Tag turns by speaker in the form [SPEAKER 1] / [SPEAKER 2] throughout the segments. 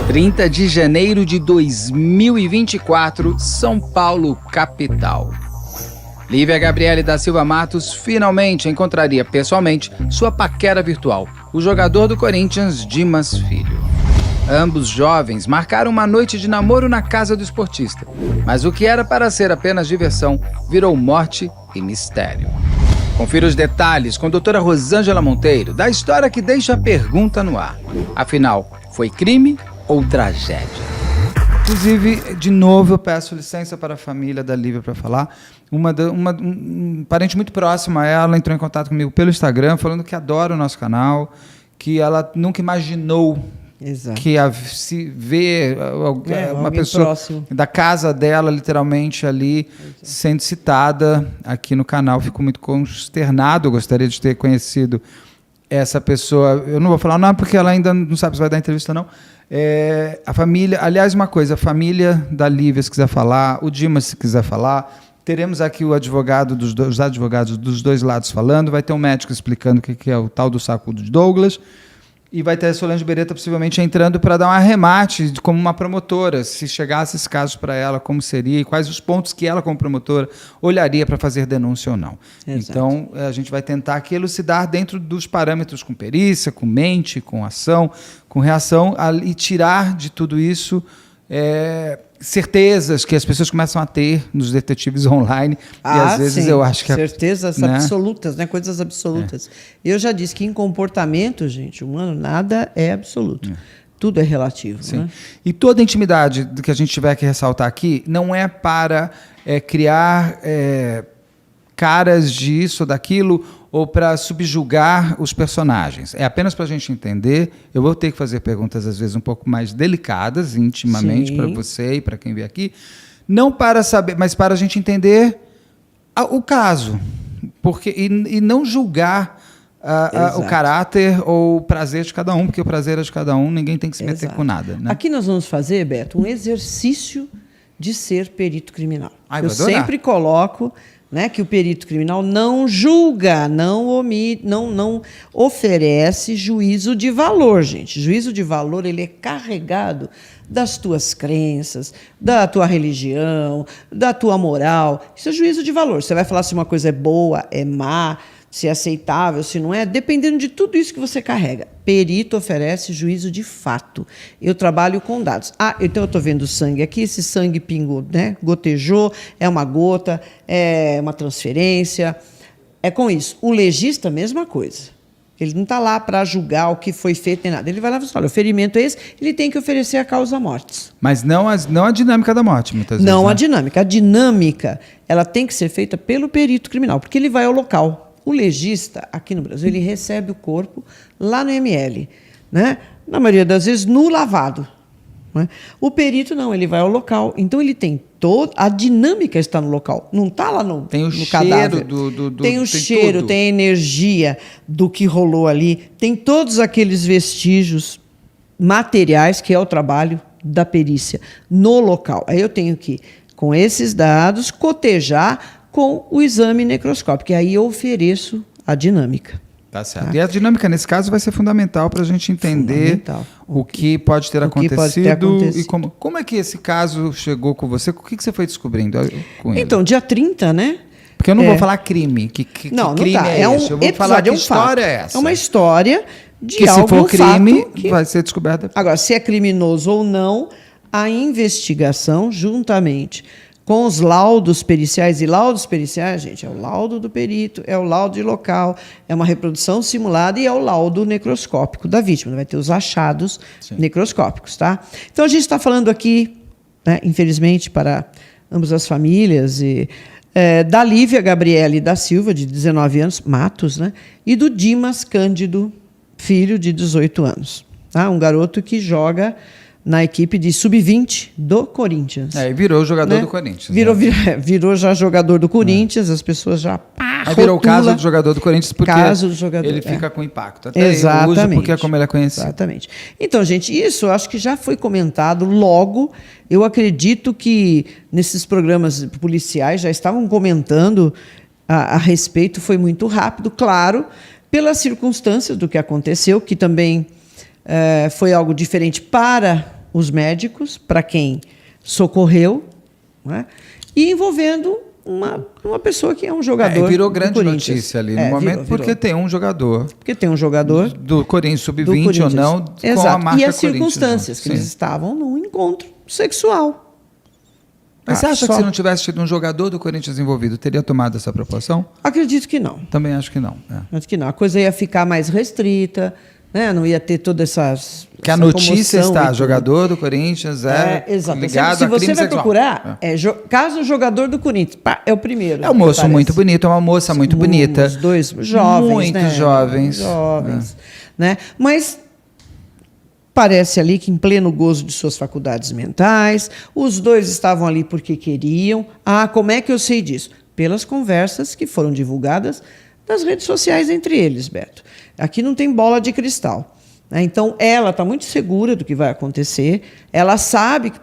[SPEAKER 1] 30 de janeiro de 2024, São Paulo, capital. Lívia Gabriele da Silva Matos finalmente encontraria pessoalmente sua paquera virtual, o jogador do Corinthians, Dimas Filho. Ambos jovens marcaram uma noite de namoro na casa do esportista, mas o que era para ser apenas diversão virou morte e mistério. Confira os detalhes com a doutora Rosângela Monteiro, da história que deixa a pergunta no ar. Afinal, foi crime ou tragédia? Inclusive, de novo, eu peço licença para a família da Lívia para falar. Um parente muito próximo a ela entrou em contato comigo pelo Instagram, falando que adora o nosso canal, que ela nunca imaginou que se ver uma pessoa próximo da casa dela, literalmente, ali sendo citada aqui no canal. Fico muito consternado, eu gostaria de ter conhecido essa pessoa. Eu não vou falar o nome porque ela ainda não sabe se vai dar entrevista ou não. A família, aliás, uma coisa, a família da Lívia, se quiser falar, o Dimas, se quiser falar, teremos aqui os advogados dos dois lados falando, vai ter um médico explicando o que é o tal do saco de Douglas, e vai ter a Solange Beretta possivelmente entrando para dar um arremate como uma promotora, se chegasse esse caso para ela, como seria, e quais os pontos que ela, como promotora, olharia para fazer denúncia ou não. Exato. Então, a gente vai tentar aqui elucidar dentro dos parâmetros com perícia, com mente, com ação, com reação, e tirar de tudo isso certezas que as pessoas começam a ter nos detetives online. E às vezes sim, eu acho que
[SPEAKER 2] certezas absolutas, né? Coisas absolutas. Eu já disse que em comportamento, gente, humano, nada é absoluto. Tudo é relativo.
[SPEAKER 1] Sim.
[SPEAKER 2] Né?
[SPEAKER 1] E toda intimidade do que a gente tiver que ressaltar aqui não é para criar caras disso ou daquilo, ou para subjugar os personagens. É apenas para a gente entender. Eu vou ter que fazer perguntas, às vezes, um pouco mais delicadas, intimamente, para você e para quem vem aqui. Não para saber, mas para a gente entender o caso. E não julgar o caráter ou o prazer de cada um, porque o prazer é de cada um, ninguém tem que se meter com nada. Né?
[SPEAKER 2] Aqui nós vamos fazer, Beto, um exercício de ser perito criminal. Eu sempre coloco... Né, que o perito criminal não julga, não oferece juízo de valor, gente. Juízo de valor, ele é carregado das tuas crenças, da tua religião, da tua moral. Isso é juízo de valor. Você vai falar se uma coisa é boa, é má, se é aceitável, se não é, dependendo de tudo isso que você carrega. Perito oferece juízo de fato. Eu trabalho com dados. Então eu estou vendo sangue aqui, esse sangue pingou, né? Gotejou, é uma gota, é uma transferência. É com isso. O legista, mesma coisa. Ele não está lá para julgar o que foi feito nem nada. Ele vai lá e fala, olha, o ferimento é esse, ele tem que oferecer a causa-mortes.
[SPEAKER 1] Mas não a dinâmica da morte, muitas vezes.
[SPEAKER 2] Não,
[SPEAKER 1] né?
[SPEAKER 2] a dinâmica. A dinâmica, ela tem que ser feita pelo perito criminal, porque ele vai ao local. O legista, aqui no Brasil, ele recebe o corpo lá no ML, né? Na maioria das vezes, no lavado. Né? O perito, não, ele vai ao local. Então, ele tem a dinâmica está no local. Não está lá no cadáver. Tem o cheiro, tem a energia do que rolou ali. Tem todos aqueles vestígios materiais, que é o trabalho da perícia, no local. Aí eu tenho que, com esses dados, cotejar com o exame necroscópico. E aí eu ofereço a dinâmica.
[SPEAKER 1] Tá certo. Tá? E a dinâmica, nesse caso, vai ser fundamental para a gente entender o que pode ter acontecido. E como é que esse caso chegou com você? O que você foi descobrindo com ele?
[SPEAKER 2] Então, dia 30, né?
[SPEAKER 1] Porque eu não vou falar crime. Que
[SPEAKER 2] não
[SPEAKER 1] crime
[SPEAKER 2] tá.
[SPEAKER 1] é esse? Eu vou falar que história é essa.
[SPEAKER 2] É uma história de
[SPEAKER 1] que
[SPEAKER 2] algo,
[SPEAKER 1] se for crime,
[SPEAKER 2] que
[SPEAKER 1] vai ser descoberta.
[SPEAKER 2] Agora, se é criminoso ou não, a investigação, juntamente com os laudos periciais, gente, é o laudo do perito, é o laudo de local, é uma reprodução simulada e é o laudo necroscópico da vítima. Vai ter os achados necroscópicos, tá? Então, a gente está falando aqui, né, infelizmente, para ambas as famílias, da Lívia Gabriele da Silva, de 19 anos, Matos, né, e do Dimas Cândido Filho, de 18 anos. Tá? Um garoto que joga na equipe de sub-20 do Corinthians.
[SPEAKER 1] E virou jogador do Corinthians.
[SPEAKER 2] Virou já jogador do Corinthians, as pessoas já
[SPEAKER 1] virou o caso do jogador do Corinthians porque ele
[SPEAKER 2] fica
[SPEAKER 1] fica com impacto. Até exatamente. Usa porque é como ele é conhecido.
[SPEAKER 2] Exatamente. Então, gente, isso eu acho que já foi comentado logo. Eu acredito que nesses programas policiais já estavam comentando a respeito, foi muito rápido, claro, pelas circunstâncias do que aconteceu, que também foi algo diferente para os médicos, para quem socorreu, né? E envolvendo uma pessoa que é um jogador.
[SPEAKER 1] Virou grande notícia ali no momento, porque tem um jogador.
[SPEAKER 2] Porque tem um jogador
[SPEAKER 1] do Corinthians Sub-20 ou não,
[SPEAKER 2] exato,
[SPEAKER 1] com a marca
[SPEAKER 2] e as
[SPEAKER 1] Corinthians,
[SPEAKER 2] circunstâncias que eles estavam num encontro sexual.
[SPEAKER 1] Mas você acha que se não tivesse tido um jogador do Corinthians envolvido, teria tomado essa proporção?
[SPEAKER 2] Acredito que não.
[SPEAKER 1] Também acho que não.
[SPEAKER 2] Acho que não. A coisa ia ficar mais restrita, né? Não ia ter todas essas.
[SPEAKER 1] Que a notícia está, jogador do Corinthians ligado
[SPEAKER 2] se
[SPEAKER 1] a crime
[SPEAKER 2] você vai
[SPEAKER 1] sexual.
[SPEAKER 2] Procurar, caso jogador do Corinthians, é o primeiro.
[SPEAKER 1] É um moço muito bonito, é uma moça muito bonita.
[SPEAKER 2] Os dois jovens,
[SPEAKER 1] muito jovens.
[SPEAKER 2] Né? Mas parece ali que em pleno gozo de suas faculdades mentais, os dois estavam ali porque queriam. Como é que eu sei disso? Pelas conversas que foram divulgadas nas redes sociais entre eles, Beto. Aqui não tem bola de cristal. Então, ela está muito segura do que vai acontecer, ela sabe que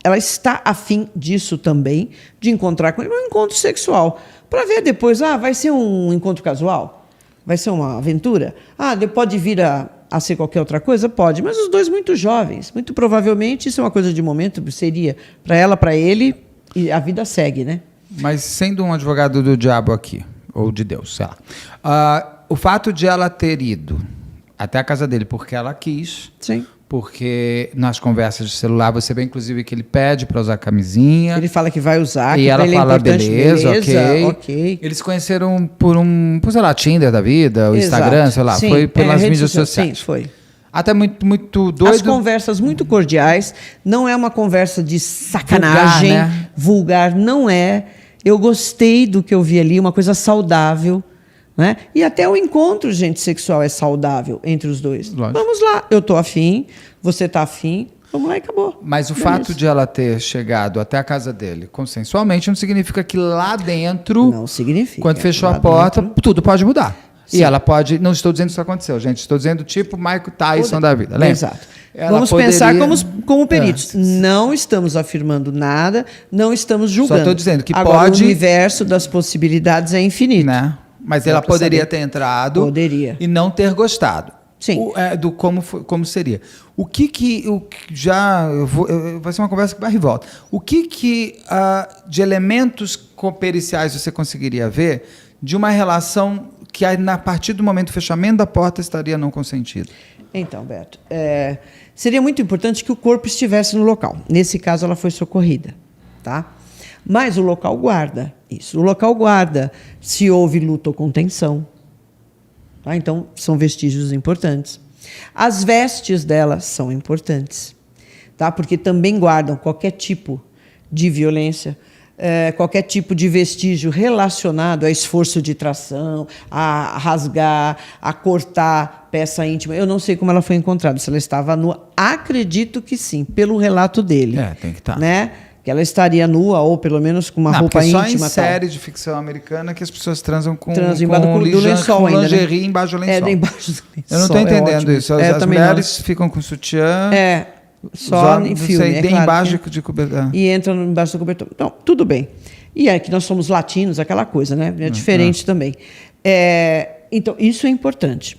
[SPEAKER 2] ela está afim disso também, de encontrar com ele, um encontro sexual, para ver depois, vai ser um encontro casual? Vai ser uma aventura? Pode vir a ser qualquer outra coisa? Pode, mas os dois muito jovens, muito provavelmente isso é uma coisa de momento, seria para ela, para ele, e a vida segue, né?
[SPEAKER 1] Mas sendo um advogado do diabo aqui, ou de Deus, sei lá, o fato de ela ter ido até a casa dele porque ela quis.
[SPEAKER 2] Sim.
[SPEAKER 1] Porque nas conversas de celular você vê, inclusive, que ele pede para usar camisinha.
[SPEAKER 2] Ele fala que vai usar.
[SPEAKER 1] E ela fala, beleza,
[SPEAKER 2] ok.
[SPEAKER 1] Eles se conheceram por sei lá, Tinder da vida, o Instagram, sei lá.
[SPEAKER 2] Sim,
[SPEAKER 1] foi pelas mídias sociais.
[SPEAKER 2] Sim, foi.
[SPEAKER 1] Até muito doido.
[SPEAKER 2] As conversas muito cordiais. Não é uma conversa de sacanagem. Vulgar, não é. Eu gostei do que eu vi ali, uma coisa saudável. Né? E até o encontro, gente, sexual é saudável entre os dois.
[SPEAKER 1] Lógico.
[SPEAKER 2] Vamos lá, eu estou afim, você está afim, vamos lá e acabou.
[SPEAKER 1] Mas o fato de ela ter chegado até a casa dele consensualmente não significa que lá dentro,
[SPEAKER 2] não significa.
[SPEAKER 1] Quando fechou a porta, tudo pode mudar. Sim. E ela pode... Não estou dizendo que isso aconteceu, gente. Estou dizendo tipo Mike Tyson da vida. Lembra?
[SPEAKER 2] Exato. Vamos pensar como peritos. Não estamos afirmando nada, não estamos julgando.
[SPEAKER 1] Só estou dizendo que
[SPEAKER 2] agora, o universo das possibilidades é infinito.
[SPEAKER 1] Né? Mas ela poderia ter entrado e não ter gostado.
[SPEAKER 2] Sim.
[SPEAKER 1] Do como seria. Vai ser uma conversa que vai e volta. O que de elementos periciais você conseguiria ver de uma relação que a partir do momento do fechamento da porta estaria não consentida?
[SPEAKER 2] Então, Beto, seria muito importante que o corpo estivesse no local. Nesse caso, ela foi socorrida, tá? Mas o local guarda isso. O local guarda se houve luta ou contenção. Tá? Então, são vestígios importantes. As vestes dela são importantes, tá? Porque também guardam qualquer tipo de violência, qualquer tipo de vestígio relacionado a esforço de tração, a rasgar, a cortar peça íntima. Eu não sei como ela foi encontrada, se ela estava nua. Acredito que sim, pelo relato dele.
[SPEAKER 1] Tem que estar.
[SPEAKER 2] Né? Que ela estaria nua, ou pelo menos com uma roupa íntima.
[SPEAKER 1] Só em série de ficção americana que as pessoas transam com
[SPEAKER 2] do lençol
[SPEAKER 1] com
[SPEAKER 2] ainda,
[SPEAKER 1] lingerie,
[SPEAKER 2] né?
[SPEAKER 1] embaixo do lençol.
[SPEAKER 2] Embaixo do lençol.
[SPEAKER 1] Eu não estou entendendo isso. As mulheres ficam com sutiã.
[SPEAKER 2] Só em filme.
[SPEAKER 1] Embaixo de cobertor.
[SPEAKER 2] E entram embaixo do cobertor. Então, tudo bem. E é que nós somos latinos, aquela coisa, né? É diferente também. Então, isso é importante.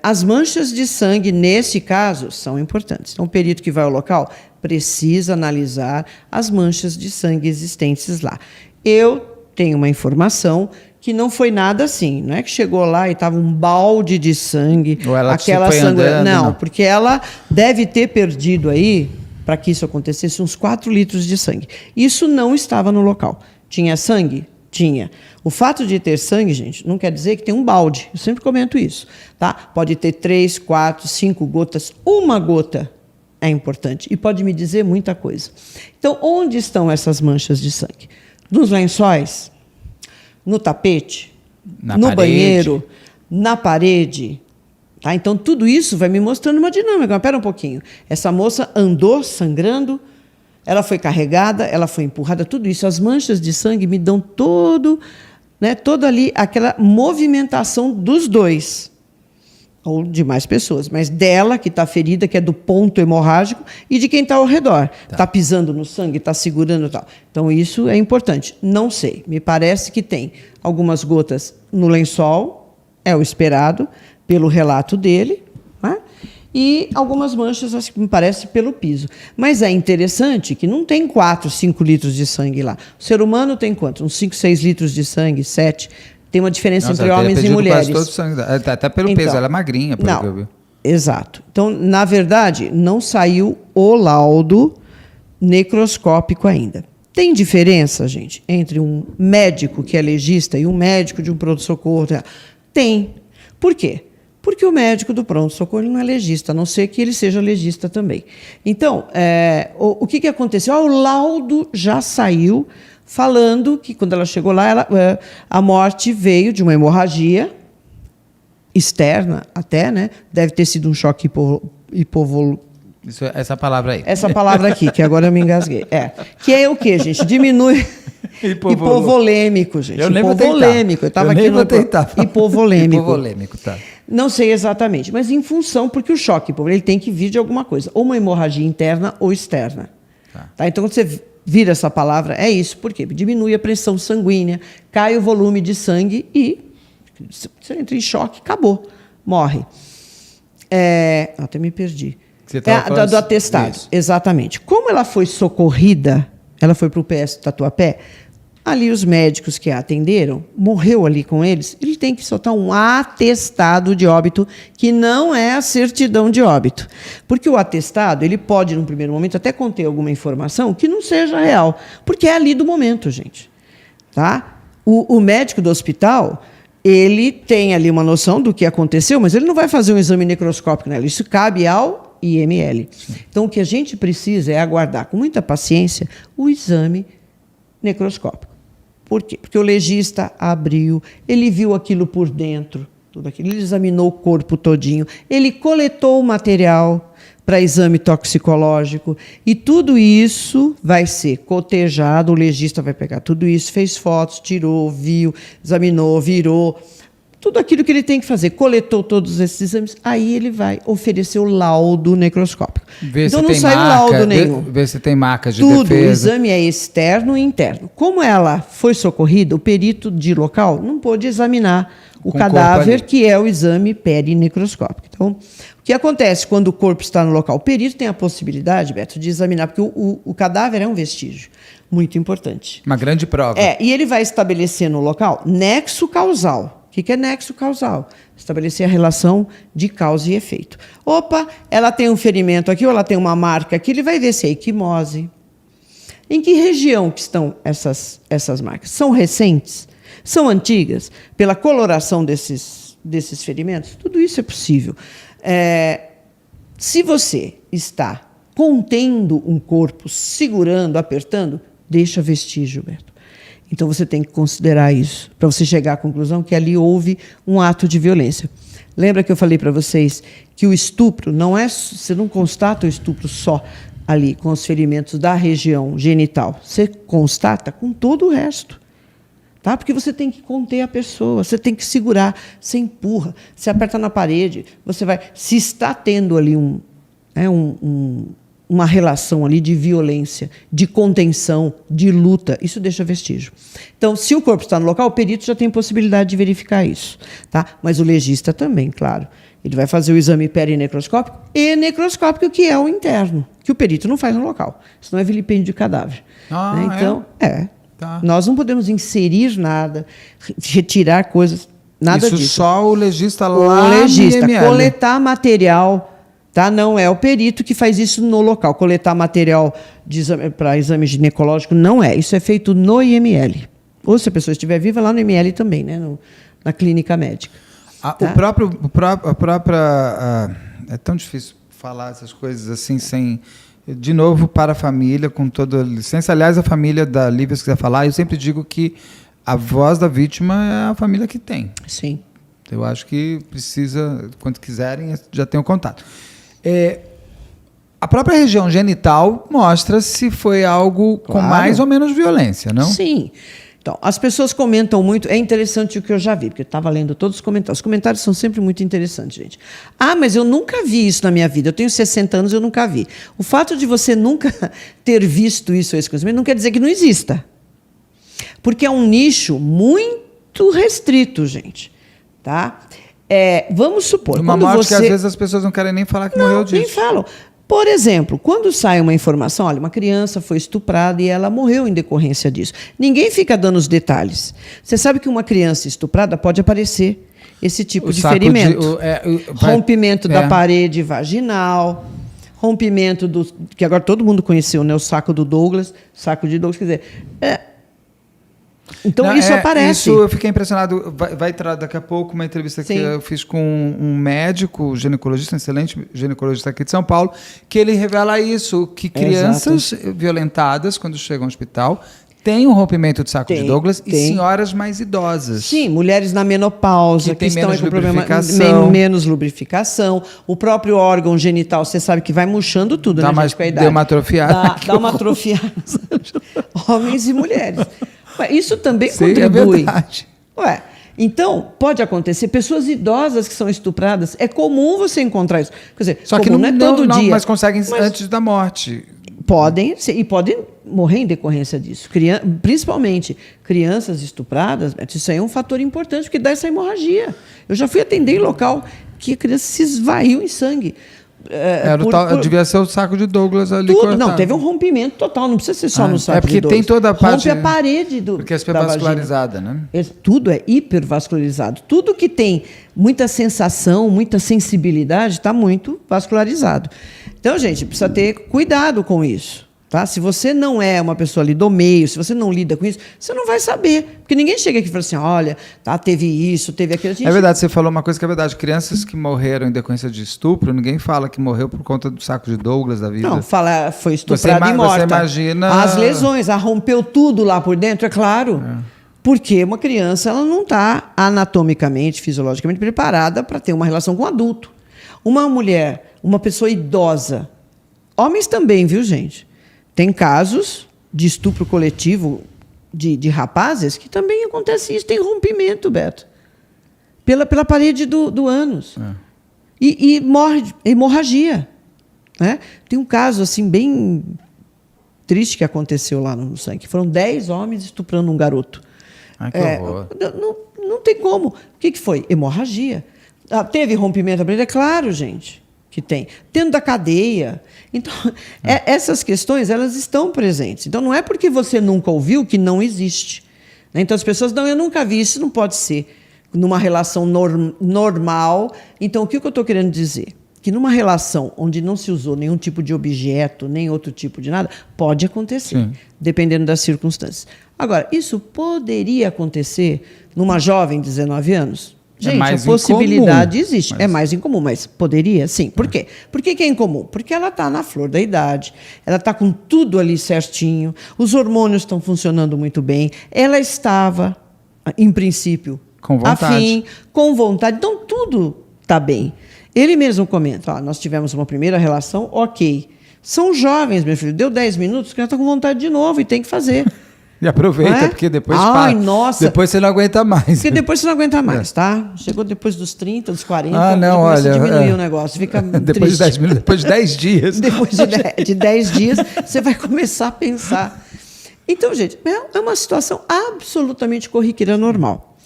[SPEAKER 2] As manchas de sangue, nesse caso, são importantes. Então, o perito que vai ao local precisa analisar as manchas de sangue existentes lá. Eu tenho uma informação que não foi nada assim, não é que chegou lá e estava um balde de sangue,
[SPEAKER 1] ou ela
[SPEAKER 2] aquela sangue. Não, porque ela deve ter perdido aí, para que isso acontecesse, uns 4 litros de sangue. Isso não estava no local. Tinha sangue? Tinha. O fato de ter sangue, gente, não quer dizer que tem um balde. Eu sempre comento isso. Tá? Pode ter 3, 4, 5 gotas. Uma gota é importante e pode me dizer muita coisa. Então, onde estão essas manchas de sangue? Nos lençóis? No tapete? No banheiro? Na parede? Tá? Então, tudo isso vai me mostrando uma dinâmica. Mas, espera um pouquinho. Essa moça andou sangrando, ela foi carregada, ela foi empurrada, tudo isso. As manchas de sangue me dão toda ali aquela movimentação dos dois, ou de mais pessoas, mas dela, que está ferida, que é do ponto hemorrágico, e de quem está ao redor. Está pisando no sangue, está segurando e tal. Então, isso é importante. Não sei. Me parece que tem algumas gotas no lençol, é o esperado, pelo relato dele, né? e algumas manchas, acho que me parece, pelo piso. Mas é interessante que não tem 4, 5 litros de sangue lá. O ser humano tem quanto? Uns 5, 6 litros de sangue, 7. Tem uma diferença entre homens e mulheres.
[SPEAKER 1] Todo o sangue, até pelo peso, ela é magrinha, pelo que eu vi.
[SPEAKER 2] Exato. Então, na verdade, não saiu o laudo necroscópico ainda. Tem diferença, gente, entre um médico que é legista e um médico de um pronto-socorro? Tem. Por quê? Porque o médico do pronto-socorro não é legista, a não ser que ele seja legista também. Então, o que aconteceu? O laudo já saiu falando que, quando ela chegou lá, a morte veio de uma hemorragia externa até, né? Deve ter sido um choque hipovolêmico.
[SPEAKER 1] Essa palavra aí.
[SPEAKER 2] Essa palavra aqui, que agora eu me engasguei. Que é o quê, gente? Diminui... Hipovolêmico, gente.
[SPEAKER 1] Eu nem
[SPEAKER 2] hipovolêmico.
[SPEAKER 1] Vou
[SPEAKER 2] eu estava aqui no hipovolêmico.
[SPEAKER 1] Hipovolêmico, tá.
[SPEAKER 2] Não sei exatamente, mas em função, porque o choque hipovolêmico ele tem que vir de alguma coisa, ou uma hemorragia interna ou externa. Tá? Então, quando você vira essa palavra, é isso. Por quê? Diminui a pressão sanguínea, cai o volume de sangue e você entra em choque, acabou, morre. Até me perdi. Do atestado, isso. Exatamente. Como ela foi socorrida, ela foi para o PS do Tatuapé, ali os médicos que a atenderam, morreu ali com eles, ele tem que soltar um atestado de óbito, que não é a certidão de óbito. Porque o atestado, ele pode, num primeiro momento, até conter alguma informação que não seja real, porque é ali do momento, gente. Tá? O médico do hospital, ele tem ali uma noção do que aconteceu, mas ele não vai fazer um exame necroscópico nela. Isso cabe ao IML. Sim. Então, o que a gente precisa é aguardar com muita paciência o exame necroscópico. Por quê? Porque o legista abriu, ele viu aquilo por dentro, tudo aquilo, ele examinou o corpo todinho, ele coletou o material para exame toxicológico e tudo isso vai ser cotejado, o legista vai pegar tudo isso, fez fotos, tirou, viu, examinou, virou, tudo aquilo que ele tem que fazer, coletou todos esses exames, aí ele vai oferecer o laudo necroscópico. Então não saiu laudo nenhum.
[SPEAKER 1] Ver se tem marcas de
[SPEAKER 2] tudo,
[SPEAKER 1] defesa.
[SPEAKER 2] O exame é externo e interno. Como ela foi socorrida, o perito de local não pôde examinar o cadáver, que é o exame perinecroscópico. Então, o que acontece quando o corpo está no local? O perito tem a possibilidade, Beto, de examinar, porque o cadáver é um vestígio muito importante.
[SPEAKER 1] Uma grande prova.
[SPEAKER 2] E ele vai estabelecer no local nexo causal. O que é nexo causal? Estabelecer a relação de causa e efeito. Opa, ela tem um ferimento aqui, ou ela tem uma marca aqui, ele vai ver se é equimose. Em que região que estão essas marcas? São recentes? São antigas? Pela coloração desses ferimentos? Tudo isso é possível. Se você está contendo um corpo, segurando, apertando, deixa vestígio, Beto. Então, você tem que considerar isso, para você chegar à conclusão que ali houve um ato de violência. Lembra que eu falei para vocês que o estupro não é... Você não constata o estupro só ali, com os ferimentos da região genital. Você constata com todo o resto. Tá? Porque você tem que conter a pessoa, você tem que segurar, você empurra, você aperta na parede, você vai... Se está tendo ali uma relação ali de violência, de contenção, de luta, isso deixa vestígio. Então, se o corpo está no local, o perito já tem possibilidade de verificar isso. Tá? Mas o legista também, claro. Ele vai fazer o exame perinecroscópico e necroscópico, que é o interno, que o perito não faz no local. Isso não é vilipêndio de cadáver. Né? Então, Tá. Nós não podemos inserir nada, retirar coisas, nada disso.
[SPEAKER 1] Isso só o legista lá
[SPEAKER 2] no IML. Coletar material... Tá? Não é o perito que faz isso no local. Coletar material para exame ginecológico não é. Isso é feito no IML. Ou, se a pessoa estiver viva, lá no IML também, né? Na clínica médica.
[SPEAKER 1] Tá? É tão difícil falar essas coisas assim, sem... De novo, para a família, com toda a licença. Aliás, a família da Lívia, se quiser falar, eu sempre digo que a voz da vítima é a família que tem.
[SPEAKER 2] Sim.
[SPEAKER 1] Eu acho que precisa, quando quiserem, já tem o contato. A própria região genital mostra se foi algo com mais ou menos violência, não?
[SPEAKER 2] Sim. Então, as pessoas comentam muito, é interessante o que eu já vi, porque eu estava lendo todos os comentários. Os comentários são sempre muito interessantes, gente. Mas eu nunca vi isso na minha vida. Eu tenho 60 anos e eu nunca vi. O fato de você nunca ter visto isso, esse conhecimento, não quer dizer que não exista. Porque é um nicho muito restrito, gente. Tá? Vamos supor...
[SPEAKER 1] Uma morte que às vezes as pessoas não querem nem falar que morreu disso.
[SPEAKER 2] Nem falam. Por exemplo, quando sai uma informação, olha, uma criança foi estuprada e ela morreu em decorrência disso. Ninguém fica dando os detalhes. Você sabe que uma criança estuprada pode aparecer esse tipo de ferimento. Rompimento da parede vaginal, rompimento do... que agora todo mundo conheceu, né? O saco do Douglas, saco de Douglas, quer dizer... Então, isso aparece.
[SPEAKER 1] Isso eu fiquei impressionado. Vai entrar daqui a pouco uma entrevista que eu fiz com um médico, ginecologista, um excelente ginecologista aqui de São Paulo, que ele revela isso, que crianças violentadas, quando chegam ao hospital, têm um rompimento de saco de Douglas e senhoras mais idosas.
[SPEAKER 2] Sim, mulheres na menopausa, que estão com problema menos lubrificação. O próprio órgão genital, você sabe que vai murchando tudo,
[SPEAKER 1] né,
[SPEAKER 2] gente, com a idade.
[SPEAKER 1] Deu uma atrofiada.
[SPEAKER 2] Dá uma atrofiada. Homens e mulheres. Isso também contribui.
[SPEAKER 1] É verdade.
[SPEAKER 2] Então, pode acontecer. Pessoas idosas que são estupradas, é comum você encontrar isso. Quer dizer,
[SPEAKER 1] só que não é todo dia. Mas conseguem antes da morte.
[SPEAKER 2] Podem morrer em decorrência disso. Principalmente crianças estupradas, isso aí é um fator importante, porque dá essa hemorragia. Eu já fui atender em local que a criança se esvaiu em sangue.
[SPEAKER 1] Devia ser o saco de Douglas ali cortado.
[SPEAKER 2] Não, teve um rompimento total, não precisa ser só no saco de Douglas.
[SPEAKER 1] É porque tem toda a parte...
[SPEAKER 2] Rompe a parede do
[SPEAKER 1] porque é hipervascularizada, né?
[SPEAKER 2] Tudo é hipervascularizado. Tudo que tem muita sensação, muita sensibilidade, está muito vascularizado. Então, gente, precisa ter cuidado com isso. Tá? Se você não é uma pessoa ali do meio, se você não lida com isso, você não vai saber. Porque ninguém chega aqui e fala assim, olha, teve isso, teve aquilo.
[SPEAKER 1] É verdade, você falou uma coisa que é verdade. Crianças que morreram em decorrência de estupro, ninguém fala que morreu por conta do saco de Douglas da vida.
[SPEAKER 2] Não, fala foi estuprada e morta.
[SPEAKER 1] Você imagina...
[SPEAKER 2] As lesões, rompeu tudo lá por dentro, é claro. Porque uma criança ela não está anatomicamente, fisiologicamente preparada para ter uma relação com um adulto. Uma mulher, uma pessoa idosa, homens também, viu, gente? Tem casos de estupro coletivo de rapazes que também acontece isso. Tem rompimento, Beto, pela parede do ânus. E morre, hemorragia. Né? Tem um caso assim bem triste que aconteceu lá no sangue. Foram 10 homens estuprando um garoto.
[SPEAKER 1] Que horror.
[SPEAKER 2] Não tem como. O que foi? Hemorragia. Teve rompimento da parede? É claro, gente. Que tem. Dentro da cadeia. Então, essas questões, elas estão presentes. Então, não é porque você nunca ouviu que não existe. Né? Então, as pessoas, não, eu nunca vi, isso não pode ser numa relação normal. Então, o que eu estou querendo dizer? Que numa relação onde não se usou nenhum tipo de objeto, nem outro tipo de nada, pode acontecer, dependendo das circunstâncias. Agora, isso poderia acontecer numa jovem de 19 anos? Gente, a possibilidade existe. É mais incomum, mas poderia, sim. Por quê? Por que é incomum? Porque ela está na flor da idade, ela está com tudo ali certinho, os hormônios estão funcionando muito bem, ela estava, em princípio,
[SPEAKER 1] com vontade.
[SPEAKER 2] Afim, com vontade. Então, tudo está bem. Ele mesmo comenta, nós tivemos uma primeira relação, ok. São jovens, meu filho, deu 10 minutos, que ela está com vontade de novo e tem que fazer.
[SPEAKER 1] E aproveita, porque depois depois você não aguenta mais.
[SPEAKER 2] Porque depois você não aguenta mais, tá? Chegou depois dos 30, dos 40,
[SPEAKER 1] olha,
[SPEAKER 2] diminuir o negócio, fica
[SPEAKER 1] depois de 10 minutos, depois de 10 dias.
[SPEAKER 2] Depois de 10 dias, você vai começar a pensar. Então, gente, é uma situação absolutamente corriqueira, normal.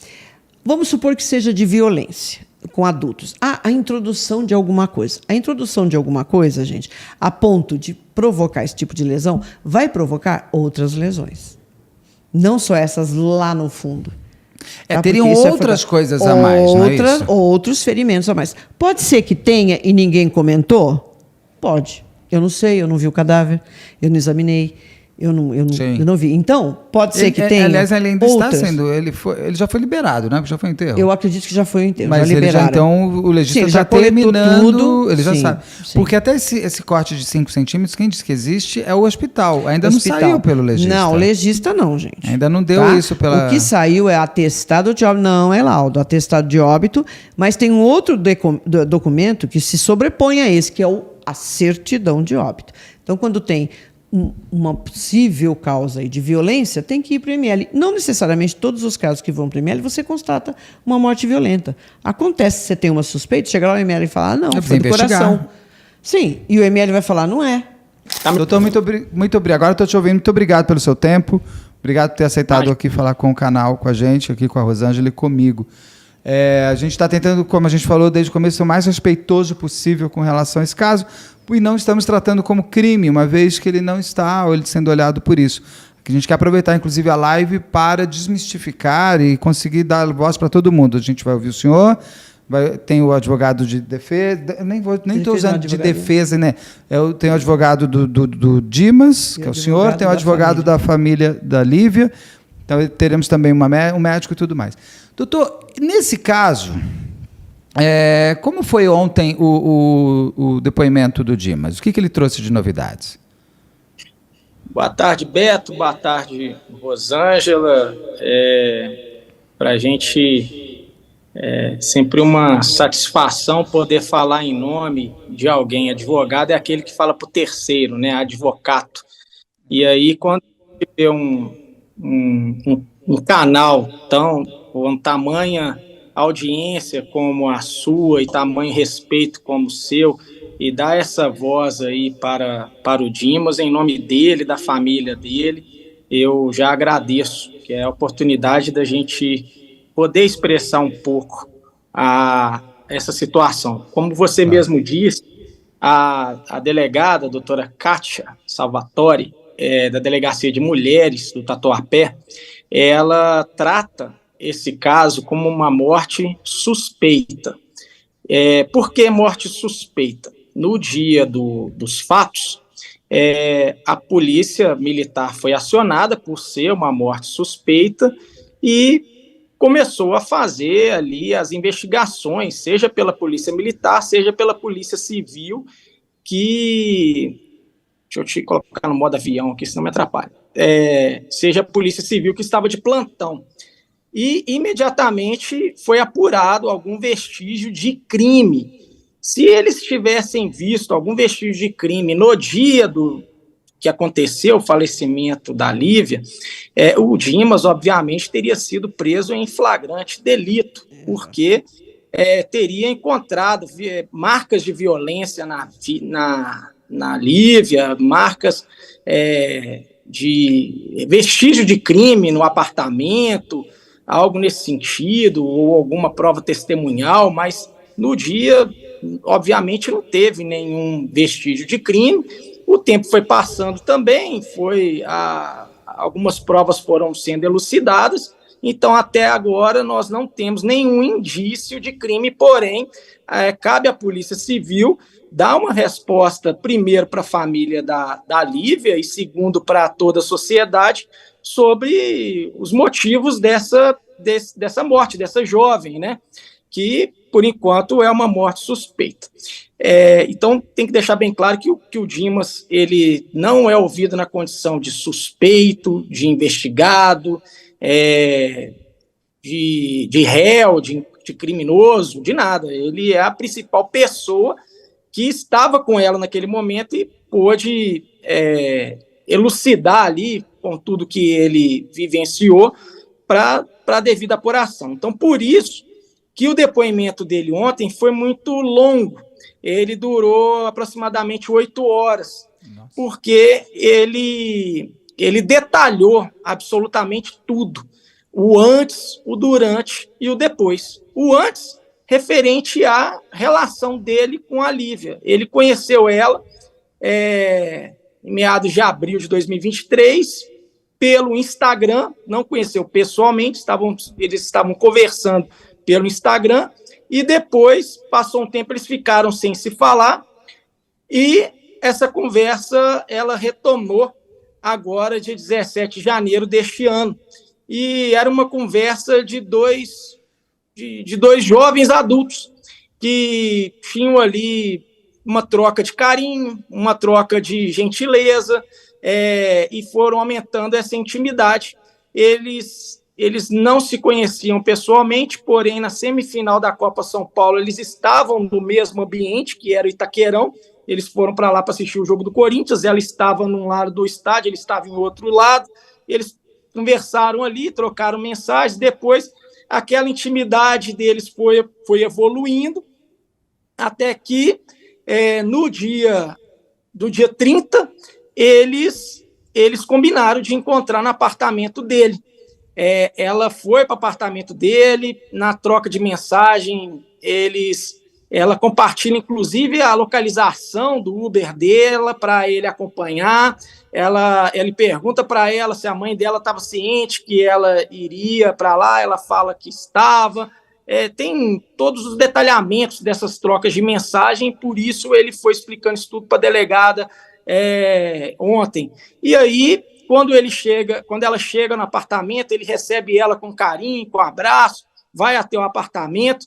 [SPEAKER 2] Vamos supor que seja de violência com adultos. A introdução de alguma coisa. A introdução de alguma coisa, gente, a ponto de provocar esse tipo de lesão, vai provocar outras lesões. Não só essas lá no fundo.
[SPEAKER 1] Teriam outras coisas a mais, não é isso?
[SPEAKER 2] Outros ferimentos a mais. Pode ser que tenha e ninguém comentou? Pode. Eu não sei, eu não vi o cadáver, eu não examinei, eu não vi. Então, pode ser que tenha.
[SPEAKER 1] Aliás, ele ainda
[SPEAKER 2] outras.
[SPEAKER 1] está sendo. Ele já foi liberado, né? Já foi enterro.
[SPEAKER 2] Eu acredito que já foi o enterro.
[SPEAKER 1] Mas
[SPEAKER 2] já liberaram.
[SPEAKER 1] Então, o legista está terminando. Tudo, ele já sabe.
[SPEAKER 2] Sim.
[SPEAKER 1] Porque até esse corte de 5 centímetros, quem diz que existe é o hospital. Ainda não saiu pelo legista.
[SPEAKER 2] Não, o legista não, gente.
[SPEAKER 1] Ainda não deu isso pela.
[SPEAKER 2] O que saiu é atestado de óbito. Não é laudo, atestado de óbito. Mas tem um outro documento que se sobrepõe a esse, que é a certidão de óbito. Então, quando tem uma possível causa aí de violência, tem que ir para o IML. Não necessariamente todos os casos que vão para o IML você constata uma morte violenta. Acontece, você tem uma suspeita, chega lá o IML e fala, não, foi do coração. Sim, e o IML vai falar, não é.
[SPEAKER 1] Doutor, muito obrigado. Agora estou te ouvindo, muito obrigado pelo seu tempo. Obrigado por ter aceitado aqui falar com o canal, com a gente, aqui com a Rosângela e comigo. A gente está tentando, como a gente falou desde o começo, ser o mais respeitoso possível com relação a esse caso, e não estamos tratando como crime, uma vez que ele não está, ou ele sendo olhado por isso. A gente quer aproveitar, inclusive, a live para desmistificar e conseguir dar voz para todo mundo. A gente vai ouvir o senhor, tem o advogado de defesa, nem estou usando de defesa, né? Eu tenho o advogado do Dimas, que é o senhor, tem o advogado da família da Lívia, então teremos também um médico e tudo mais. Doutor, nesse caso, como foi ontem o depoimento do Dimas? O que ele trouxe de novidades?
[SPEAKER 3] Boa tarde, Beto. Boa tarde, Rosângela. Para a gente sempre uma satisfação poder falar em nome de alguém. Advogado é aquele que fala para o terceiro, né? Advocato. E aí, quando vê um canal com tamanha audiência como a sua e tamanho respeito como o seu, e dar essa voz aí para o Dimas, em nome dele, da família dele, eu já agradeço, que é a oportunidade da gente poder expressar um pouco essa situação. Como você mesmo disse, a delegada, a doutora Kátia Salvatore, da Delegacia de Mulheres do Tatuapé, ela trata esse caso como uma morte suspeita. Por que morte suspeita? No dia dos fatos, a polícia militar foi acionada por ser uma morte suspeita e começou a fazer ali as investigações, seja pela polícia militar, seja pela polícia civil, deixa eu te colocar no modo avião aqui, senão me atrapalha. Seja a polícia civil que estava de plantão. E imediatamente foi apurado algum vestígio de crime. Se eles tivessem visto algum vestígio de crime no dia que aconteceu o falecimento da Lívia, o Dimas, obviamente, teria sido preso em flagrante delito, porque teria encontrado marcas de violência na Lívia, marcas de vestígio de crime no apartamento, algo nesse sentido, ou alguma prova testemunhal, mas no dia, obviamente, não teve nenhum vestígio de crime. O tempo foi passando também, algumas provas foram sendo elucidadas, então até agora nós não temos nenhum indício de crime, porém, cabe à Polícia Civil dar uma resposta, primeiro, para a família da Lívia e, segundo, para toda a sociedade, sobre os motivos dessa morte, dessa jovem, né? Que, por enquanto, é uma morte suspeita. Então, tem que deixar bem claro que o Dimas ele não é ouvido na condição de suspeito, de investigado, de réu, de criminoso, de nada. Ele é a principal pessoa que estava com ela naquele momento e pôde elucidar ali, com tudo que ele vivenciou, para a devida apuração. Então, por isso que o depoimento dele ontem foi muito longo. Ele durou aproximadamente 8 horas, Nossa. Porque ele detalhou absolutamente tudo. O antes, o durante e o depois. O antes, referente à relação dele com a Lívia. Ele conheceu ela em meados de abril de 2023, pelo Instagram, não conheceu pessoalmente, eles estavam conversando pelo Instagram, e depois, passou um tempo, eles ficaram sem se falar, e essa conversa, ela retomou agora, dia 17 de janeiro deste ano, e era uma conversa de dois jovens adultos, que tinham ali uma troca de carinho, uma troca de gentileza, e foram aumentando essa intimidade. Eles não se conheciam pessoalmente, porém, na semifinal da Copa São Paulo, eles estavam no mesmo ambiente, que era o Itaquerão. Eles foram para lá para assistir o jogo do Corinthians, ela estava num lado do estádio, ele estava em outro lado, eles conversaram ali, trocaram mensagens, depois aquela intimidade deles foi evoluindo, até que no dia 30, eles combinaram de encontrar no apartamento dele. ela foi para o apartamento dele, na troca de mensagem, ela compartilha, inclusive, a localização do Uber dela para ele acompanhar. Ele pergunta para ela se a mãe dela estava ciente que ela iria para lá, ela fala que estava. Tem todos os detalhamentos dessas trocas de mensagem, por isso ele foi explicando isso tudo para a delegada ontem. E aí, quando ela chega no apartamento, ele recebe ela com carinho, com abraço, vai até o apartamento.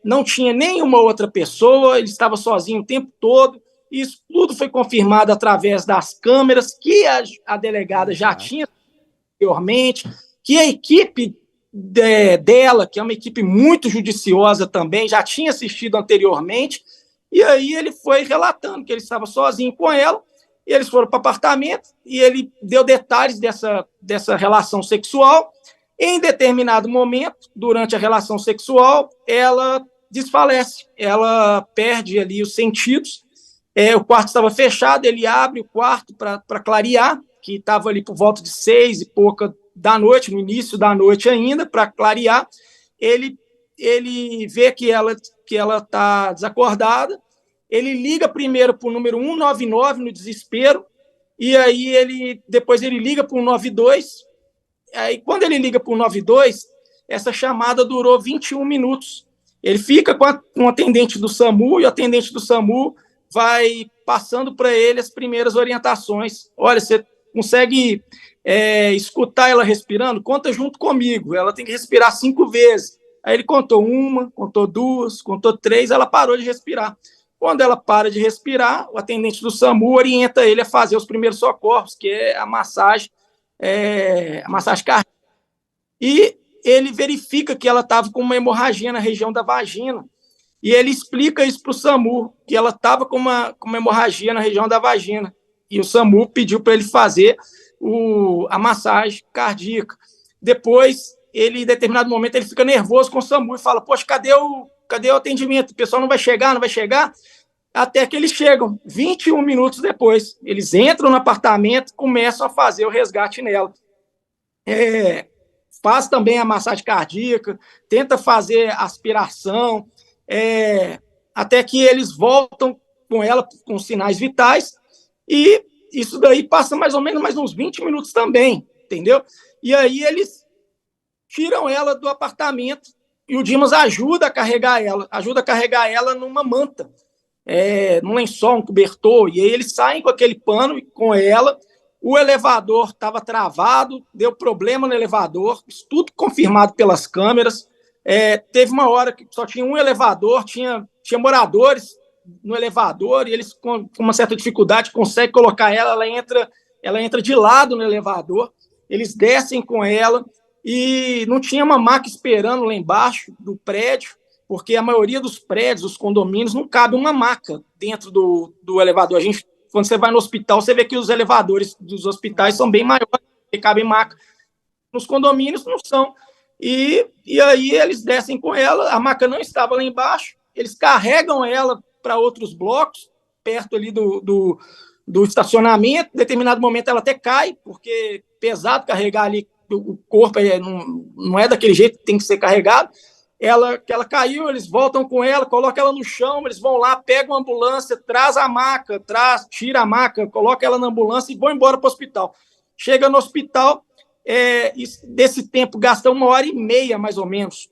[SPEAKER 3] Não tinha nenhuma outra pessoa, ele estava sozinho o tempo todo. Isso tudo foi confirmado através das câmeras que a delegada já tinha anteriormente, que a equipe dela, que é uma equipe muito judiciosa também, já tinha assistido anteriormente. E aí ele foi relatando que ele estava sozinho com ela, e eles foram para o apartamento, e ele deu detalhes dessa relação sexual. Em determinado momento, durante a relação sexual, ela desfalece, ela perde ali os sentidos. O quarto estava fechado, ele abre o quarto para clarear, que estava ali por volta de 6 e pouca da noite, no início da noite ainda, para clarear. Ele vê que ela está desacordada, ele liga primeiro para o número 199 no desespero, e aí depois ele liga para o 192. Aí, quando ele liga para o 192, essa chamada durou 21 minutos. Ele fica com um atendente do SAMU, e o atendente do SAMU vai passando para ele as primeiras orientações. Olha, você consegue escutar ela respirando? Conta junto comigo, ela tem que respirar 5 vezes. Aí ele contou 1, contou 2, contou 3, ela parou de respirar. Quando ela para de respirar, o atendente do SAMU orienta ele a fazer os primeiros socorros, que é a massagem cardíaca. E ele verifica que ela estava com uma hemorragia na região da vagina. E ele explica isso para o SAMU, que ela estava com uma hemorragia na região da vagina. E o SAMU pediu para ele fazer a massagem cardíaca. Depois, em determinado momento, ele fica nervoso com o SAMU e fala: poxa, cadê o atendimento? O pessoal não vai chegar? Até que eles chegam, 21 minutos depois. Eles entram no apartamento e começam a fazer o resgate nela. Faz também a massagem cardíaca, tenta fazer aspiração, até que eles voltam com ela com sinais vitais, e isso daí passa mais ou menos mais uns 20 minutos também, entendeu? E aí eles tiram ela do apartamento, e o Dimas ajuda a carregar ela numa manta, num lençol, um cobertor, e aí eles saem com aquele pano e com ela. O elevador estava travado, deu problema no elevador, isso tudo confirmado pelas câmeras. Teve uma hora que só tinha um elevador, tinha moradores no elevador, e eles, com uma certa dificuldade, conseguem colocar ela entra de lado no elevador, eles descem com ela, e não tinha uma maca esperando lá embaixo do prédio, porque a maioria dos prédios, os condomínios, não cabe uma maca dentro do elevador. Quando você vai no hospital, você vê que os elevadores dos hospitais são bem maiores, que cabem maca. Nos condomínios não são. E aí eles descem com ela, a maca não estava lá embaixo, eles carregam ela para outros blocos, perto ali do estacionamento. Em determinado momento ela até cai, porque é pesado carregar ali, o corpo não é daquele jeito que tem que ser carregado. Ela caiu, eles voltam com ela, colocam ela no chão, eles vão lá, pegam a ambulância, traz a maca, tira a maca, coloca ela na ambulância e vão embora para o hospital. Chega no hospital, desse tempo gasta 1h30, mais ou menos,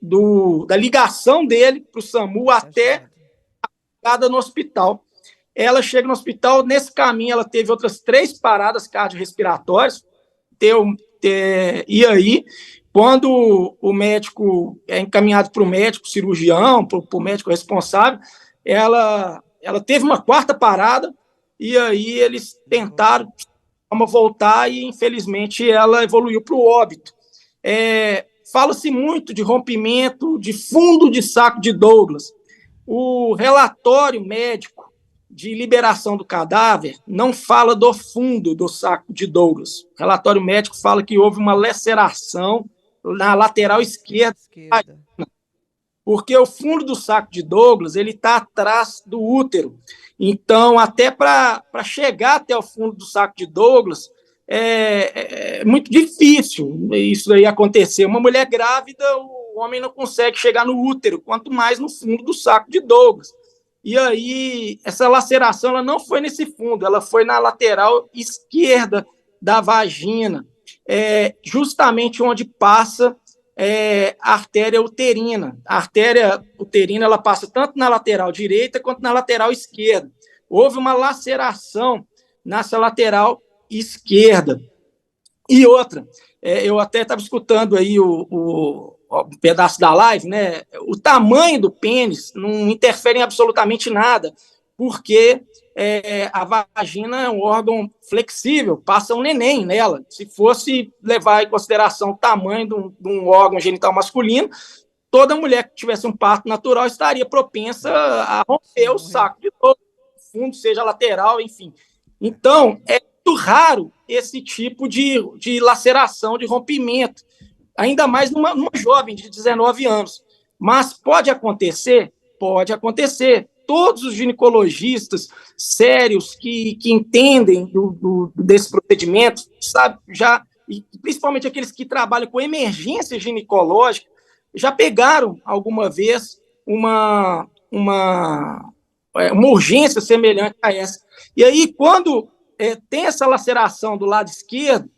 [SPEAKER 3] da ligação dele para o SAMU até a chegada no hospital. Ela chega no hospital, nesse caminho ela teve outras 3 paradas cardiorrespiratórias, e aí, quando o médico é encaminhado para o médico cirurgião, para o médico responsável, ela teve uma 4ª parada, e aí eles tentaram voltar, e infelizmente ela evoluiu para o óbito. Fala-se muito de rompimento de fundo de saco de Douglas. O relatório médico de liberação do cadáver não fala do fundo do saco de Douglas. O relatório médico fala que houve uma laceração na lateral esquerda, porque o fundo do saco de Douglas ele está atrás do útero. Então, até para chegar até o fundo do saco de Douglas, é muito difícil isso aí acontecer. Uma mulher grávida, o homem não consegue chegar no útero, quanto mais no fundo do saco de Douglas. E aí, essa laceração ela não foi nesse fundo, ela foi na lateral esquerda da vagina, justamente onde passa a artéria uterina. A artéria uterina ela passa tanto na lateral direita quanto na lateral esquerda. Houve uma laceração nessa lateral esquerda. E outra, eu até estava escutando aí um pedaço da live, né? O tamanho do pênis não interfere em absolutamente nada, porque a vagina é um órgão flexível, passa um neném nela. Se fosse levar em consideração o tamanho de um órgão genital masculino, toda mulher que tivesse um parto natural estaria propensa a romper o saco de todo fundo, seja lateral, enfim. Então, é muito raro esse tipo de laceração, de rompimento, ainda mais numa jovem de 19 anos. Mas pode acontecer? Pode acontecer. Todos os ginecologistas sérios que entendem desse procedimento, sabe, e principalmente aqueles que trabalham com emergência ginecológica, já pegaram alguma vez uma urgência semelhante a essa. E aí, quando tem essa laceração do lado esquerdo,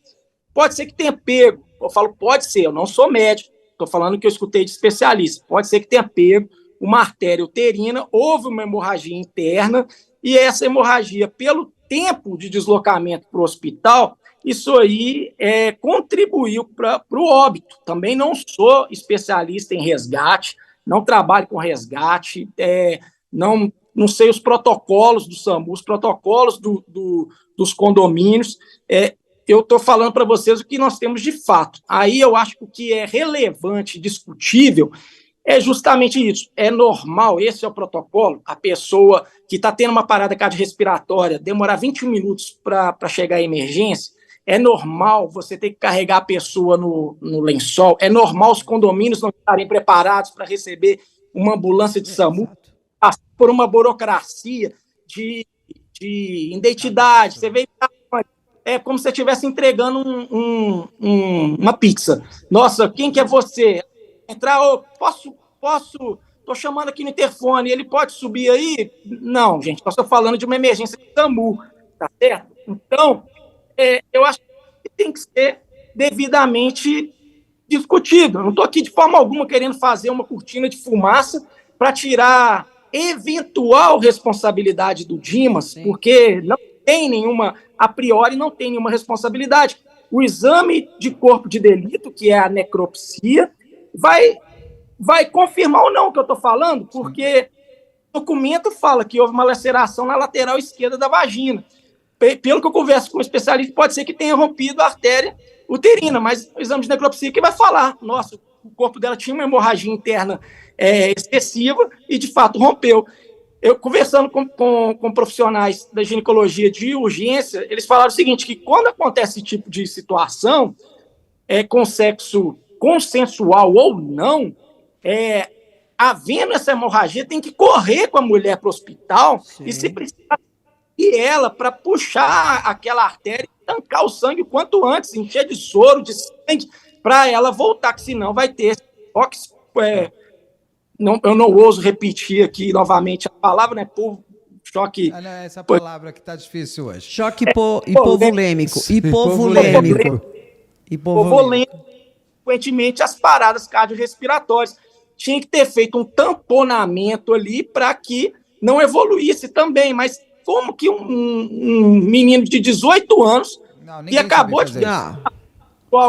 [SPEAKER 3] pode ser que tenha pego. Eu falo, pode ser, eu não sou médico, estou falando que eu escutei de especialista. Pode ser que tenha pego uma artéria uterina, houve uma hemorragia interna, e essa hemorragia, pelo tempo de deslocamento para o hospital, isso aí contribuiu para o óbito. Também não sou especialista em resgate, não trabalho com resgate, não sei os protocolos do SAMU, os protocolos dos condomínios. Eu estou falando para vocês o que nós temos de fato. Aí eu acho que o que é relevante, discutível, é justamente isso. É normal, esse é o protocolo, a pessoa que está tendo uma parada cardiorrespiratória demorar 21 minutos para chegar à emergência. É normal você ter que carregar a pessoa no lençol. É normal os condomínios não estarem preparados para receber uma ambulância de SAMU, por uma burocracia de identidade. Você veio, é como se você estivesse entregando uma pizza. Nossa, quem que é você? Entrar, posso, estou chamando aqui no interfone, ele pode subir aí? Não, gente, nós estamos falando de uma emergência de SAMU, tá certo? Então, eu acho que tem que ser devidamente discutido. Eu não estou aqui de forma alguma querendo fazer uma cortina de fumaça para tirar eventual responsabilidade do Dimas, porque não tem nenhuma, a priori não tem nenhuma responsabilidade. O exame de corpo de delito, que é a necropsia, vai confirmar ou não o que eu estou falando, porque o documento fala que houve uma laceração na lateral esquerda da vagina. Pelo que eu converso com o especialista, pode ser que tenha rompido a artéria uterina, mas o exame de necropsia que vai falar, nossa, o corpo dela tinha uma hemorragia interna excessiva e, de fato, rompeu. Eu, conversando com profissionais da ginecologia de urgência, eles falaram o seguinte, que quando acontece esse tipo de situação, com sexo consensual ou não, havendo essa hemorragia, tem que correr com a mulher para o hospital. Sim. E se precisar ir ela para puxar aquela artéria e tancar o sangue o quanto antes, encher de soro, de sangue, para ela voltar, que senão vai ter eu não ouso repetir aqui novamente a palavra, né? Choque.
[SPEAKER 4] Essa palavra que está difícil hoje.
[SPEAKER 2] Choque hipovulêmico.
[SPEAKER 3] Hipovulêmico. Consequentemente, as paradas cardiorrespiratórias. Tinha que ter feito um tamponamento ali para que não evoluísse também. Mas como que um menino de 18 anos que acabou de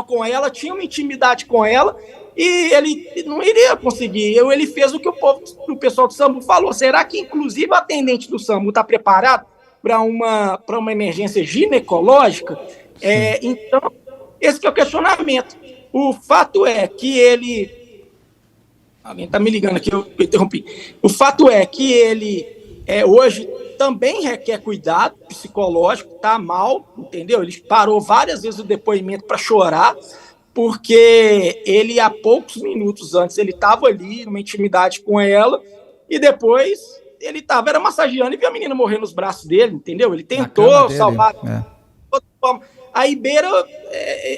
[SPEAKER 3] com ela, tinha uma intimidade com ela, e ele não iria conseguir. Ele fez o que o pessoal do SAMU falou. Será que, inclusive, o atendente do SAMU está preparado para uma emergência ginecológica? Então, esse que é o questionamento. O fato é que ele... Alguém está me ligando aqui, eu interrompi. O fato é que ele hoje também requer cuidado psicológico, está mal, entendeu? Ele parou várias vezes o depoimento para chorar, porque ele, há poucos minutos antes, ele estava ali numa intimidade com ela, e depois ele estava massageando e viu a menina morrer nos braços dele, entendeu? Ele tentou salvar de toda forma. aí beira,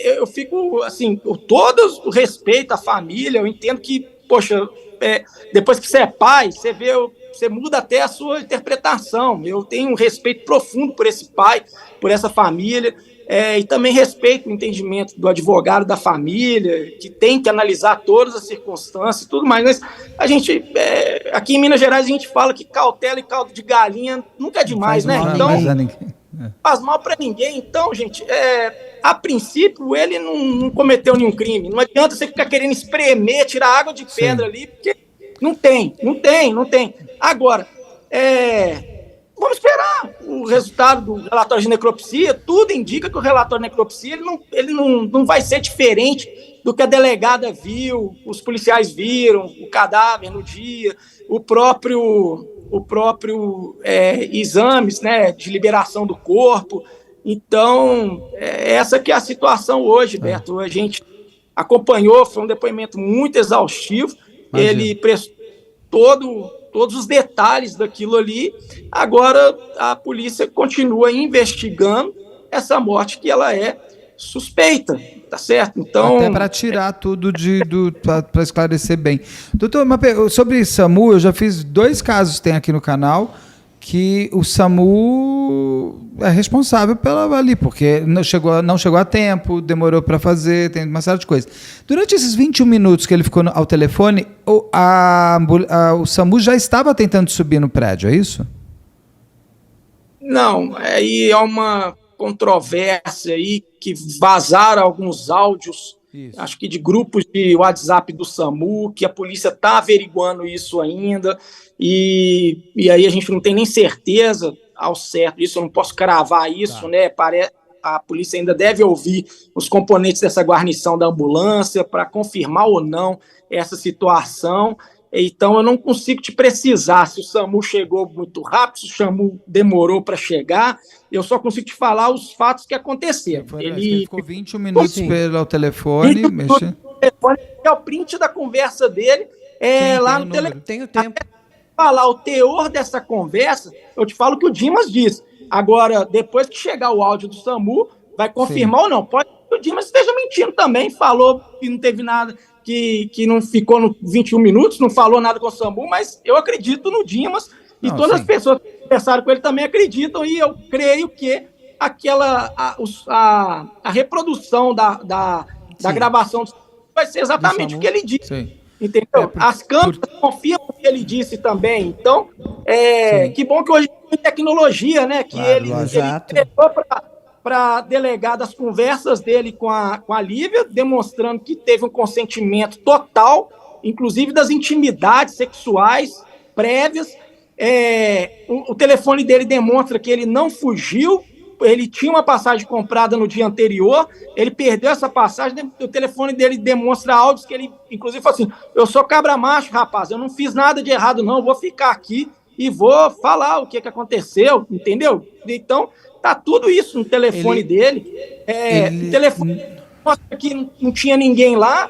[SPEAKER 3] eu fico, assim, com todo o respeito à família, eu entendo que, poxa, depois que você é pai, você vê, você muda até a sua interpretação. Eu tenho um respeito profundo por esse pai, por essa família, e também respeito o entendimento do advogado da família, que tem que analisar todas as circunstâncias e tudo mais. Mas a gente, aqui em Minas Gerais, a gente fala que cautela e caldo de galinha nunca é demais, né? Então, faz mal para ninguém. Então, gente, a princípio, ele não cometeu nenhum crime. Não adianta você ficar querendo espremer, tirar água de pedra ali, porque não tem. Agora, vamos esperar o resultado do relatório de necropsia. Tudo indica que o relatório de necropsia ele não vai ser diferente do que a delegada viu, os policiais viram, o cadáver no dia, o próprio exames, né, de liberação do corpo. Então, essa que é a situação hoje, Beto. A gente acompanhou, foi um depoimento muito exaustivo. Imagina. Ele prestou todos os detalhes daquilo ali. Agora, a polícia continua investigando essa morte que ela é suspeita, tá certo? Então,
[SPEAKER 4] até para tirar tudo para esclarecer bem. Doutor, sobre SAMU, eu já fiz 2 casos que tem aqui no canal que o SAMU é responsável pela ali, porque não chegou a tempo, demorou para fazer, tem uma série de coisas. Durante esses 21 minutos que ele ficou ao telefone, o SAMU já estava tentando subir no prédio, é isso?
[SPEAKER 3] Não, aí é uma controvérsia aí que vazaram alguns áudios, isso, acho que de grupos de WhatsApp do SAMU, que a polícia está averiguando isso ainda, e aí a gente não tem nem certeza ao certo disso, eu não posso cravar isso, né? A polícia ainda deve ouvir os componentes dessa guarnição da ambulância para confirmar ou não essa situação. Então, eu não consigo te precisar se o SAMU chegou muito rápido, se o SAMU demorou para chegar. Eu só consigo te falar os fatos que aconteceram.
[SPEAKER 4] Ele ficou 21 minutos pelo telefone.
[SPEAKER 3] É o print da conversa dele. Lá no telefone.
[SPEAKER 2] Tem o tempo.
[SPEAKER 3] Falar o teor dessa conversa, eu te falo o que o Dimas disse. Agora, depois que chegar o áudio do SAMU, vai confirmar ou não. Pode que o Dimas esteja mentindo também, falou que não teve nada, que não ficou no 21 minutos, não falou nada com o SAMU, mas eu acredito no Dimas e todas as pessoas que conversaram com ele também acreditam, e eu creio que a reprodução da gravação vai ser exatamente o que ele disse. Sim. Entendeu? As câmeras confirmam o que ele disse também. Então, que bom que hoje tem tecnologia, né? Que ele entregou para delegado as conversas dele com a Lívia, demonstrando que teve um consentimento total, inclusive das intimidades sexuais prévias. O telefone dele demonstra que ele não fugiu, ele tinha uma passagem comprada no dia anterior, ele perdeu essa passagem, o telefone dele demonstra áudios que ele, inclusive, falou assim: eu sou cabra macho, rapaz, eu não fiz nada de errado não, vou ficar aqui e vou falar o que aconteceu, entendeu? Então, tá tudo isso no telefone dele, o telefone mostra que não tinha ninguém lá.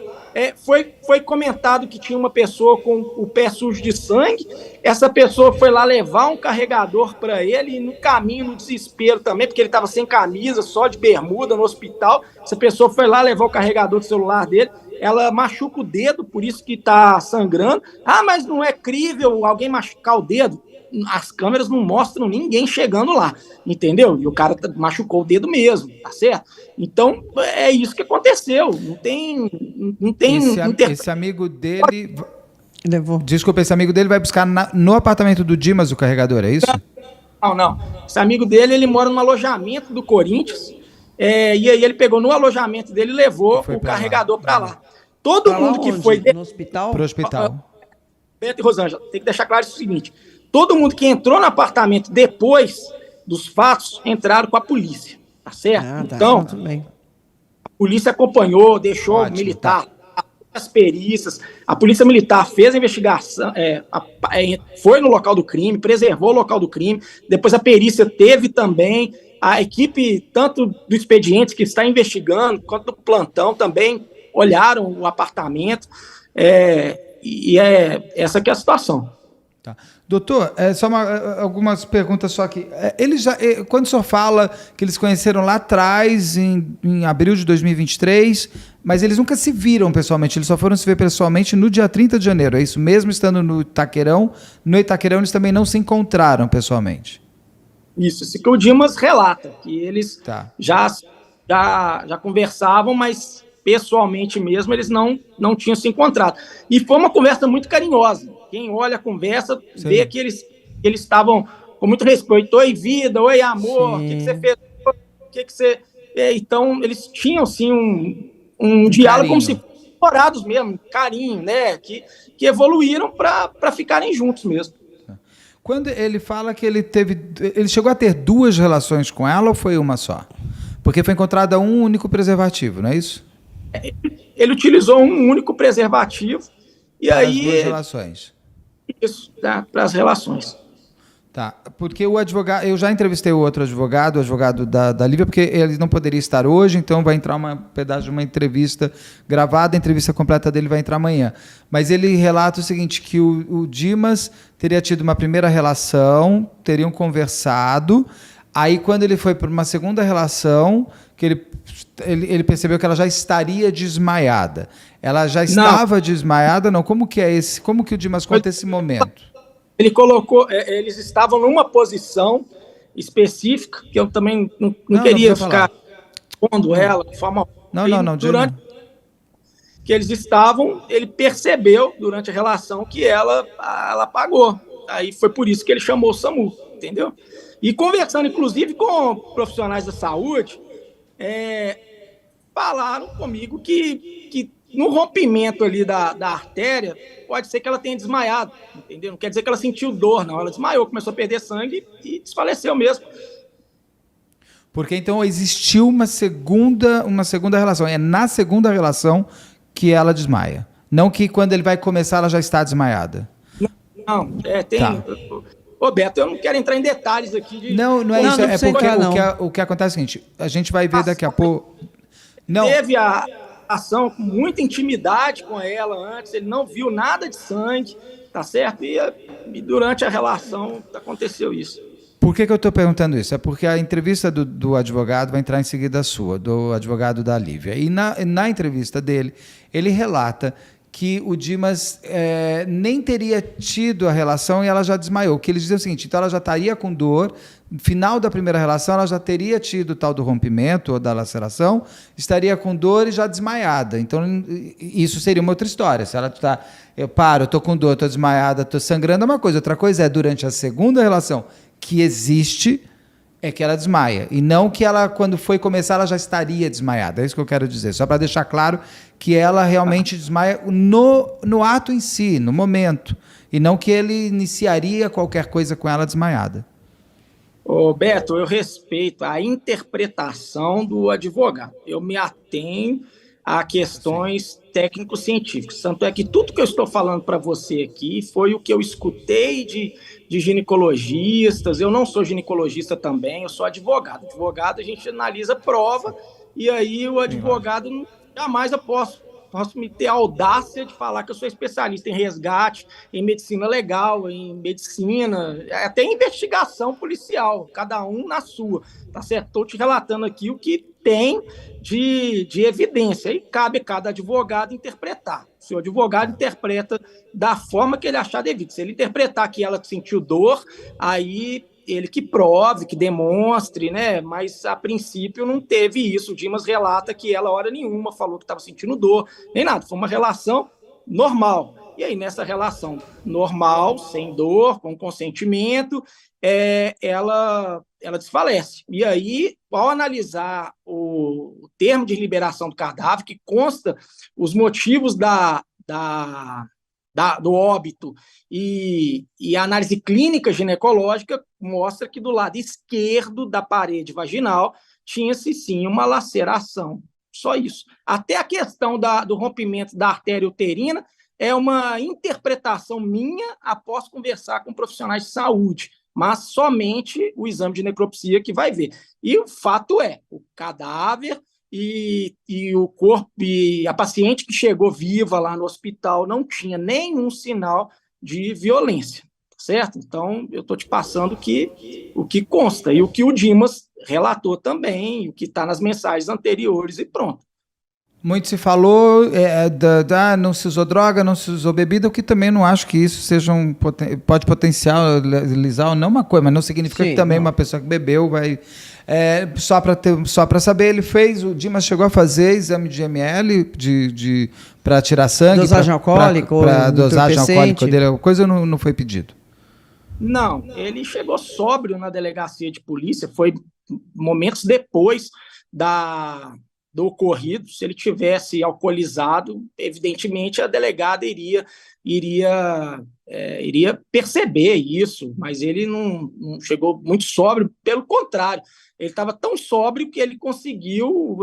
[SPEAKER 3] Foi comentado que tinha uma pessoa com o pé sujo de sangue. Essa pessoa foi lá levar um carregador para ele, e no caminho, no desespero também, porque ele estava sem camisa, só de bermuda no hospital. Essa pessoa foi lá levar o carregador do celular dele. Ela machuca o dedo, por isso que está sangrando. Ah, mas não é crível alguém machucar o dedo? As câmeras não mostram ninguém chegando lá, entendeu? E o cara machucou o dedo mesmo, tá certo? Então, é isso que aconteceu. Não tem...
[SPEAKER 4] Esse amigo dele... Desculpa, esse amigo dele vai buscar no apartamento do Dimas o carregador, é isso?
[SPEAKER 3] Não. Esse amigo dele, ele mora no alojamento do Corinthians, e aí ele pegou no alojamento dele e levou o carregador para lá. Todo mundo que foi...
[SPEAKER 2] No hospital?
[SPEAKER 4] Pro hospital.
[SPEAKER 3] Beto e Rosângela, tem que deixar claro o seguinte: todo mundo que entrou no apartamento depois dos fatos entraram com a polícia, tá certo? Então,
[SPEAKER 2] tudo bem.
[SPEAKER 3] A polícia acompanhou, deixou o militar, as perícias, a polícia militar fez a investigação, foi no local do crime, preservou o local do crime, depois a perícia teve também, a equipe tanto do expediente que está investigando, quanto do plantão também olharam o apartamento, essa que é a situação.
[SPEAKER 4] Tá. Doutor, só algumas perguntas só aqui. Quando o senhor fala que eles conheceram lá atrás, em abril de 2023, mas eles nunca se viram pessoalmente, eles só foram se ver pessoalmente no dia 30 de janeiro, é isso? Mesmo estando no Itaquerão eles também não se encontraram pessoalmente.
[SPEAKER 3] Isso que o Dimas relata, que eles
[SPEAKER 4] Tá.
[SPEAKER 3] já conversavam, mas pessoalmente mesmo eles não tinham se encontrado. E foi uma conversa muito carinhosa. Quem olha a conversa vê que eles estavam com muito respeito. Oi, vida, oi, amor, o que você fez? O que você... Então, eles tinham, sim, um diálogo como se fossem namorados mesmo, carinho, né? Que evoluíram para ficarem juntos mesmo.
[SPEAKER 4] Quando ele fala que ele chegou a ter 2 relações com ela ou foi uma só? Porque foi encontrado um único preservativo, não é isso?
[SPEAKER 3] Ele utilizou um único preservativo e
[SPEAKER 4] para
[SPEAKER 3] aí...
[SPEAKER 4] as 2 relações.
[SPEAKER 3] Isso, tá, para as relações.
[SPEAKER 4] Tá, porque o advogado... Eu já entrevistei o outro advogado, o advogado da Lívia, porque ele não poderia estar hoje, então vai entrar um pedaço de uma entrevista gravada, a entrevista completa dele vai entrar amanhã. Mas ele relata o seguinte, que o Dimas teria tido uma primeira relação, teriam conversado, aí quando ele foi para uma segunda relação, que ele percebeu que ela já estaria desmaiada. Ela já estava desmaiada? Não, como que o Dimas conta esse momento?
[SPEAKER 3] Ele colocou, eles estavam numa posição específica, que eu também não queria ficar expondo ela de forma... Durante que eles estavam, ele percebeu durante a relação que ela apagou. Aí foi por isso que ele chamou o SAMU, entendeu? E conversando, inclusive, com profissionais da saúde, falaram comigo que no rompimento ali da artéria, pode ser que ela tenha desmaiado, entendeu? Não quer dizer que ela sentiu dor, não. Ela desmaiou, começou a perder sangue e desfaleceu mesmo.
[SPEAKER 4] Porque então existiu uma segunda relação. É na segunda relação que ela desmaia. Não que quando ele vai começar ela já está desmaiada.
[SPEAKER 3] Não, tem... Tá. Ô, Beto, eu não quero entrar em detalhes aqui.
[SPEAKER 4] Não é isso. É porque o que acontece é o seguinte, a gente vai ver daqui a pouco...
[SPEAKER 3] Teve a ação com muita intimidade com ela antes, ele não viu nada de sangue, tá certo? E durante a relação aconteceu isso.
[SPEAKER 4] Por que eu estou perguntando isso? É porque a entrevista do advogado vai entrar em seguida a sua, do advogado da Lívia. E na entrevista dele, ele relata que o Dimas nem teria tido a relação e ela já desmaiou. Que eles dizem o seguinte, então ela já estaria com dor, no final da primeira relação ela já teria tido o tal do rompimento ou da laceração, estaria com dor e já desmaiada. Então isso seria uma outra história. Se ela está, eu estou com dor, estou desmaiada, estou sangrando, é uma coisa. Outra coisa é durante a segunda relação que existe, é que ela desmaia. E não que ela, quando foi começar, ela já estaria desmaiada. É isso que eu quero dizer. Só para deixar claro que ela realmente desmaia no ato em si, no momento. E não que ele iniciaria qualquer coisa com ela desmaiada.
[SPEAKER 3] Ô, Beto, eu respeito a interpretação do advogado. Eu me atenho a questões técnico-científicas. Tanto é que tudo que eu estou falando para você aqui foi o que eu escutei de ginecologistas. Eu não sou ginecologista também, eu sou advogado. Advogado, a gente analisa prova e aí o advogado, jamais eu posso me ter a audácia de falar que eu sou especialista em resgate, em medicina legal, em medicina, até em investigação policial, cada um na sua, tá certo? Estou te relatando aqui o que tem de evidência, e cabe a cada advogado interpretar. Se o advogado interpreta da forma que ele achar devido, se ele interpretar que ela sentiu dor, aí ele que prove, que demonstre, né? Mas a princípio não teve isso. O Dimas relata que ela, hora nenhuma, falou que estava sentindo dor, nem nada. Foi uma relação normal. E aí, nessa relação normal, sem dor, com consentimento, ela desfalece. E aí, ao analisar o termo de liberação do cadáver, que consta os motivos do óbito e a análise clínica ginecológica mostra que do lado esquerdo da parede vaginal tinha-se sim uma laceração. Só isso. Até a questão do rompimento da artéria uterina é uma interpretação minha após conversar com profissionais de saúde, mas somente o exame de necropsia que vai ver. E o fato é, o cadáver e o corpo, e a paciente que chegou viva lá no hospital não tinha nenhum sinal de violência. certo? Então, eu estou te passando o que consta, e o que o Dimas relatou também, o que está nas mensagens anteriores, e pronto.
[SPEAKER 4] Muito se falou não se usou droga, não se usou bebida, o que também não acho que isso seja pode potencializar ou não uma coisa, mas não significa
[SPEAKER 2] Sim,
[SPEAKER 4] que também
[SPEAKER 2] não.
[SPEAKER 4] uma pessoa que bebeu vai... só para saber, o Dimas chegou a fazer exame de ML para tirar sangue,
[SPEAKER 2] Dosagem alcoólica ou
[SPEAKER 4] para dosagem
[SPEAKER 2] entorpecente.
[SPEAKER 4] alcoólica dele, a coisa não foi pedido.
[SPEAKER 3] Não, ele chegou sóbrio na delegacia de polícia, foi momentos depois do ocorrido. Se ele tivesse alcoolizado, evidentemente a delegada iria perceber isso, mas ele não chegou muito sóbrio, pelo contrário, ele estava tão sóbrio que ele conseguiu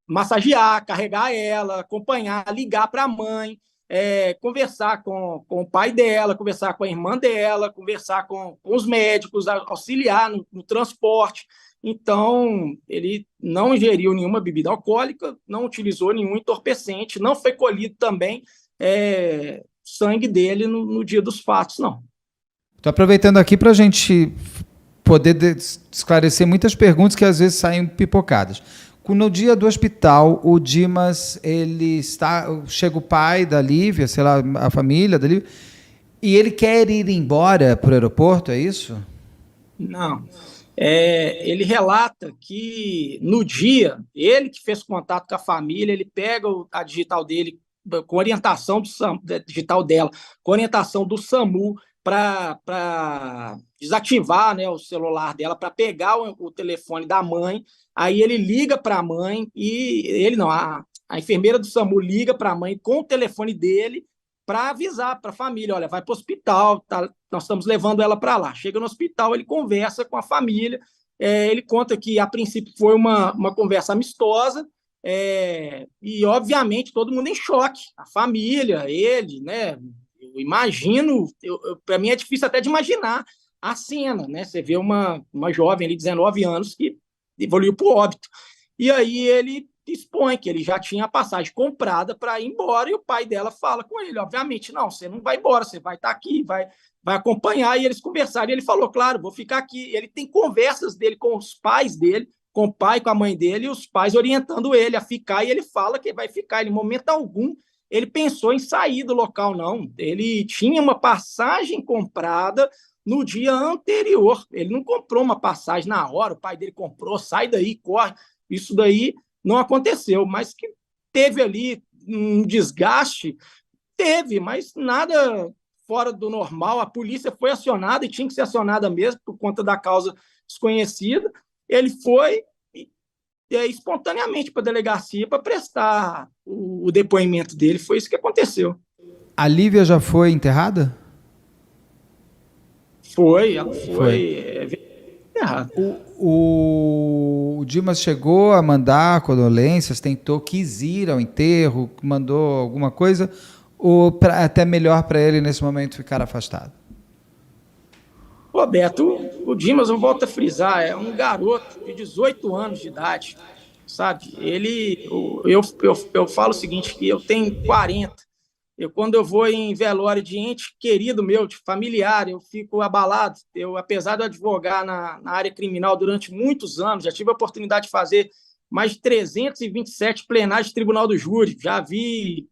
[SPEAKER 3] massagear, carregar ela, acompanhar, ligar para a mãe, conversar com o pai dela, conversar com a irmã dela, conversar com os médicos, auxiliar no transporte. Então, ele não ingeriu nenhuma bebida alcoólica, não utilizou nenhum entorpecente, não foi colhido também sangue dele no dia dos fatos, não.
[SPEAKER 4] Estou aproveitando aqui para a gente poder esclarecer muitas perguntas que às vezes saem pipocadas. No dia do hospital, o Dimas, chega o pai da Lívia, sei lá, a família da Lívia, e ele quer ir embora para o aeroporto, é isso?
[SPEAKER 3] Não. Ele relata que no dia, ele que fez contato com a família, ele pega a digital dele com orientação digital dela, com orientação do SAMU para desativar, né, o celular dela, para pegar o telefone da mãe. Aí ele liga para a mãe e a enfermeira do SAMU liga para a mãe com o telefone dele para avisar para a família, olha, vai para o hospital, tá, nós estamos levando ela para lá. Chega no hospital, ele conversa com a família, ele conta que a princípio foi uma conversa amistosa, e obviamente todo mundo em choque, a família, ele, né? Eu imagino, para mim é difícil até de imaginar a cena, né? Você vê uma jovem ali, 19 anos, que evoluiu para o óbito. E aí ele expõe que ele já tinha a passagem comprada para ir embora, e o pai dela fala com ele, obviamente, não, você não vai embora, você vai estar aqui, vai acompanhar, e eles conversaram, e ele falou, claro, vou ficar aqui. Ele tem conversas dele com os pais dele, com o pai, com a mãe dele, e os pais orientando ele a ficar, e ele fala que vai ficar. Em momento algum, ele pensou em sair do local, não. Ele tinha uma passagem comprada no dia anterior. Ele não comprou uma passagem na hora, o pai dele comprou, sai daí, corre. Isso daí não aconteceu, mas que teve ali um desgaste, teve, mas nada fora do normal. A polícia foi acionada e tinha que ser acionada mesmo por conta da causa desconhecida. Ele foi espontaneamente para a delegacia para prestar o depoimento dele. Foi isso que aconteceu.
[SPEAKER 4] A Lívia já foi enterrada?
[SPEAKER 3] Ela foi enterrada.
[SPEAKER 4] O Dimas chegou a mandar condolências, quis ir ao enterro, mandou alguma coisa, ou até melhor para ele nesse momento ficar afastado?
[SPEAKER 3] Roberto, o Dimas, eu volto a frisar, é um garoto de 18 anos de idade, sabe? Eu falo o seguinte, que eu tenho 40. Quando eu vou em velório de ente querido meu, de familiar, eu fico abalado. Apesar de eu advogar na área criminal durante muitos anos, já tive a oportunidade de fazer mais de 327 plenários de tribunal do júri. Já vi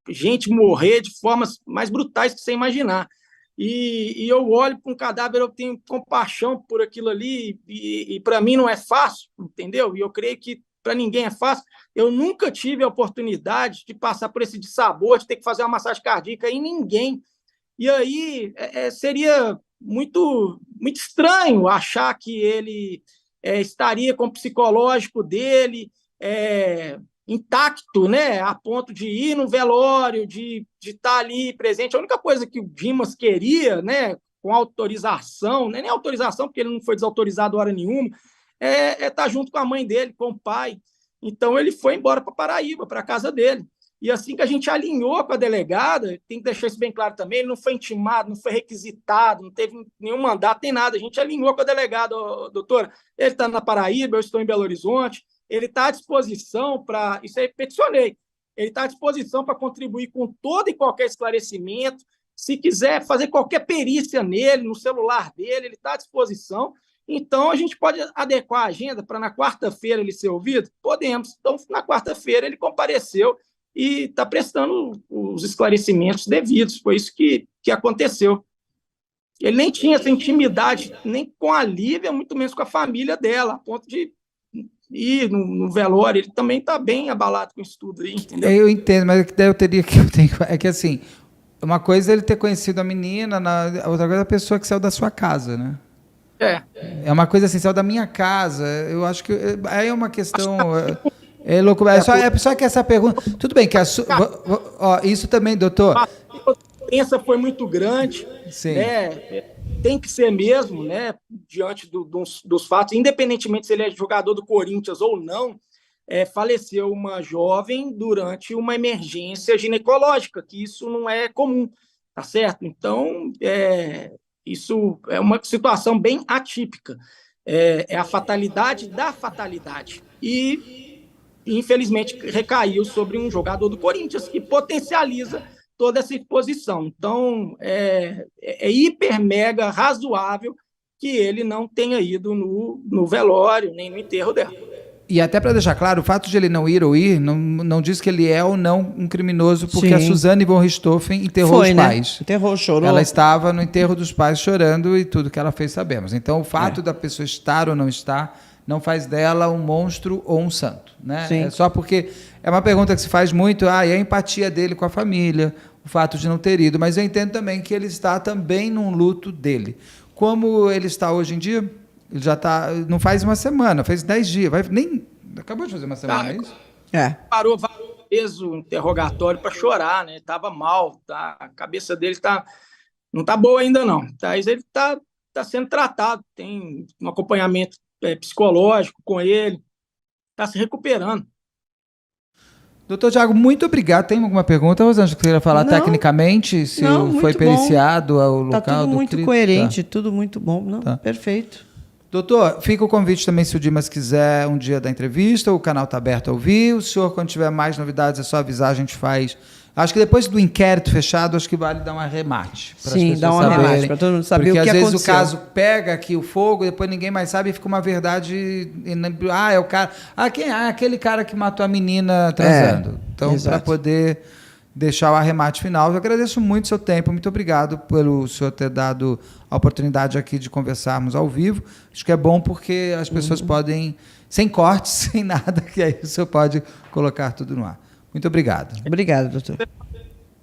[SPEAKER 3] gente morrer de formas mais brutais que você imaginar. E eu olho para um cadáver, eu tenho compaixão por aquilo ali, e para mim não é fácil, entendeu? E eu creio que para ninguém é fácil. Eu nunca tive a oportunidade de passar por esse dissabor, de ter que fazer uma massagem cardíaca em ninguém. E aí seria muito, muito estranho achar que ele estaria com o psicológico dele intacto, né, a ponto de ir no velório, de estar ali presente. A única coisa que o Dimas queria, né, com autorização, nem autorização, porque ele não foi desautorizado hora nenhuma, estar junto com a mãe dele, com o pai. Então ele foi embora para Paraíba, para a casa dele. E assim que a gente alinhou com a delegada, tem que deixar isso bem claro também, ele não foi intimado, não foi requisitado, não teve nenhum mandato, nem nada. A gente alinhou com a delegada, doutora, ele está na Paraíba, eu estou em Belo Horizonte, ele está à disposição para, isso aí peticionei, ele está à disposição para contribuir com todo e qualquer esclarecimento, Se quiser fazer qualquer perícia nele, no celular dele, ele está à disposição. Então, a gente pode adequar a agenda para na quarta-feira ele ser ouvido? Podemos. Então, na quarta-feira ele compareceu e está prestando os esclarecimentos devidos. Foi isso que aconteceu. Ele nem tinha essa intimidade, nem com a Lívia, muito menos com a família dela, a ponto de ir no velório. Ele também está bem abalado com isso tudo aí, entendeu?
[SPEAKER 4] Eu entendo, mas daí é que assim, uma coisa é ele ter conhecido a menina, outra coisa é a pessoa que saiu da sua casa, né? É uma coisa assim, saiu da minha casa. Eu acho que aí é uma questão. É louco. Só que essa pergunta. Tudo bem, que isso também, doutor.
[SPEAKER 3] A diferença foi muito grande.
[SPEAKER 4] Sim.
[SPEAKER 3] Né? Tem que ser mesmo, né? Diante dos fatos, independentemente se ele é jogador do Corinthians ou não, faleceu uma jovem durante uma emergência ginecológica, que isso não é comum, tá certo? Então, isso é uma situação bem atípica. É a fatalidade da fatalidade. E, infelizmente, recaiu sobre um jogador do Corinthians que potencializa toda essa exposição. Então, é hiper, mega razoável que ele não tenha ido no velório, nem no enterro dela.
[SPEAKER 4] E até para deixar claro, o fato de ele não ir ou ir não diz que ele é ou não um criminoso, porque
[SPEAKER 2] Sim.
[SPEAKER 4] a Suzane von Richthofen enterrou os pais.
[SPEAKER 2] Né? Enterrou, chorou.
[SPEAKER 4] Ela estava no enterro dos pais chorando e tudo que ela fez sabemos. Então, o fato da pessoa estar ou não estar não faz dela um monstro ou um santo. Né?
[SPEAKER 2] Sim.
[SPEAKER 4] É só porque é uma pergunta que se faz muito, e a empatia dele com a família, o fato de não ter ido. Mas eu entendo também que ele está também num luto dele. Como ele está hoje em dia? Ele já está, não faz uma semana, faz 10 dias, acabou de fazer uma semana, é isso?
[SPEAKER 3] Parou várias vezes o interrogatório para chorar, né? Estava mal, a cabeça dele não está boa ainda não. Mas ele está sendo tratado, tem um acompanhamento psicológico com ele, está se recuperando.
[SPEAKER 4] Doutor Tiago, muito obrigado. Tem alguma pergunta, Rosângela, que você queria falar tecnicamente? Se foi periciado o local do crime?
[SPEAKER 2] Está tudo muito coerente, tudo muito bom. Não, perfeito.
[SPEAKER 4] Doutor, fica o convite também, se o Dimas quiser um dia da entrevista, o canal está aberto a ouvir. O senhor, quando tiver mais novidades, é só avisar, a gente faz. Acho que depois do inquérito fechado, acho que vale dar um arremate.
[SPEAKER 2] Sim, dar um arremate, para todo mundo saber o que aconteceu.
[SPEAKER 4] Porque às vezes o caso pega aqui o fogo, depois ninguém mais sabe e fica uma verdade. É o cara. Aquele cara que matou a menina transando. Então, para poder deixar o arremate final, eu agradeço muito o seu tempo. Muito obrigado pelo senhor ter dado a oportunidade aqui de conversarmos ao vivo. Acho que é bom porque as pessoas podem, sem cortes, sem nada, que aí o senhor pode colocar tudo no ar. Muito obrigado.
[SPEAKER 2] Obrigado, doutor.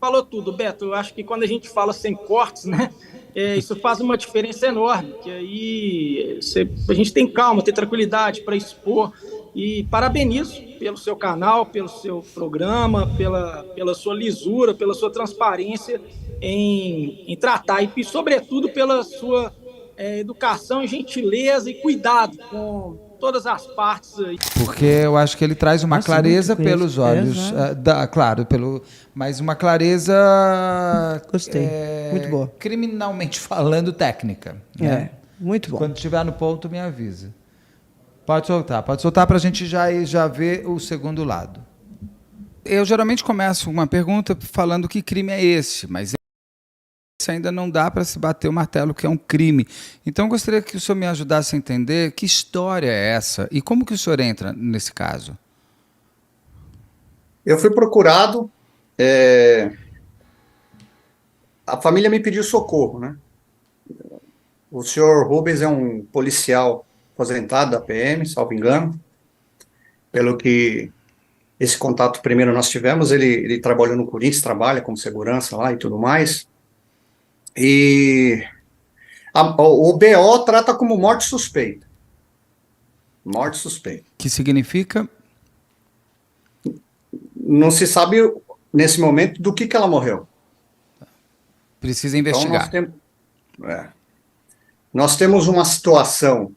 [SPEAKER 3] Falou tudo, Beto. Eu acho que quando a gente fala sem cortes, né, isso faz uma diferença enorme. Que aí a gente tem calma, tem tranquilidade para expor. E parabenizo pelo seu canal, pelo seu programa, pela sua lisura, pela sua transparência em tratar e, sobretudo, pela sua educação, gentileza e cuidado com todas as partes aí.
[SPEAKER 4] Porque eu acho que ele traz uma clareza pelos olhos, claro, mas uma clareza,
[SPEAKER 2] gostei, muito boa,
[SPEAKER 4] criminalmente falando, técnica. Né?
[SPEAKER 2] Muito bom.
[SPEAKER 4] Quando estiver no ponto, me avisa. Pode soltar para a gente já ver o segundo lado. Eu geralmente começo uma pergunta falando que crime é esse, mas ainda não dá para se bater o martelo que é um crime. Então, eu gostaria que o senhor me ajudasse a entender que história é essa e como que o senhor entra nesse caso.
[SPEAKER 5] Eu fui procurado, a família me pediu socorro, né? O senhor Rubens é um policial aposentado da PM, salvo engano, pelo que esse contato primeiro nós tivemos, ele trabalhou no Corinthians, trabalha como segurança lá e tudo mais, e o BO trata como morte suspeita. Morte suspeita.
[SPEAKER 4] Que significa?
[SPEAKER 5] Não se sabe, nesse momento, do que ela morreu.
[SPEAKER 4] Precisa investigar.
[SPEAKER 5] Então, nós temos uma situação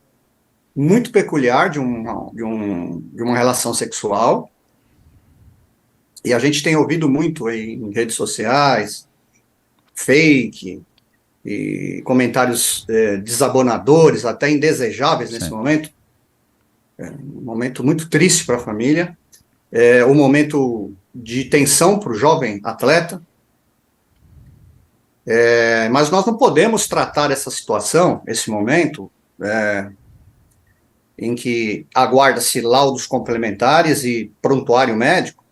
[SPEAKER 5] muito peculiar de uma relação sexual, e a gente tem ouvido muito em redes sociais, fake, e comentários desabonadores, até indesejáveis nesse momento. É um momento muito triste para a família, um momento de tensão para o jovem atleta, Mas nós não podemos tratar essa situação, esse momento, em que aguarda-se laudos complementares e prontuário médico,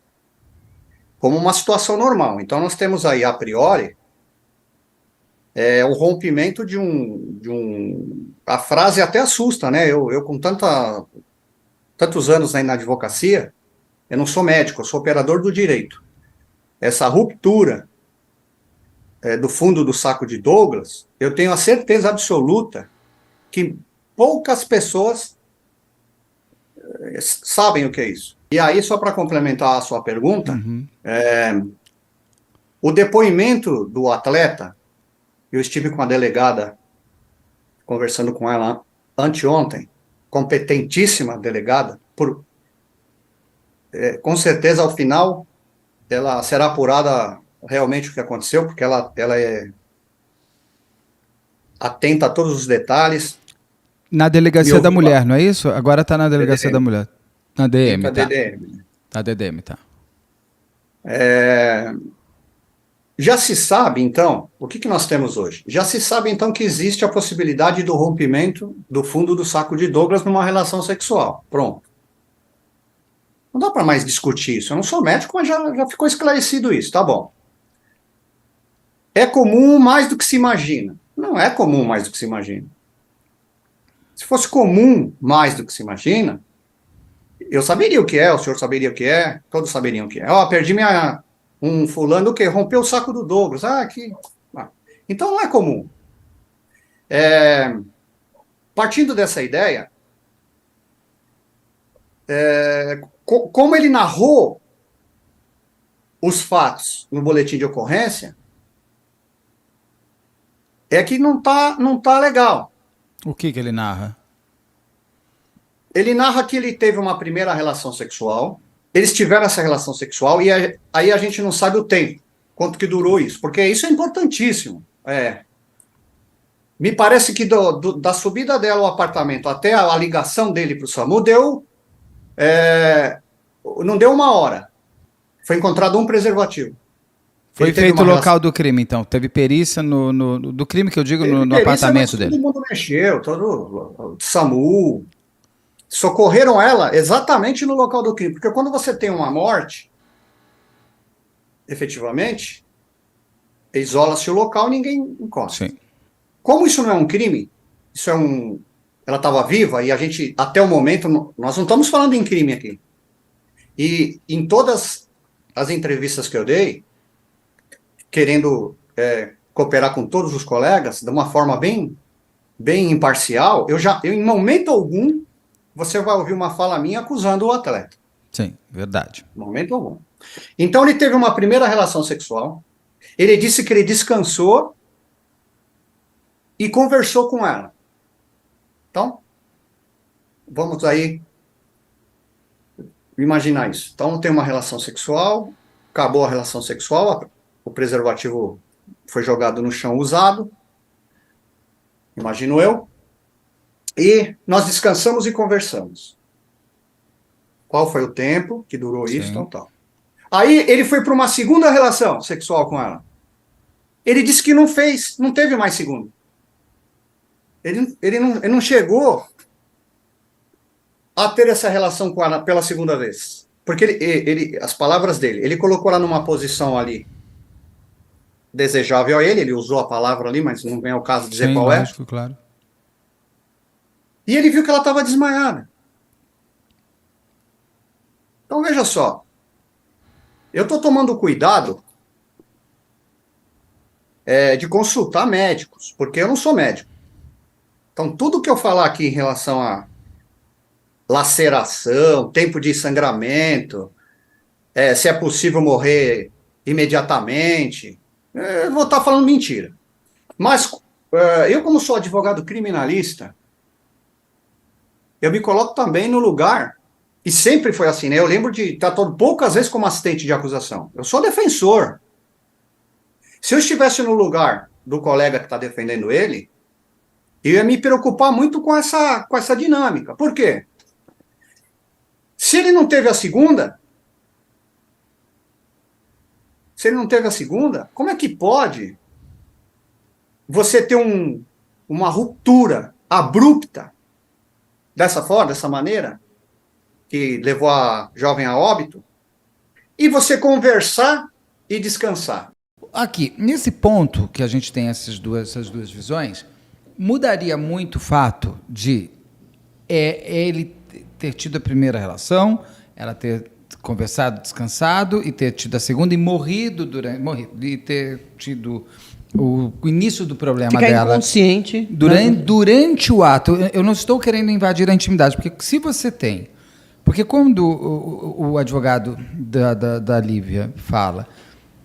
[SPEAKER 5] como uma situação normal. Então, nós temos aí, a priori, o rompimento de um... A frase até assusta, né? Eu com tantos anos aí na advocacia, eu não sou médico, eu sou operador do direito. Essa ruptura do fundo do saco de Douglas, eu tenho a certeza absoluta que poucas pessoas sabem o que é isso. E aí, só para complementar a sua pergunta, o depoimento do atleta, eu estive com a delegada conversando com ela anteontem, competentíssima delegada, com certeza ao final ela será apurada realmente o que aconteceu, porque ela é atenta a todos os detalhes.
[SPEAKER 4] Na delegacia da mulher, não é isso? Agora está na delegacia da mulher. Na DM, tá.
[SPEAKER 5] DDM.
[SPEAKER 4] Na DDM, tá.
[SPEAKER 5] Já se sabe, então, o que nós temos hoje? Já se sabe, então, que existe a possibilidade do rompimento do fundo do saco de Douglas numa relação sexual. Pronto. Não dá para mais discutir isso. Eu não sou médico, mas já ficou esclarecido isso, tá bom. É comum mais do que se imagina. Não é comum mais do que se imagina. Se fosse comum mais do que se imagina, eu saberia o que é, o senhor saberia o que é, todos saberiam o que é. Perdi um fulano que rompeu o saco do Douglas. Então não é comum. Partindo dessa ideia, como ele narrou os fatos no boletim de ocorrência, é que não tá legal.
[SPEAKER 4] O que ele narra?
[SPEAKER 5] Ele narra que ele teve uma primeira relação sexual, eles tiveram essa relação sexual, e aí a gente não sabe o tempo, quanto que durou isso, porque isso é importantíssimo. Me parece que da subida dela ao apartamento até a ligação dele para o SAMU não deu 1 hora. Foi encontrado um preservativo.
[SPEAKER 4] Foi feito o local do crime, então? Teve perícia do crime, que eu digo, no apartamento dele?
[SPEAKER 5] Todo mundo mexeu, todo o SAMU. Socorreram ela exatamente no local do crime. Porque quando você tem uma morte, efetivamente, isola-se o local e ninguém encosta.
[SPEAKER 4] Sim.
[SPEAKER 5] Como isso não é um crime, ela estava viva e a gente, até o momento, nós não estamos falando em crime aqui. E em todas as entrevistas que eu dei, querendo cooperar com todos os colegas, de uma forma bem, bem imparcial, eu em momento algum, você vai ouvir uma fala minha acusando o atleta.
[SPEAKER 4] Sim, verdade.
[SPEAKER 5] Em momento algum. Então ele teve uma primeira relação sexual, ele disse que ele descansou e conversou com ela. Então, vamos aí imaginar isso. Então tem uma relação sexual, acabou a relação sexual, o preservativo foi jogado no chão usado, imagino eu, e nós descansamos e conversamos. Qual foi o tempo que durou isso, tal. Aí ele foi para uma segunda relação sexual com ela. Ele disse que não teve mais segunda. Ele não chegou a ter essa relação com ela pela segunda vez. Porque as palavras dele, ele colocou ela numa posição ali desejável a ele usou a palavra ali, mas não vem ao caso dizer qual
[SPEAKER 4] lógico, claro.
[SPEAKER 5] E ele viu que ela estava desmaiada. Então veja só, eu estou tomando cuidado de consultar médicos, porque eu não sou médico. Então tudo que eu falar aqui em relação a laceração, tempo de sangramento, se é possível morrer imediatamente, eu vou estar falando mentira. Mas eu, como sou advogado criminalista, eu me coloco também no lugar, e sempre foi assim, né? Eu lembro de estar poucas vezes como assistente de acusação. Eu sou defensor. Se eu estivesse no lugar do colega que está defendendo ele, eu ia me preocupar muito com essa dinâmica. Por quê? Se ele não teve a segunda, como é que pode você ter uma ruptura abrupta dessa forma, dessa maneira, que levou a jovem a óbito, e você conversar e descansar.
[SPEAKER 4] Aqui, nesse ponto que a gente tem essas duas visões, mudaria muito o fato de ele ter tido a primeira relação, ela ter conversado, descansado, e ter tido a segunda e morrido e ter tido o início do problema
[SPEAKER 2] Ficar
[SPEAKER 4] dela.
[SPEAKER 2] inconsciente.
[SPEAKER 4] Durante o ato. Eu não estou querendo invadir a intimidade, porque se você tem... Porque quando o advogado da Lívia fala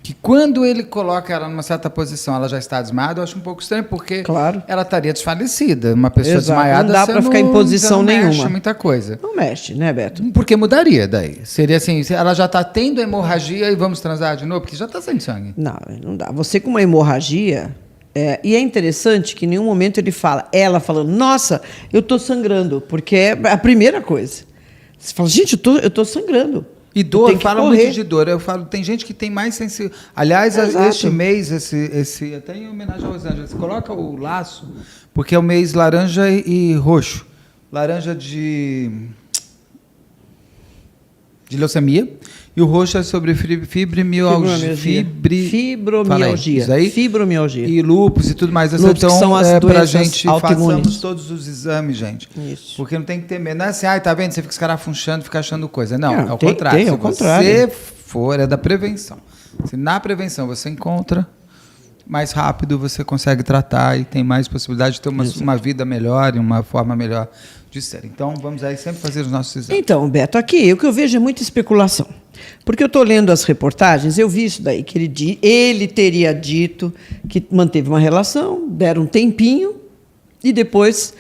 [SPEAKER 4] que quando ele coloca ela numa certa posição, ela já está desmaiada, eu acho um pouco estranho, porque
[SPEAKER 2] Claro.
[SPEAKER 4] ela estaria desfalecida. Uma pessoa
[SPEAKER 2] Exato.
[SPEAKER 4] desmaiada...
[SPEAKER 2] Não dá para ficar em posição
[SPEAKER 4] não
[SPEAKER 2] nenhuma.
[SPEAKER 4] mexe muita coisa.
[SPEAKER 2] Não mexe, né, Beto?
[SPEAKER 4] Porque mudaria daí. Seria assim, ela já está tendo hemorragia e vamos transar de novo, porque já está sem sangue.
[SPEAKER 2] Não dá. Você com uma hemorragia... e é interessante que em nenhum momento ela falando, nossa, eu estou sangrando, porque é a primeira coisa. Você fala, gente, eu tô sangrando.
[SPEAKER 4] E dor,
[SPEAKER 2] Tem que
[SPEAKER 4] fala
[SPEAKER 2] correr.
[SPEAKER 4] muito de dor. Eu falo, tem gente que tem mais sensibilidade. Aliás,
[SPEAKER 2] Exato.
[SPEAKER 4] este mês, até em homenagem a Rosângela, você coloca o laço, porque é o mês laranja e roxo. Laranja de leucemia, e o roxo é sobre fibromialgia.
[SPEAKER 2] Fibromialgia.
[SPEAKER 4] Isso aí?
[SPEAKER 2] Fibromialgia.
[SPEAKER 4] E lúpus e tudo mais.
[SPEAKER 2] Lúpus, que são as
[SPEAKER 4] pra
[SPEAKER 2] doenças
[SPEAKER 4] gente
[SPEAKER 2] autoimunes.
[SPEAKER 4] façamos todos os exames, gente.
[SPEAKER 2] Isso.
[SPEAKER 4] Porque não tem que ter medo. Não é assim, tá vendo? Você fica escarafunchando, fica achando coisa. Não,
[SPEAKER 2] Não,
[SPEAKER 4] é o
[SPEAKER 2] tem-
[SPEAKER 4] contrário.
[SPEAKER 2] tem,
[SPEAKER 4] Se
[SPEAKER 2] é o contrário.
[SPEAKER 4] você for, é da prevenção. Se na prevenção você encontra, mais rápido você consegue tratar e tem mais possibilidade de ter uma vida melhor e uma forma melhor de ser. Então, vamos aí sempre fazer os nossos exames.
[SPEAKER 2] Então, Beto, aqui o que eu vejo é muita especulação. Porque eu estou lendo as reportagens, eu vi isso daí, que ele teria dito que manteve uma relação, deram um tempinho, e depois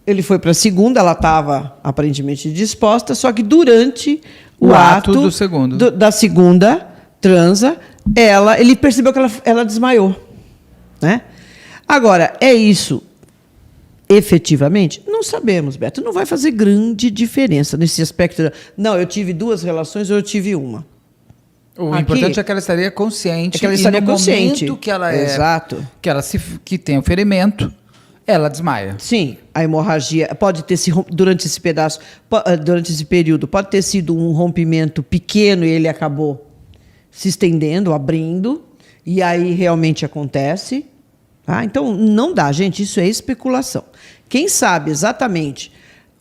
[SPEAKER 2] ele foi para a segunda, ela estava aparentemente disposta, só que durante o ato
[SPEAKER 4] do segundo.
[SPEAKER 2] da segunda transa, ele percebeu que ela desmaiou. Né? Agora, é isso efetivamente? Não sabemos, Beto. Não vai fazer grande diferença nesse aspecto. Não, eu tive 2 relações ou eu tive uma.
[SPEAKER 4] O
[SPEAKER 2] Aqui-
[SPEAKER 4] importante é que ela estaria consciente.
[SPEAKER 2] É que ela estaria
[SPEAKER 4] e no
[SPEAKER 2] consciente.
[SPEAKER 4] momento que ela
[SPEAKER 2] Exato.
[SPEAKER 4] que tem o ferimento, ela desmaia.
[SPEAKER 2] Sim, a hemorragia pode ter se durante esse pedaço, durante esse período, pode ter sido um rompimento pequeno e ele acabou se estendendo, abrindo, e aí realmente acontece. Tá? Então, não dá, gente, isso é especulação. Quem sabe exatamente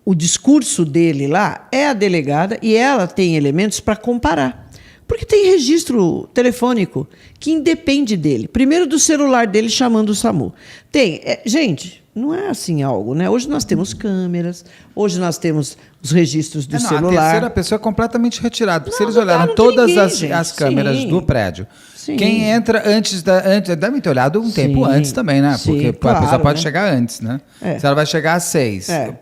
[SPEAKER 2] o discurso dele lá é a delegada e ela tem elementos para comparar. Porque tem registro telefônico que independe dele. Primeiro do celular dele chamando o SAMU. Gente, não é assim algo, né? Hoje nós temos câmeras, hoje nós temos os registros do
[SPEAKER 4] A
[SPEAKER 2] celular.
[SPEAKER 4] terceira pessoa é completamente retirada. Porque se
[SPEAKER 2] Não,
[SPEAKER 4] eles
[SPEAKER 2] não dá,
[SPEAKER 4] olharam
[SPEAKER 2] não tem
[SPEAKER 4] todas
[SPEAKER 2] ninguém, gente.
[SPEAKER 4] as câmeras
[SPEAKER 2] Sim.
[SPEAKER 4] do prédio,
[SPEAKER 2] Sim.
[SPEAKER 4] quem entra antes devem ter olhado um tempo
[SPEAKER 2] Sim.
[SPEAKER 4] antes também, né?
[SPEAKER 2] Sim,
[SPEAKER 4] Porque a
[SPEAKER 2] claro,
[SPEAKER 4] pessoa pode
[SPEAKER 2] né?
[SPEAKER 4] chegar antes, né?
[SPEAKER 2] É.
[SPEAKER 4] Se ela vai chegar às 6,
[SPEAKER 2] É.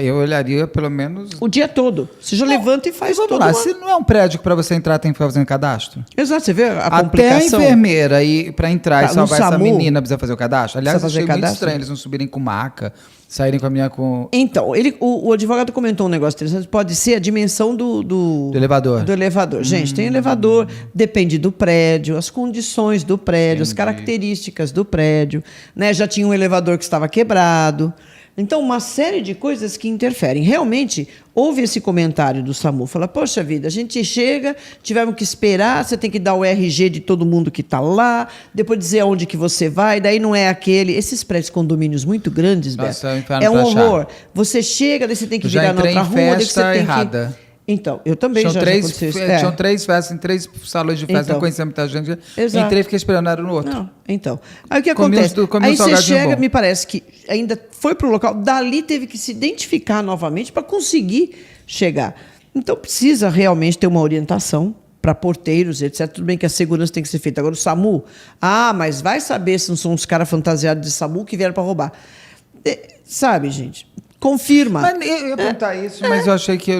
[SPEAKER 4] eu olharia pelo menos...
[SPEAKER 2] O dia todo. Você já levanta e faz
[SPEAKER 4] Vamos
[SPEAKER 2] todo
[SPEAKER 4] lá,
[SPEAKER 2] ano.
[SPEAKER 4] se não é um prédio que para você entrar tem que fazer um cadastro?
[SPEAKER 2] Exato, você vê a
[SPEAKER 4] Até a
[SPEAKER 2] complicação.
[SPEAKER 4] enfermeira para entrar e
[SPEAKER 2] Tá, no
[SPEAKER 4] salvar essa
[SPEAKER 2] SAMU,
[SPEAKER 4] menina precisa fazer o cadastro. Aliás, eu
[SPEAKER 2] precisa
[SPEAKER 4] achei
[SPEAKER 2] fazer
[SPEAKER 4] muito
[SPEAKER 2] cadastro?
[SPEAKER 4] estranho eles não subirem com maca, saírem com a menina com
[SPEAKER 2] Então, o advogado comentou um negócio interessante. Pode ser a dimensão do
[SPEAKER 4] elevador.
[SPEAKER 2] Do elevador. Gente, tem elevador, depende do prédio, as condições do prédio, as características do prédio. Né? Já tinha um elevador que estava quebrado. Então, uma série de coisas que interferem. Realmente, houve esse comentário do SAMU. Fala, poxa vida, a gente chega, tivemos que esperar, você tem que dar o RG de todo mundo que está lá, depois dizer aonde que você vai, daí não é aquele... Esses prédios condomínios muito grandes,
[SPEAKER 4] Nossa,
[SPEAKER 2] Beto,
[SPEAKER 4] é um inferno
[SPEAKER 2] é um
[SPEAKER 4] pra achar.
[SPEAKER 2] horror. Você chega, daí você tem que
[SPEAKER 4] Eu já
[SPEAKER 2] virar na
[SPEAKER 4] entrei
[SPEAKER 2] outra
[SPEAKER 4] em
[SPEAKER 2] rua, daí você
[SPEAKER 4] festa
[SPEAKER 2] tem
[SPEAKER 4] errada.
[SPEAKER 2] que... Então, eu também
[SPEAKER 4] Tinham
[SPEAKER 2] já aconteceu isso.
[SPEAKER 4] tinham 3 festas em 3 salões de festa,
[SPEAKER 2] Então.
[SPEAKER 4] não conhecia muita gente.
[SPEAKER 2] Exato.
[SPEAKER 4] Entrei e fiquei esperando, era no outro.
[SPEAKER 2] Não, então. Aí o que
[SPEAKER 4] Comi
[SPEAKER 2] acontece?
[SPEAKER 4] comi um
[SPEAKER 2] Aí você
[SPEAKER 4] salgadinho
[SPEAKER 2] chega,
[SPEAKER 4] bom.
[SPEAKER 2] me parece que ainda foi para o local, dali teve que se identificar novamente para conseguir chegar. Então precisa realmente ter uma orientação para porteiros, etc. Tudo bem que a segurança tem que ser feita. Agora o SAMU, mas vai saber se não são os caras fantasiados de SAMU que vieram para roubar. Sabe, gente? Confirma.
[SPEAKER 4] Mas eu ia perguntar isso, mas eu achei que...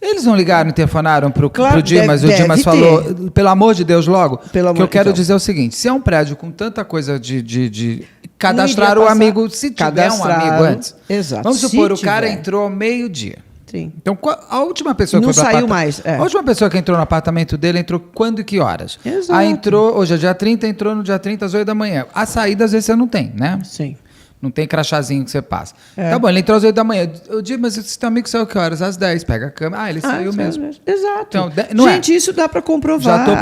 [SPEAKER 4] Eles não ligaram, telefonaram pro
[SPEAKER 2] Claro,
[SPEAKER 4] Dimas,
[SPEAKER 2] deve
[SPEAKER 4] o Dimas
[SPEAKER 2] ter.
[SPEAKER 4] falou, pelo amor de Deus, logo,
[SPEAKER 2] Pelo
[SPEAKER 4] que eu
[SPEAKER 2] amor-
[SPEAKER 4] quero
[SPEAKER 2] então.
[SPEAKER 4] dizer o seguinte, se é um prédio com tanta coisa de cadastrar
[SPEAKER 2] Não
[SPEAKER 4] o
[SPEAKER 2] iria passar.
[SPEAKER 4] amigo, se tiver um
[SPEAKER 2] Cadastraram.
[SPEAKER 4] amigo antes.
[SPEAKER 2] Exato.
[SPEAKER 4] Vamos
[SPEAKER 2] Se
[SPEAKER 4] supor, o cara
[SPEAKER 2] tiver.
[SPEAKER 4] entrou ao meio-dia.
[SPEAKER 2] Sim.
[SPEAKER 4] Então, a última pessoa
[SPEAKER 2] Não
[SPEAKER 4] que foi pro
[SPEAKER 2] saiu mais, é.
[SPEAKER 4] A última pessoa que entrou no apartamento dele entrou quando e que horas?
[SPEAKER 2] Exato.
[SPEAKER 4] Aí entrou, hoje é dia 30, entrou no dia 30 às 8 da manhã. A saída, às vezes, você não tem, né?
[SPEAKER 2] Sim.
[SPEAKER 4] Não tem crachazinho que você passa. Tá bom, ele entrou às 8 da manhã. Eu digo, mas esse teu amigo saiu que horas? Às 10. Pega a câmera. Ah, ele saiu mesmo.
[SPEAKER 2] Exato.
[SPEAKER 4] Então, não
[SPEAKER 2] Gente, isso dá para comprovar.
[SPEAKER 4] Já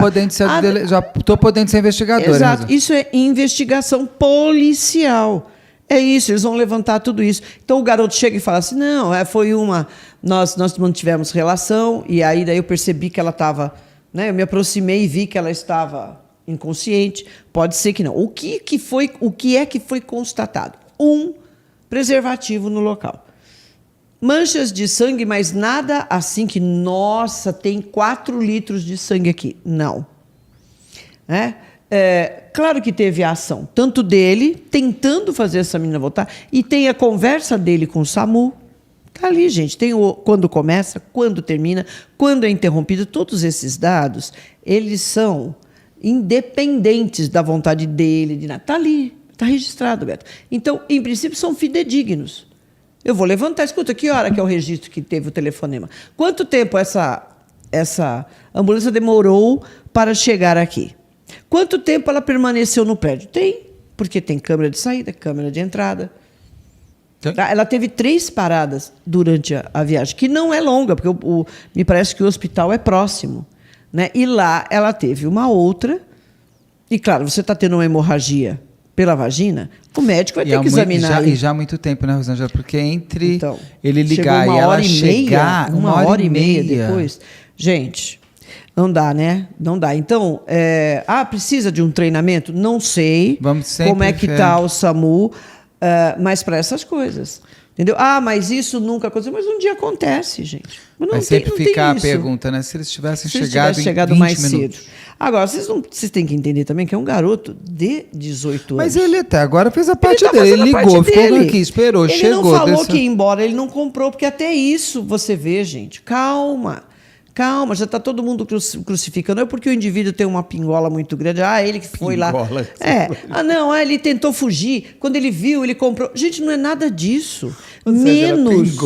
[SPEAKER 4] tô podendo ser investigador.
[SPEAKER 2] Exato. Isso é investigação policial. É isso, eles vão levantar tudo isso. Então o garoto chega e fala assim: não, foi uma. Nós mantivemos relação, e aí daí eu percebi que ela estava. Né, eu me aproximei e vi que ela estava inconsciente. Pode ser que não. O que é que foi constatado? Preservativo no local. Manchas de sangue, mas nada assim que, nossa, tem 4 litros de sangue aqui. Não. Claro que teve a ação, tanto dele, tentando fazer essa menina voltar, e tem a conversa dele com o SAMU. Está ali, gente. Tem quando começa, quando termina, quando é interrompido. Todos esses dados, eles são independentes da vontade dele, de nada. Está ali. Está registrado, Beto. Então, em princípio, são fidedignos. Eu vou levantar, escuta, que hora que é o registro que teve o telefonema? Quanto tempo essa ambulância demorou para chegar aqui? Quanto tempo ela permaneceu no prédio? Tem, porque tem câmera de saída, câmera de entrada. Tá? Ela teve 3 paradas durante a viagem, que não é longa, porque me parece que o hospital é próximo. Né? E lá ela teve uma outra, e claro, você está tendo uma hemorragia pela vagina, o médico vai ter que examinar.
[SPEAKER 4] E já há muito tempo, né, Rosângela? Porque entre
[SPEAKER 2] então,
[SPEAKER 4] ele ligar e ela chegar...
[SPEAKER 2] Uma hora e meia depois. Gente, não dá, né? Não dá. Então, precisa de um treinamento? Não sei como é que está o SAMU, mas para essas coisas. Entendeu? Mas isso nunca aconteceu. Mas um dia acontece, gente. Mas
[SPEAKER 4] vai sempre ficar a pergunta, né? Se eles tivessem chegado em 20
[SPEAKER 2] mais
[SPEAKER 4] minutos.
[SPEAKER 2] cedo. Agora, vocês têm que entender também que é um garoto de 18 anos.
[SPEAKER 4] Mas ele até agora fez a parte dele. Ele ligou, ficou aqui, esperou, chegou.
[SPEAKER 2] Ele não falou que ia embora, ele não comprou, porque até isso você vê, gente. Calma, já está todo mundo crucificando. É porque o indivíduo tem uma pingola muito grande. Ele que foi
[SPEAKER 4] pingola,
[SPEAKER 2] lá. Ele tentou fugir. Quando ele viu, ele comprou. Gente, não é nada disso. Menos.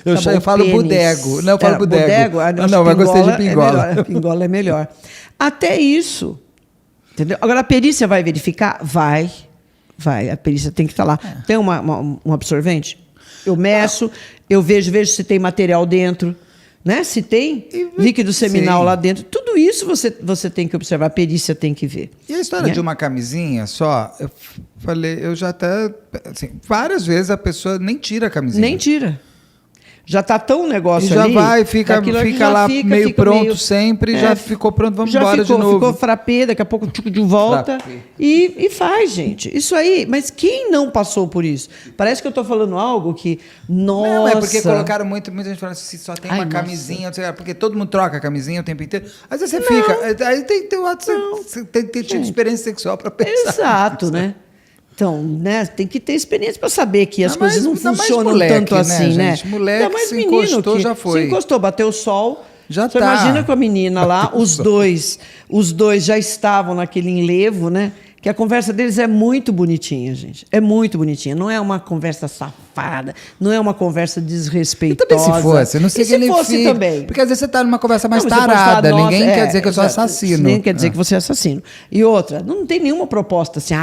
[SPEAKER 4] Eu falo bodego. Não, eu falo bodego.
[SPEAKER 2] Não,
[SPEAKER 4] mas gostei de pingola.
[SPEAKER 2] Pingola é melhor. Até isso. Entendeu? Agora, a perícia vai verificar? Vai. A perícia tem que estar lá. Tem um absorvente? Eu meço, eu vejo se tem material dentro, né? Se tem líquido seminal lá dentro. Tudo isso você tem que observar, a perícia tem que ver.
[SPEAKER 4] E a história de uma camisinha só, eu já até... Assim, várias vezes a pessoa nem tira a camisinha.
[SPEAKER 2] Nem tira. Já está tão um negócio
[SPEAKER 4] já
[SPEAKER 2] ali...
[SPEAKER 4] Fica lá meio pronto sempre, já ficou pronto, vamos embora de novo.
[SPEAKER 2] Ficou frappé, daqui a pouco de volta. E faz, gente. Isso aí, mas quem não passou por isso? Parece que eu estou falando algo que... Nossa...
[SPEAKER 4] Não, é porque colocaram muita gente falando assim, só tem uma camisinha, porque todo mundo troca a camisinha o tempo inteiro. Às vezes você fica... Aí tem que ter tido experiência sexual para pensar.
[SPEAKER 2] Exato, né? Então, né, tem que ter experiência para saber que as coisas não funcionam tanto assim, né?
[SPEAKER 4] Gente, moleque se encostou, já foi.
[SPEAKER 2] Se encostou, bateu o sol.
[SPEAKER 4] Já
[SPEAKER 2] você imagina com a menina lá, os dois já estavam naquele enlevo, né? Que a conversa deles é muito bonitinha, gente. É muito bonitinha. Não é uma conversa safada, não é uma conversa desrespeitosa.
[SPEAKER 4] E também se fosse, não sei
[SPEAKER 2] se fosse também.
[SPEAKER 4] Porque às vezes você está numa conversa mais tarada, ninguém quer dizer que eu sou assassino.
[SPEAKER 2] Nem quer dizer que você é assassino. E outra, não tem nenhuma proposta assim,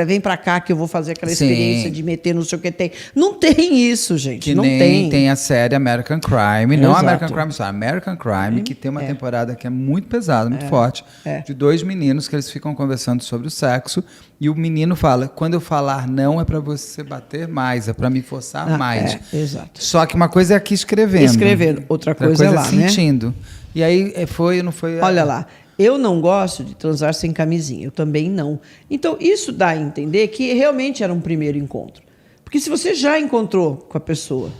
[SPEAKER 2] vem pra cá que eu vou fazer aquela experiência de meter no sei o que tem. Não tem isso, gente.
[SPEAKER 4] Que
[SPEAKER 2] não
[SPEAKER 4] nem tem a série American Crime, não American Crime, só American Crime, que tem uma temporada que é muito pesada, muito forte, de 2 meninos que eles ficam conversando sobre o sexo, e o menino fala, quando eu falar não é para você bater mais, é para me forçar mais.
[SPEAKER 2] Exato.
[SPEAKER 4] Só que uma coisa é aqui escrevendo.
[SPEAKER 2] Outra coisa é lá,
[SPEAKER 4] sentindo. Né? E aí foi ou não foi?
[SPEAKER 2] Olha lá, eu não gosto de transar sem camisinha, eu também não. Então isso dá a entender que realmente era um primeiro encontro. Porque se você já encontrou com a pessoa...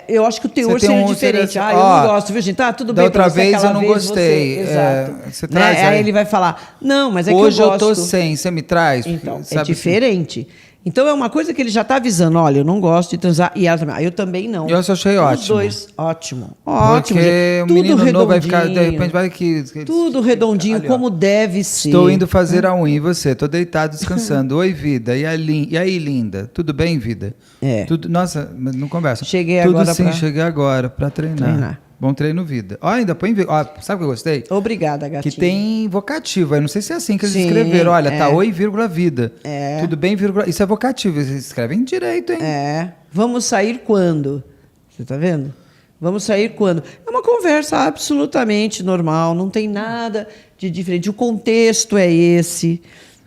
[SPEAKER 2] eu acho que o teor seria diferente. Eu não gosto, viu, gente? Tudo bem.
[SPEAKER 4] Da outra vez eu não gostei.
[SPEAKER 2] Exato.
[SPEAKER 4] Você traz
[SPEAKER 2] aí ele vai falar, não, mas é
[SPEAKER 4] hoje
[SPEAKER 2] que eu gosto.
[SPEAKER 4] Hoje eu tô sem, você me traz?
[SPEAKER 2] Então,
[SPEAKER 4] sabe
[SPEAKER 2] diferente. Então é uma coisa que ele já está avisando, olha, eu não gosto de transar, e ela também, eu também não.
[SPEAKER 4] Eu só achei ótimo.
[SPEAKER 2] Os dois, ótimo. Ótimo.
[SPEAKER 4] Porque o
[SPEAKER 2] tudo
[SPEAKER 4] menino
[SPEAKER 2] redondinho,
[SPEAKER 4] novo vai ficar, de repente vai que...
[SPEAKER 2] tudo redondinho,
[SPEAKER 4] Ali, ó.
[SPEAKER 2] como deve ser.
[SPEAKER 4] Estou indo fazer a unha, e você? Estou deitado, descansando. Oi, vida. E aí, linda? Tudo bem, vida?
[SPEAKER 2] É.
[SPEAKER 4] Tudo, nossa, mas não conversa.
[SPEAKER 2] Cheguei
[SPEAKER 4] Tudo
[SPEAKER 2] agora
[SPEAKER 4] sim,
[SPEAKER 2] pra
[SPEAKER 4] cheguei agora para treinar. Bom treino, vida. Ó, ainda põe... Ó, sabe o que eu gostei?
[SPEAKER 2] Obrigada, gatinha.
[SPEAKER 4] Que tem vocativo. Eu não sei se é assim que eles
[SPEAKER 2] Sim,
[SPEAKER 4] escreveram. Olha, tá
[SPEAKER 2] é.
[SPEAKER 4] oi, vírgula, vida.
[SPEAKER 2] É.
[SPEAKER 4] Tudo bem, vírgula... Isso é vocativo. Eles escrevem direito, hein?
[SPEAKER 2] É. Vamos sair quando? Você tá vendo? Vamos sair quando? É uma conversa absolutamente normal, não tem nada de diferente. O contexto é esse,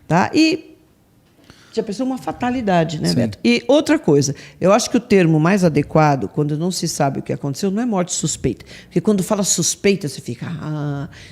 [SPEAKER 2] tá? E já pensou uma fatalidade, né,
[SPEAKER 4] Sim.
[SPEAKER 2] Beto? E outra coisa, eu acho que o termo mais adequado, quando não se sabe o que aconteceu, não é morte suspeita. Porque quando fala suspeita, você fica,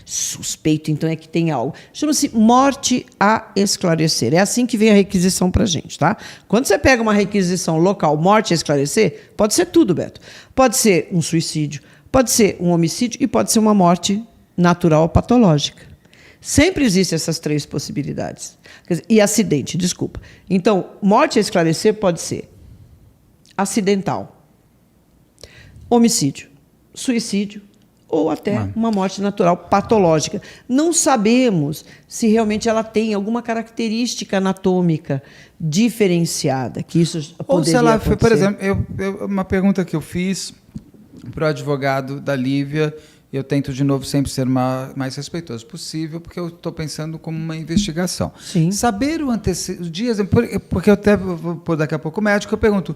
[SPEAKER 2] suspeito, então é que tem algo. Chama-se morte a esclarecer. É assim que vem a requisição pra gente, tá? Quando você pega uma requisição local, morte a esclarecer, pode ser tudo, Beto. Pode ser um suicídio, pode ser um homicídio e pode ser uma morte natural ou patológica. Sempre existem essas três possibilidades. Quer dizer, e acidente, desculpa. Então, morte a esclarecer pode ser acidental, homicídio, suicídio ou até uma morte natural patológica. Não sabemos se realmente ela tem alguma característica anatômica diferenciada, que isso
[SPEAKER 4] Ou
[SPEAKER 2] poderia
[SPEAKER 4] se ela
[SPEAKER 2] acontecer.
[SPEAKER 4] foi, por exemplo, uma pergunta que eu fiz para o advogado da Lívia, eu tento de novo sempre ser mais respeitoso possível, porque eu estou pensando como uma investigação.
[SPEAKER 2] Sim.
[SPEAKER 4] Saber os dias, porque eu até vou pôr daqui a pouco o médico, eu pergunto,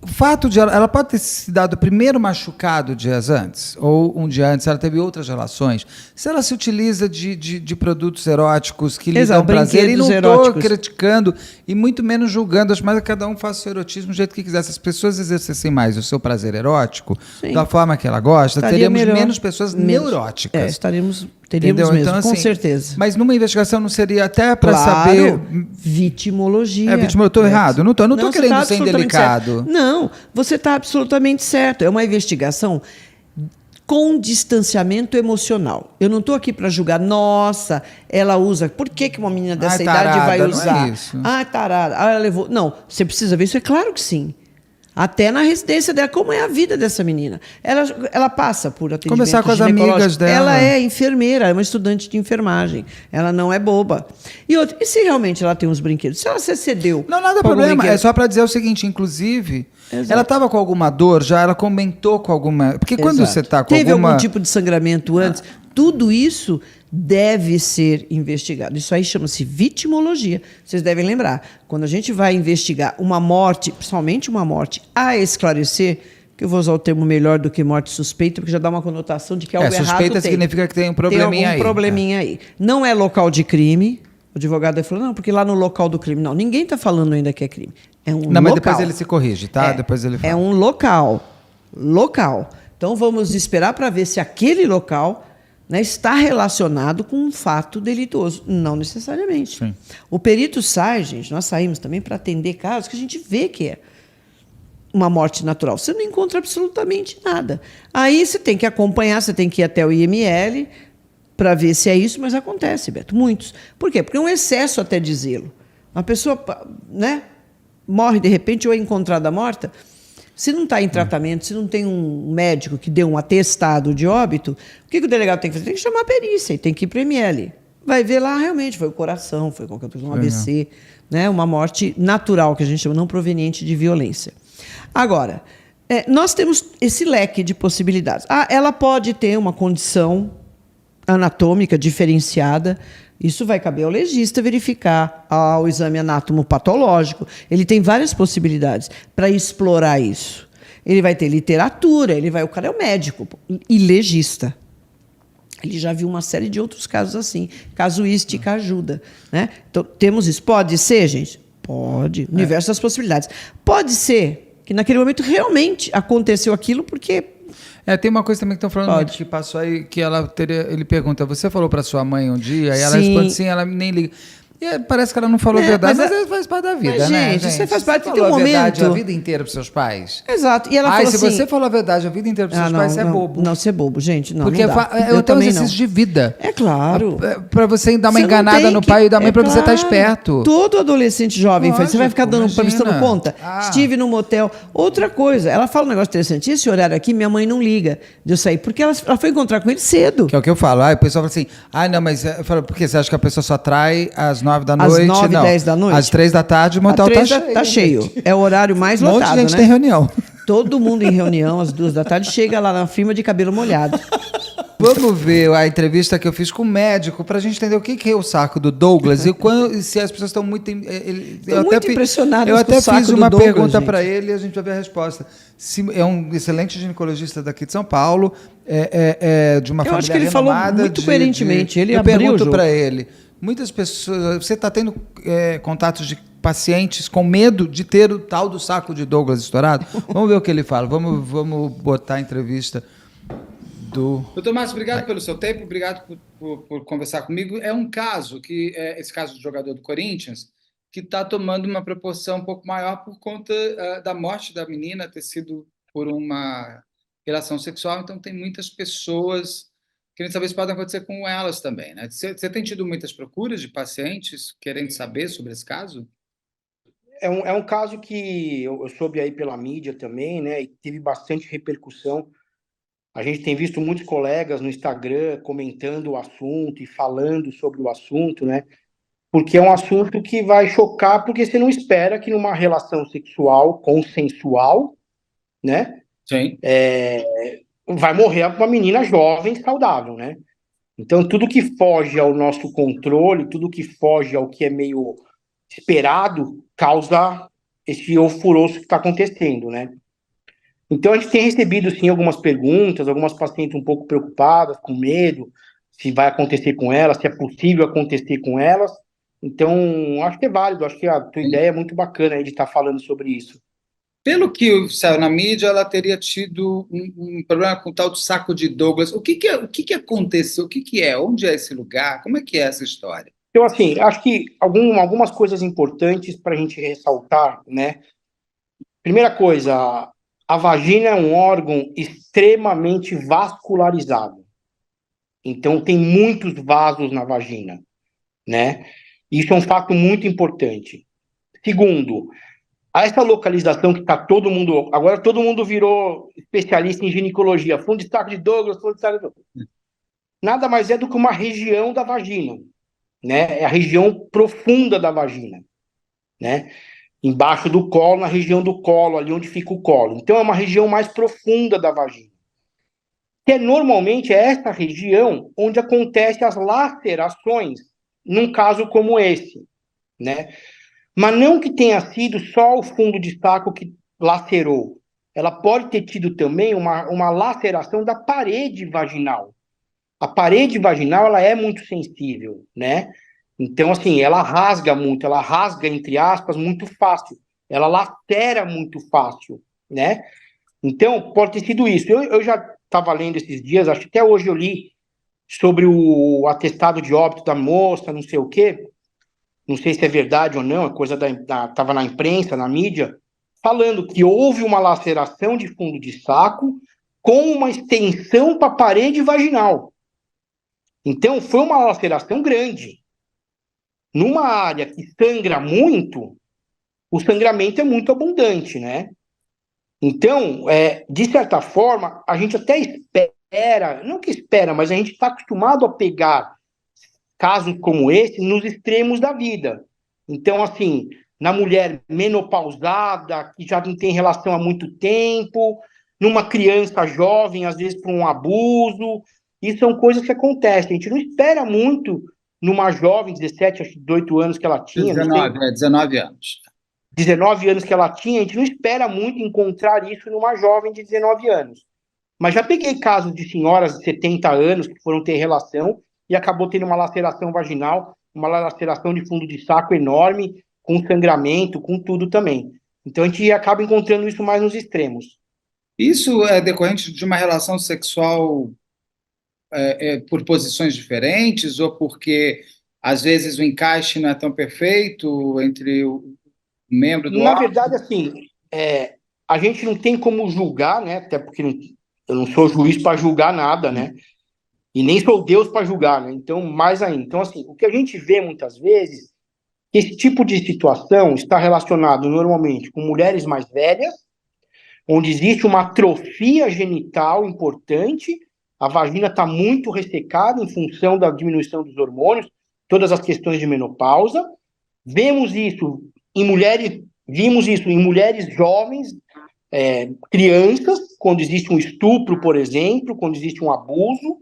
[SPEAKER 4] o fato de ela pode ter se dado o primeiro machucado dias antes, ou um dia antes, ela teve outras relações. Se ela se utiliza de produtos eróticos que lhe
[SPEAKER 2] Exato,
[SPEAKER 4] dão prazer, e não estou
[SPEAKER 2] eróticos.
[SPEAKER 4] criticando, e muito menos julgando, acho mais que cada um faça o seu erotismo do jeito que quiser. Se as pessoas exercessem mais o seu prazer erótico,
[SPEAKER 2] Sim.
[SPEAKER 4] da forma que ela gosta,
[SPEAKER 2] Estaria
[SPEAKER 4] teríamos
[SPEAKER 2] melhor.
[SPEAKER 4] menos pessoas neuróticas.
[SPEAKER 2] Teríamos
[SPEAKER 4] Entendeu?
[SPEAKER 2] mesmo,
[SPEAKER 4] Então,
[SPEAKER 2] com
[SPEAKER 4] assim,
[SPEAKER 2] certeza.
[SPEAKER 4] Mas numa investigação não seria até para
[SPEAKER 2] Claro,
[SPEAKER 4] saber...
[SPEAKER 2] vitimologia.
[SPEAKER 4] É, eu estou errado? Não estou
[SPEAKER 2] você
[SPEAKER 4] querendo
[SPEAKER 2] tá
[SPEAKER 4] ser
[SPEAKER 2] absolutamente
[SPEAKER 4] indelicado.
[SPEAKER 2] certo. Não, você está absolutamente certo. É uma investigação com distanciamento emocional. Eu não estou aqui para julgar, nossa, ela usa, por que uma menina dessa idade
[SPEAKER 4] tarada,
[SPEAKER 2] vai
[SPEAKER 4] não é
[SPEAKER 2] usar?
[SPEAKER 4] isso.
[SPEAKER 2] Tarada, ela levou... Não, você precisa ver isso, é claro que sim. Até na residência dela, como é a vida dessa menina. Ela passa por atendimento
[SPEAKER 4] Conversar com as
[SPEAKER 2] ginecológico.
[SPEAKER 4] amigas dela.
[SPEAKER 2] Ela é enfermeira, é uma estudante de enfermagem. Ela não é boba. E se realmente ela tem uns brinquedos? Se ela se cedeu...
[SPEAKER 4] Não, nada
[SPEAKER 2] com algum
[SPEAKER 4] problema.
[SPEAKER 2] brinquedo-
[SPEAKER 4] É só para dizer o seguinte, inclusive,
[SPEAKER 2] Exato.
[SPEAKER 4] ela estava com alguma dor já, ela comentou com alguma... Porque quando
[SPEAKER 2] Exato.
[SPEAKER 4] você está com
[SPEAKER 2] Teve
[SPEAKER 4] alguma...
[SPEAKER 2] algum tipo de sangramento antes? Tudo isso deve ser investigado. Isso aí chama-se vitimologia. Vocês devem lembrar. Quando a gente vai investigar uma morte, principalmente uma morte a esclarecer, que eu vou usar o termo melhor do que morte suspeita, porque já dá uma conotação de que algo errado
[SPEAKER 4] suspeita
[SPEAKER 2] tem.
[SPEAKER 4] significa que tem um
[SPEAKER 2] Tem
[SPEAKER 4] probleminha
[SPEAKER 2] algum
[SPEAKER 4] aí.
[SPEAKER 2] probleminha aí. Não é local de crime. O advogado aí falou, não, porque lá no local do crime. Não, ninguém está falando ainda que é crime. É um local.
[SPEAKER 4] Não, mas depois ele se corrige, tá?
[SPEAKER 2] É,
[SPEAKER 4] Depois ele fala.
[SPEAKER 2] É um local. Local. Então vamos esperar para ver se aquele local, né, está relacionado com um fato delituoso. Não necessariamente.
[SPEAKER 4] Sim.
[SPEAKER 2] O perito sai, gente, nós saímos também para atender casos que a gente vê que é uma morte natural. Você não encontra absolutamente nada. Aí você tem que acompanhar, você tem que ir até o IML para ver se é isso, mas acontece, Beto, muitos. Por quê? Porque é um excesso até dizê-lo. Uma pessoa, né, morre de repente ou é encontrada morta. Se não está em tratamento, se não tem um médico que dê um atestado de óbito, o que o delegado tem que fazer? Tem que chamar a perícia e tem que ir para o ML. Vai ver lá, realmente, foi o coração, foi qualquer coisa, um ABC, né? Uma morte natural, que a gente chama, não proveniente de violência. Agora, nós temos esse leque de possibilidades. Ela pode ter uma condição anatômica diferenciada. Isso vai caber ao legista verificar, ao exame anatomopatológico. Ele tem várias possibilidades para explorar isso. Ele vai ter literatura, o cara é o médico e legista. Ele já viu uma série de outros casos assim. Casuística ajuda, né? Então, temos isso. Pode ser, gente? Pode. Universo das possibilidades. Pode ser que naquele momento realmente aconteceu aquilo porque...
[SPEAKER 4] Tem uma coisa também que estão falando muito, que passou aí, que ele pergunta, você falou para sua mãe um dia, e ela
[SPEAKER 2] Sim.
[SPEAKER 4] responde sim, ela nem liga. E parece que ela não falou a verdade,
[SPEAKER 2] mas
[SPEAKER 4] mas faz parte da vida,
[SPEAKER 2] mas,
[SPEAKER 4] né,
[SPEAKER 2] gente, você faz parte,
[SPEAKER 4] Você
[SPEAKER 2] tem um
[SPEAKER 4] falou a verdade
[SPEAKER 2] momento-
[SPEAKER 4] a vida inteira pros seus pais?
[SPEAKER 2] Exato. E ela
[SPEAKER 4] Ai,
[SPEAKER 2] falou
[SPEAKER 4] se
[SPEAKER 2] assim...
[SPEAKER 4] você falou a verdade a vida inteira pros seus pais, você é bobo.
[SPEAKER 2] Não, você é bobo, gente. Não,
[SPEAKER 4] Porque
[SPEAKER 2] não dá.
[SPEAKER 4] é até um
[SPEAKER 2] também
[SPEAKER 4] exercício de vida.
[SPEAKER 2] É claro.
[SPEAKER 4] Pra você dar uma
[SPEAKER 2] Você não
[SPEAKER 4] enganada
[SPEAKER 2] tem
[SPEAKER 4] no
[SPEAKER 2] que-
[SPEAKER 4] pai e da mãe
[SPEAKER 2] é
[SPEAKER 4] pra você estar
[SPEAKER 2] claro.
[SPEAKER 4] esperto.
[SPEAKER 2] Todo adolescente jovem faz. Você vai ficar
[SPEAKER 4] Lógico,
[SPEAKER 2] prestando
[SPEAKER 4] imagina.
[SPEAKER 2] conta?
[SPEAKER 4] Ah.
[SPEAKER 2] Estive no motel. Outra coisa, ela fala um negócio interessante. Esse horário aqui, minha mãe não liga de eu sair. Porque ela foi encontrar com ele cedo.
[SPEAKER 4] Que é o que eu falo. Aí o pessoal fala assim, não, mas eu falo, por que você acha que a pessoa só trai às 9 da
[SPEAKER 2] Às
[SPEAKER 4] noite?
[SPEAKER 2] 9,
[SPEAKER 4] não.
[SPEAKER 2] 10 da noite?
[SPEAKER 4] Às 3 da tarde o motel
[SPEAKER 2] Às 3
[SPEAKER 4] tá cheio.
[SPEAKER 2] tá cheio. É o horário mais
[SPEAKER 4] Um monte
[SPEAKER 2] lotado,
[SPEAKER 4] de gente
[SPEAKER 2] né?
[SPEAKER 4] tem reunião.
[SPEAKER 2] Todo mundo em reunião, às 2 da tarde, chega lá na firma de cabelo molhado.
[SPEAKER 4] Vamos ver a entrevista que eu fiz com o médico pra gente entender o que é o saco do Douglas e se as pessoas estão muito...
[SPEAKER 2] Estão muito impressionadas
[SPEAKER 4] Eu
[SPEAKER 2] com
[SPEAKER 4] até
[SPEAKER 2] o saco
[SPEAKER 4] fiz
[SPEAKER 2] do
[SPEAKER 4] uma
[SPEAKER 2] Douglas,
[SPEAKER 4] pergunta
[SPEAKER 2] gente.
[SPEAKER 4] para ele e a gente vai ver a resposta. É um excelente ginecologista daqui de São Paulo, de uma
[SPEAKER 2] Eu
[SPEAKER 4] família
[SPEAKER 2] acho que ele falou
[SPEAKER 4] renomada
[SPEAKER 2] muito coerentemente, ele
[SPEAKER 4] eu
[SPEAKER 2] abriu o
[SPEAKER 4] pergunto
[SPEAKER 2] jogo.
[SPEAKER 4] para ele, muitas pessoas... Você está tendo contatos de pacientes com medo de ter o tal do saco de Douglas estourado? Vamos ver o que ele fala. Vamos botar a entrevista do...
[SPEAKER 1] Doutor Márcio, obrigado pelo seu tempo, obrigado por conversar comigo. É um caso esse caso do jogador do Corinthians, que está tomando uma proporção um pouco maior por conta da morte da menina ter sido por uma relação sexual. Então, tem muitas pessoas querendo saber se pode acontecer com elas também, né? Você tem tido muitas procuras de pacientes querendo saber sobre esse caso?
[SPEAKER 6] É um caso que eu soube aí pela mídia também, né? E teve bastante repercussão. A gente tem visto muitos colegas no Instagram comentando o assunto e falando sobre o assunto, né? Porque é um assunto que vai chocar, porque você não espera que numa relação sexual consensual, né?
[SPEAKER 1] Sim.
[SPEAKER 6] Vai morrer uma menina jovem, saudável, né? Então, tudo que foge ao nosso controle, tudo que foge ao que é meio esperado, causa esse alvoroço que está acontecendo, né? Então, a gente tem recebido, sim, algumas perguntas, algumas pacientes um pouco preocupadas, com medo, se vai acontecer com elas, se é possível acontecer com elas. Então, acho que é válido, acho que a tua ideia é muito bacana aí de estar falando sobre isso.
[SPEAKER 1] Pelo que saiu na mídia, ela teria tido um problema com o tal do saco de Douglas. O que aconteceu? O que é? Onde é esse lugar? Como é que é essa história?
[SPEAKER 6] Então, assim, acho que algumas coisas importantes para a gente ressaltar, né? Primeira coisa, a vagina é um órgão extremamente vascularizado. Então, tem muitos vasos na vagina, né? Isso é um fato muito importante. Segundo, essa localização que está todo mundo... Agora todo mundo virou especialista em ginecologia. Fundo de saco de Douglas, fundo de saco de Douglas. Nada mais é do que uma região da vagina, né? É a região profunda da vagina, né? Embaixo do colo, na região do colo, ali onde fica o colo. Então, é uma região mais profunda da vagina. Que normalmente é essa região onde acontecem as lacerações, num caso como esse, né? Mas não que tenha sido só o fundo de saco que lacerou. Ela pode ter tido também uma laceração da parede vaginal. A parede vaginal, ela é muito sensível, né? Então, assim, ela rasga muito, ela rasga, entre aspas, muito fácil. Ela lacera muito fácil, né? Então, pode ter sido isso. Eu já estava lendo esses dias, acho que até hoje eu li sobre o atestado de óbito da moça, não sei o quê. Não sei se é verdade ou não, é coisa estava na imprensa, na mídia, falando que houve uma laceração de fundo de saco com uma extensão para a parede vaginal. Então, foi uma laceração grande. Numa área que sangra muito, o sangramento é muito abundante, né? Então, de certa forma, a gente até espera, não que espera, mas a gente está acostumado a pegar casos como esse nos extremos da vida. Então, assim, na mulher menopausada, que já não tem relação há muito tempo, numa criança jovem, às vezes por um abuso, isso são coisas que acontecem. A gente não espera muito numa jovem, 17, acho que 18 anos que ela tinha,
[SPEAKER 1] 19 anos.
[SPEAKER 6] 19 anos que ela tinha, a gente não espera muito encontrar isso numa jovem de 19 anos. Mas já peguei casos de senhoras de 70 anos que foram ter relação e acabou tendo uma laceração vaginal, uma laceração de fundo de saco enorme, com sangramento, com tudo também. Então a gente acaba encontrando isso mais nos extremos.
[SPEAKER 1] Isso é decorrente de uma relação sexual por posições diferentes ou porque às vezes o encaixe não é tão perfeito entre o membro do
[SPEAKER 6] Na
[SPEAKER 1] órgão?
[SPEAKER 6] verdade, assim, a gente não tem como julgar, né? Até porque eu não sou juiz para julgar nada, né? E nem sou Deus para julgar, né? Então, mais ainda. Então, assim, o que a gente vê muitas vezes, esse tipo de situação está relacionado normalmente com mulheres mais velhas, onde existe uma atrofia genital importante, a vagina está muito ressecada em função da diminuição dos hormônios, todas as questões de menopausa. Vemos isso vimos isso em mulheres jovens, crianças, quando existe um estupro, por exemplo, quando existe um abuso,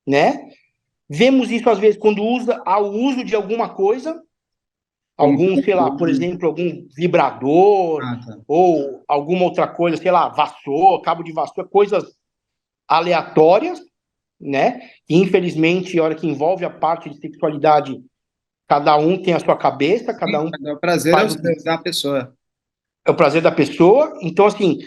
[SPEAKER 6] né? Vemos isso, às vezes, quando há o uso de alguma coisa,
[SPEAKER 1] Como...
[SPEAKER 6] algum, sei lá, por exemplo, algum vibrador,
[SPEAKER 1] Ah, tá.
[SPEAKER 6] ou alguma outra coisa, sei lá, vassoura, cabo de vassoura, coisas aleatórias, né? E, infelizmente, a hora que envolve a parte de sexualidade, cada um tem a sua cabeça, cada um
[SPEAKER 1] O prazer é
[SPEAKER 6] faz
[SPEAKER 1] o
[SPEAKER 6] o que
[SPEAKER 1] da pessoa.
[SPEAKER 6] é o prazer da pessoa. Então, assim,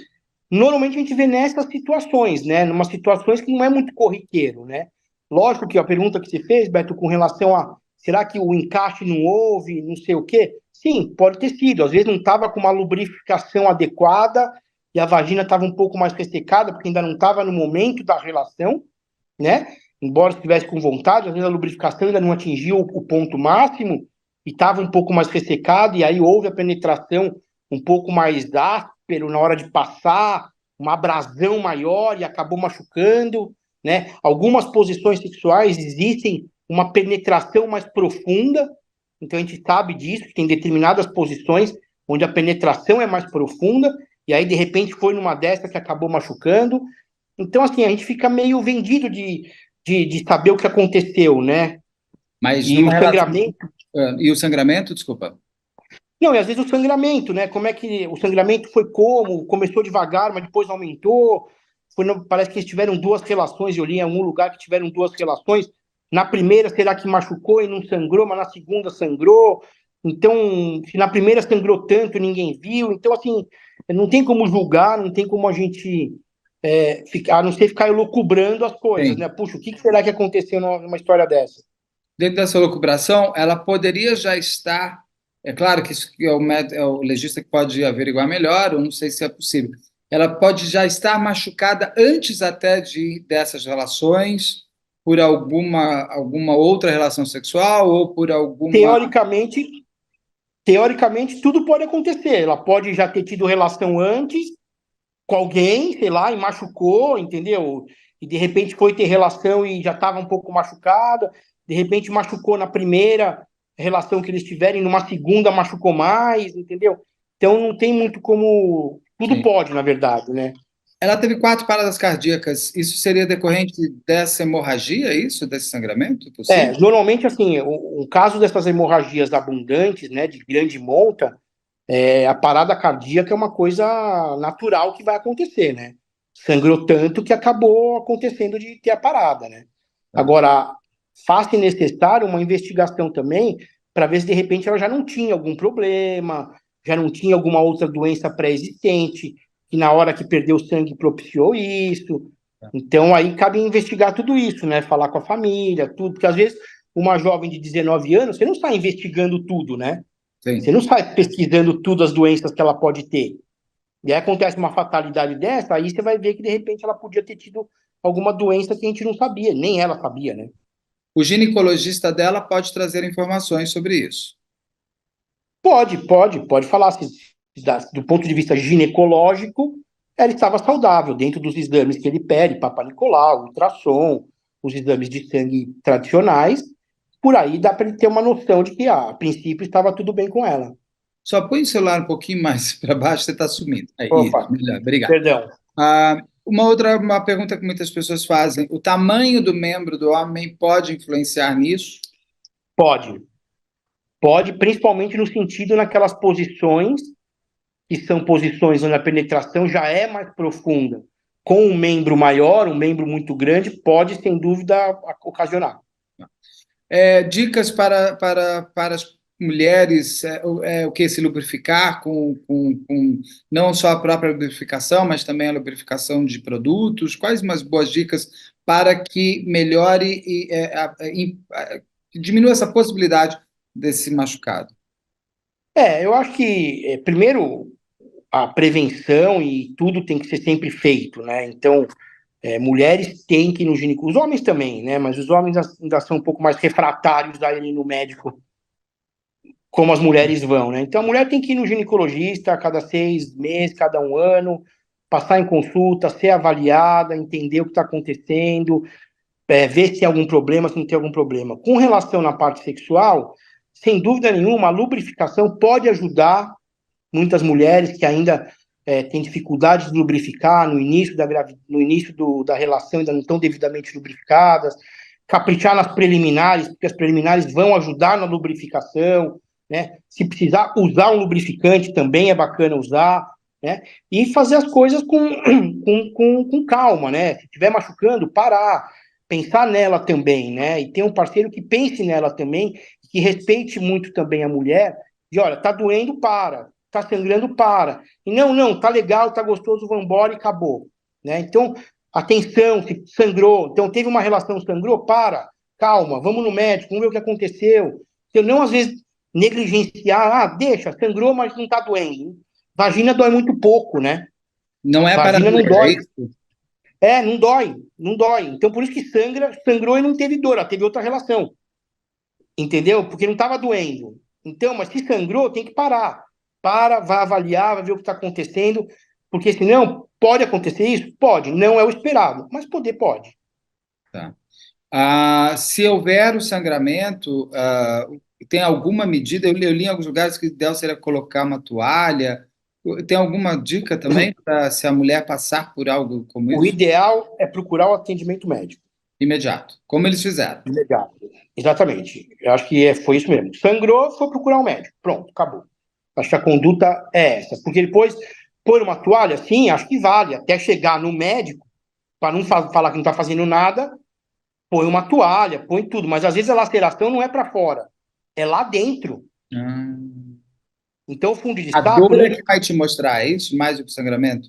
[SPEAKER 6] normalmente a gente vê nessas situações, né? Numa situações que não é muito corriqueiro, né? Lógico que a pergunta que você fez, Beto, com relação a será que o encaixe não houve, não sei o quê? Sim, pode ter sido. Às vezes não estava com uma lubrificação adequada e a vagina estava um pouco mais ressecada, porque ainda não estava no momento da relação, né? Embora estivesse com vontade, às vezes a lubrificação ainda não atingiu o ponto máximo e estava um pouco mais ressecado, e aí houve a penetração um pouco mais áspero na hora de passar, uma abrasão maior e acabou machucando, né? Algumas posições sexuais existem uma penetração mais profunda, então a gente sabe disso, que tem determinadas posições onde a penetração é mais profunda, e aí de repente foi numa dessas que acabou machucando. Então, assim, a gente fica meio vendido de saber o que aconteceu, né?
[SPEAKER 1] Mas
[SPEAKER 6] E
[SPEAKER 1] numa
[SPEAKER 6] o
[SPEAKER 1] relação...
[SPEAKER 6] sangramento.
[SPEAKER 1] E o sangramento, desculpa.
[SPEAKER 6] Não, e às vezes o sangramento, né? Como é que o sangramento foi como? Começou devagar, mas depois aumentou. Parece que eles tiveram duas relações. Eu li em algum lugar que tiveram duas relações. Na primeira, será que machucou e não sangrou, mas na segunda sangrou? Então, se na primeira sangrou tanto, ninguém viu. Então, assim, não tem como julgar, não tem como a gente ficar, a não ser ficar elucubrando as coisas,
[SPEAKER 1] Sim.
[SPEAKER 6] né? Puxa, o que será que aconteceu numa história dessa?
[SPEAKER 1] Dentro dessa lucubração, ela poderia já estar. É claro que isso que é o legista que pode averiguar melhor, eu não sei se é possível. Ela pode já estar machucada antes até dessas relações, por alguma outra relação sexual ou por alguma.
[SPEAKER 6] Teoricamente, teoricamente, tudo pode acontecer. Ela pode já ter tido relação antes com alguém, sei lá, e machucou, entendeu? E de repente foi ter relação e já estava um pouco machucada. De repente machucou na primeira relação que eles tiverem, numa segunda machucou mais, entendeu? Então não tem muito como. Tudo
[SPEAKER 1] Sim.
[SPEAKER 6] pode, na verdade, né?
[SPEAKER 1] Ela teve 4 paradas cardíacas. Isso seria decorrente dessa hemorragia, é isso? Desse sangramento possível?
[SPEAKER 6] Normalmente, assim, o caso dessas hemorragias abundantes, né, de grande monta, a parada cardíaca é uma coisa natural que vai acontecer, né? Sangrou tanto que acabou acontecendo de ter a parada, né?
[SPEAKER 1] Tá.
[SPEAKER 6] Agora, faz-se necessário uma investigação também para ver se de repente ela já não tinha algum problema, já não tinha alguma outra doença pré-existente, que na hora que perdeu sangue propiciou isso. Então, aí cabe investigar tudo isso, né? Falar com a família, tudo, porque às vezes uma jovem de 19 anos, você não está investigando tudo, né? Você
[SPEAKER 1] Sim.
[SPEAKER 6] não sai pesquisando tudo as doenças que ela pode ter. E aí acontece uma fatalidade dessa, aí você vai ver que de repente ela podia ter tido alguma doença que a gente não sabia, nem ela sabia, né?
[SPEAKER 1] O ginecologista dela pode trazer informações sobre isso.
[SPEAKER 6] Pode falar assim, do ponto de vista ginecológico, ela estava saudável dentro dos exames que ele pede, Papa Nicolau, ultrassom, os exames de sangue tradicionais. Por aí dá para ele ter uma noção de que, a princípio, estava tudo bem com ela.
[SPEAKER 1] Só põe o celular um pouquinho mais para baixo, você está sumindo. Isso,
[SPEAKER 6] Opa,
[SPEAKER 1] melhor, obrigado.
[SPEAKER 6] perdão.
[SPEAKER 1] Uma pergunta que muitas pessoas fazem: o tamanho do membro do homem pode influenciar nisso?
[SPEAKER 6] Pode. Pode, principalmente no sentido naquelas posições que são posições onde a penetração já é mais profunda. Com um membro maior, um membro muito grande, pode, sem dúvida, ocasionar.
[SPEAKER 1] Dicas para as mulheres, o que? Se lubrificar com não só a própria lubrificação, mas também a lubrificação de produtos. Quais umas boas dicas para que melhore que diminua essa possibilidade desse machucado?
[SPEAKER 6] Eu acho que, primeiro, a prevenção e tudo tem que ser sempre feito, né? Então, mulheres têm que ir no ginecologista, os homens também, né? Mas os homens ainda são um pouco mais refratários a ir no médico, como as mulheres vão, né? Então, a mulher tem que ir no ginecologista a cada 6 meses, cada 1 ano, passar em consulta, ser avaliada, entender o que está acontecendo, ver se tem algum problema, se não tem algum problema. Com relação na parte sexual, sem dúvida nenhuma, a lubrificação pode ajudar muitas mulheres que ainda têm dificuldade de lubrificar no início da relação, ainda não estão devidamente lubrificadas, caprichar nas preliminares, porque as preliminares vão ajudar na lubrificação, né? Se precisar usar um lubrificante, também é bacana usar, né? E fazer as coisas com calma, né? Se estiver machucando, parar, pensar nela também, né? E ter um parceiro que pense nela também, que respeite muito também a mulher, e olha, tá doendo, para, tá sangrando, para. E não, tá legal, tá gostoso, vamos embora e acabou, né? Então, atenção, se sangrou, então teve uma relação, sangrou, para, calma, vamos no médico, vamos ver o que aconteceu. Eu não, às vezes, negligenciar, deixa, sangrou, mas não tá doendo. Vagina dói muito pouco, né?
[SPEAKER 1] Não é
[SPEAKER 6] Vagina
[SPEAKER 1] para
[SPEAKER 6] não dói.
[SPEAKER 1] é
[SPEAKER 6] Não dói. Então, por isso que sangrou e não teve dor, ela teve outra relação. Entendeu? Porque não estava doendo. Então, mas se sangrou, tem que parar. Vai avaliar, vai ver o que está acontecendo, porque senão, pode acontecer isso? Pode, não é o esperado, mas pode.
[SPEAKER 1] Tá. Se houver o sangramento, tem alguma medida? Eu li em alguns lugares que o ideal seria colocar uma toalha. Tem alguma dica também para se a mulher passar por algo como
[SPEAKER 6] O
[SPEAKER 1] isso?
[SPEAKER 6] ideal é procurar o atendimento médico.
[SPEAKER 1] Imediato, como eles fizeram.
[SPEAKER 6] Imediato. Exatamente. Eu acho que foi isso mesmo. Sangrou, foi procurar um médico. Pronto, acabou. Acho que a conduta é essa. Porque depois, pôr uma toalha, sim, acho que vale. Até chegar no médico, para não falar que não está fazendo nada, põe uma toalha, põe tudo. Mas às vezes a laceração não é para fora, é lá dentro.
[SPEAKER 1] Ah.
[SPEAKER 6] Então o fundo de
[SPEAKER 1] A
[SPEAKER 6] saco...
[SPEAKER 1] dor é que vai te mostrar, é isso? Mais do que o sangramento?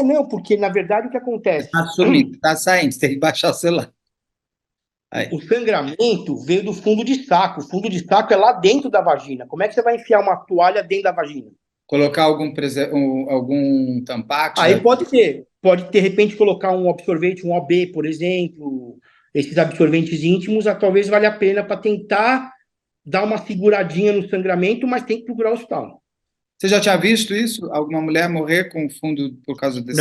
[SPEAKER 6] Não, porque na verdade o que acontece?
[SPEAKER 1] Está sumindo, está saindo, você tem que baixar o celular. Aí.
[SPEAKER 6] O sangramento veio do fundo de saco. O fundo de saco é lá dentro da vagina. Como é que você vai enfiar uma toalha dentro da vagina?
[SPEAKER 1] Colocar algum tampax?
[SPEAKER 6] Aí pode ter. Pode, de repente, colocar um absorvente, um OB, por exemplo. Esses absorventes íntimos, talvez valha a pena para tentar dar uma seguradinha no sangramento, mas tem que procurar o hospital.
[SPEAKER 1] Você já tinha visto isso? Alguma mulher morrer com fundo por causa desse?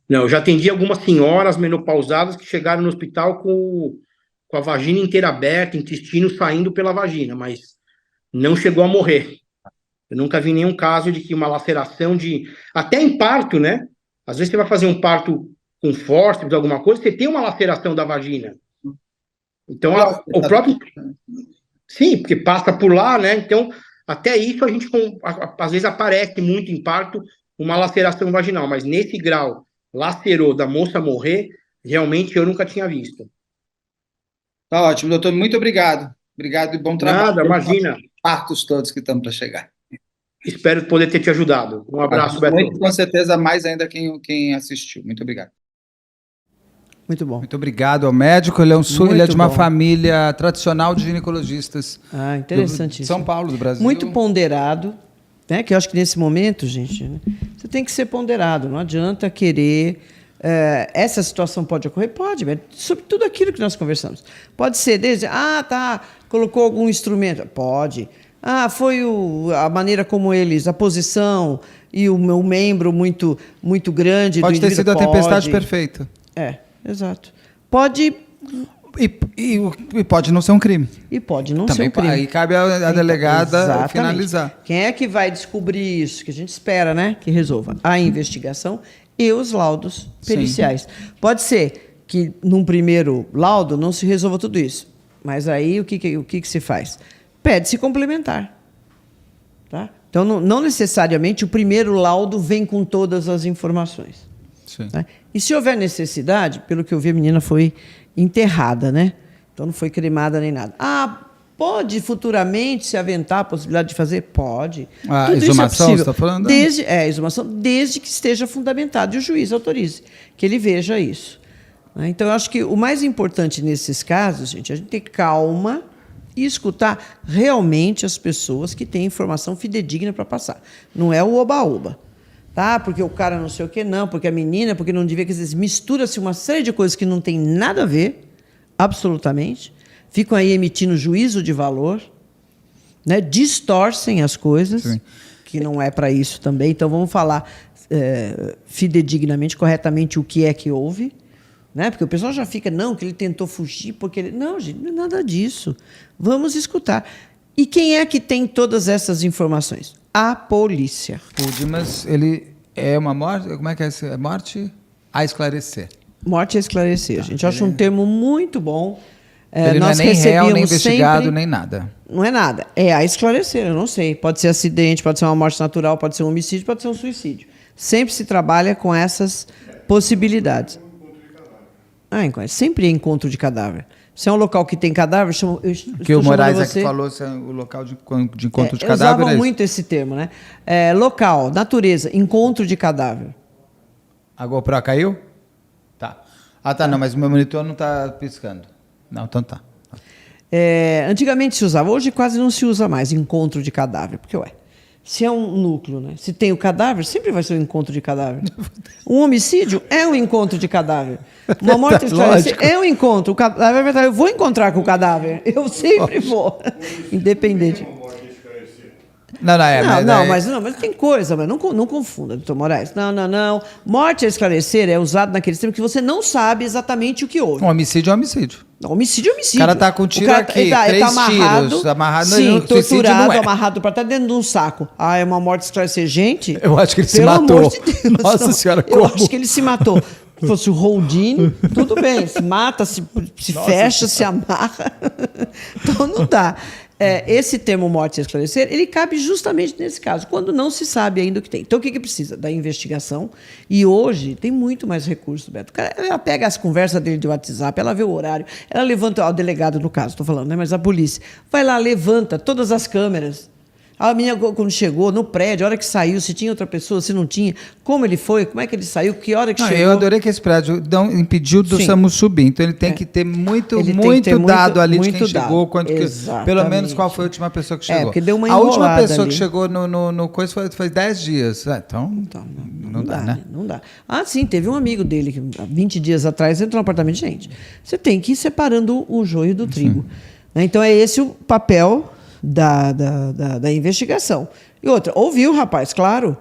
[SPEAKER 6] Não, já atendi algumas senhoras menopausadas que chegaram no hospital com a vagina inteira aberta, intestino saindo pela vagina, mas não chegou a morrer. Eu nunca vi nenhum caso de que uma laceração até em parto, né? Às vezes você vai fazer um parto com fórceps, alguma coisa, você tem uma laceração da vagina. Então, o próprio... Sim, porque passa por lá, né? Então, até isso a gente, às vezes, aparece muito em parto uma laceração vaginal, mas nesse grau, lacerou da moça morrer, realmente eu nunca tinha visto.
[SPEAKER 1] Tá ótimo, doutor, muito obrigado. Obrigado e bom trabalho.
[SPEAKER 6] Nada, imagina.
[SPEAKER 1] Partos todos que estão para chegar.
[SPEAKER 6] Espero poder ter te ajudado. Um abraço, Beto.
[SPEAKER 1] Muito, com certeza, mais ainda quem assistiu. Muito obrigado.
[SPEAKER 2] Muito bom.
[SPEAKER 4] Muito obrigado ao médico. Ele é de uma família tradicional de ginecologistas.
[SPEAKER 2] Interessantíssimo.
[SPEAKER 4] De São Paulo, do Brasil.
[SPEAKER 2] Muito ponderado, né? Que eu acho que nesse momento, gente, né, você tem que ser ponderado. Não adianta querer... essa situação pode ocorrer? Pode, sobre tudo aquilo que nós conversamos. Pode ser desde... colocou algum instrumento? Pode. Foi a maneira como a posição e o meu membro muito, muito grande.
[SPEAKER 4] Pode ter sido a tempestade perfeita.
[SPEAKER 2] Exato. Pode...
[SPEAKER 4] E pode não ser um crime.
[SPEAKER 2] E pode não
[SPEAKER 4] Também
[SPEAKER 2] ser um crime.
[SPEAKER 4] Aí cabe à delegada
[SPEAKER 2] Exatamente.
[SPEAKER 4] finalizar.
[SPEAKER 2] Quem é que vai descobrir isso? Que a gente espera, né? Que resolva. A investigação e os laudos periciais. Sim. Pode ser que, num primeiro laudo, não se resolva tudo isso. Mas aí, o que se faz? Pede-se complementar. Tá? Então, não necessariamente o primeiro laudo vem com todas as informações.
[SPEAKER 4] Sim.
[SPEAKER 2] Tá? E se houver necessidade, pelo que eu vi, a menina foi enterrada, né? Então, não foi cremada nem nada. Pode futuramente se aventar a possibilidade de fazer? Pode.
[SPEAKER 4] A exumação, você está falando?
[SPEAKER 2] Exumação, desde que esteja fundamentado e o juiz autorize que ele veja isso. Né? Então, eu acho que o mais importante nesses casos, gente, é a gente ter calma e escutar realmente as pessoas que têm informação fidedigna para passar. Não é o oba-oba. Tá? Porque o cara não sei o que, não, porque a menina, porque não devia, quer dizer, mistura-se uma série de coisas que não tem nada a ver, absolutamente. Ficam aí emitindo juízo de valor, né? Distorcem as coisas, sim, que não é para isso também. Então, vamos falar fidedignamente, corretamente, o que é que houve. Né? Porque o pessoal já fica, não, que ele tentou fugir, porque ele... Não, gente, não é nada disso. Vamos escutar. E quem é que tem todas essas informações? A polícia.
[SPEAKER 4] O Dimas, ele é uma morte... Como é que é isso? É morte a esclarecer.
[SPEAKER 2] Morte a esclarecer, tá, gente. Eu acho um termo muito bom.
[SPEAKER 4] Ele
[SPEAKER 2] nós
[SPEAKER 4] não é nem réu, nem investigado,
[SPEAKER 2] sempre...
[SPEAKER 4] nem nada.
[SPEAKER 2] Não é nada. É a esclarecer, eu não sei. Pode ser acidente, pode ser uma morte natural, pode ser um homicídio, pode ser um suicídio. Sempre se trabalha com essas possibilidades. Sempre é encontro de cadáver. Se é um local que tem cadáver,
[SPEAKER 4] que o Moraes é que falou, se é o local de encontro de cadáver.
[SPEAKER 2] Usavam muito esse termo, né? Local, natureza, encontro de cadáver.
[SPEAKER 4] A GoPro caiu? Tá. Ah, tá, não, mas o meu monitor não está piscando. Não, então tá.
[SPEAKER 2] Antigamente se usava, hoje quase não se usa mais encontro de cadáver, porque, se é um núcleo, né? Se tem o cadáver, sempre vai ser um encontro de cadáver. Um homicídio é um encontro de cadáver. Uma morte esclarecida é um encontro. O cadáver é verdade. Eu vou encontrar com o cadáver. Eu sempre vou. Independente. Mas tem coisa, mas não confunda, doutor Moraes. Não. Morte a esclarecer é usado naqueles termos que você não sabe exatamente o que houve.
[SPEAKER 4] Um homicídio é homicídio.
[SPEAKER 2] Homicídio é homicídio.
[SPEAKER 4] O cara tá com tiro aqui,
[SPEAKER 2] ele tá
[SPEAKER 4] tiros, amarrado.
[SPEAKER 2] Sim, torturado, amarrado para estar dentro de um saco. É uma morte esclarecer. Gente,
[SPEAKER 4] eu acho que ele se matou.
[SPEAKER 2] Amor de Deus,
[SPEAKER 4] Nossa senhora, como?
[SPEAKER 2] Eu acho que ele se matou. Se fosse o Houdini, tudo bem. Se mata, se fecha, se amarra. Então não dá. Esse termo morte a esclarecer, ele cabe justamente nesse caso, quando não se sabe ainda o que tem. Então, o que precisa? Da investigação. E hoje tem muito mais recursos, Beto. Ela pega as conversas dele de WhatsApp, ela vê o horário, ela levanta, o delegado no caso, estou falando, né? Mas a polícia vai lá, levanta todas as câmeras. A menina, quando chegou no prédio, a hora que saiu, se tinha outra pessoa, se não tinha, como ele foi, como é que ele saiu, que hora que chegou.
[SPEAKER 4] Eu adorei que esse prédio não impediu do SAMU subir. Então ele tem que ter muito dado ali de quem chegou, pelo menos qual foi a última pessoa que chegou.
[SPEAKER 2] Porque deu uma
[SPEAKER 4] a última pessoa
[SPEAKER 2] ali
[SPEAKER 4] que chegou no coisa foi 10 dias. Então, não dá, né?
[SPEAKER 2] Não dá. Sim, teve um amigo dele que 20 dias atrás entrou no apartamento. Gente, você tem que ir separando o joio do trigo. Então é esse o papel da investigação. E outra, ouviu o rapaz, claro.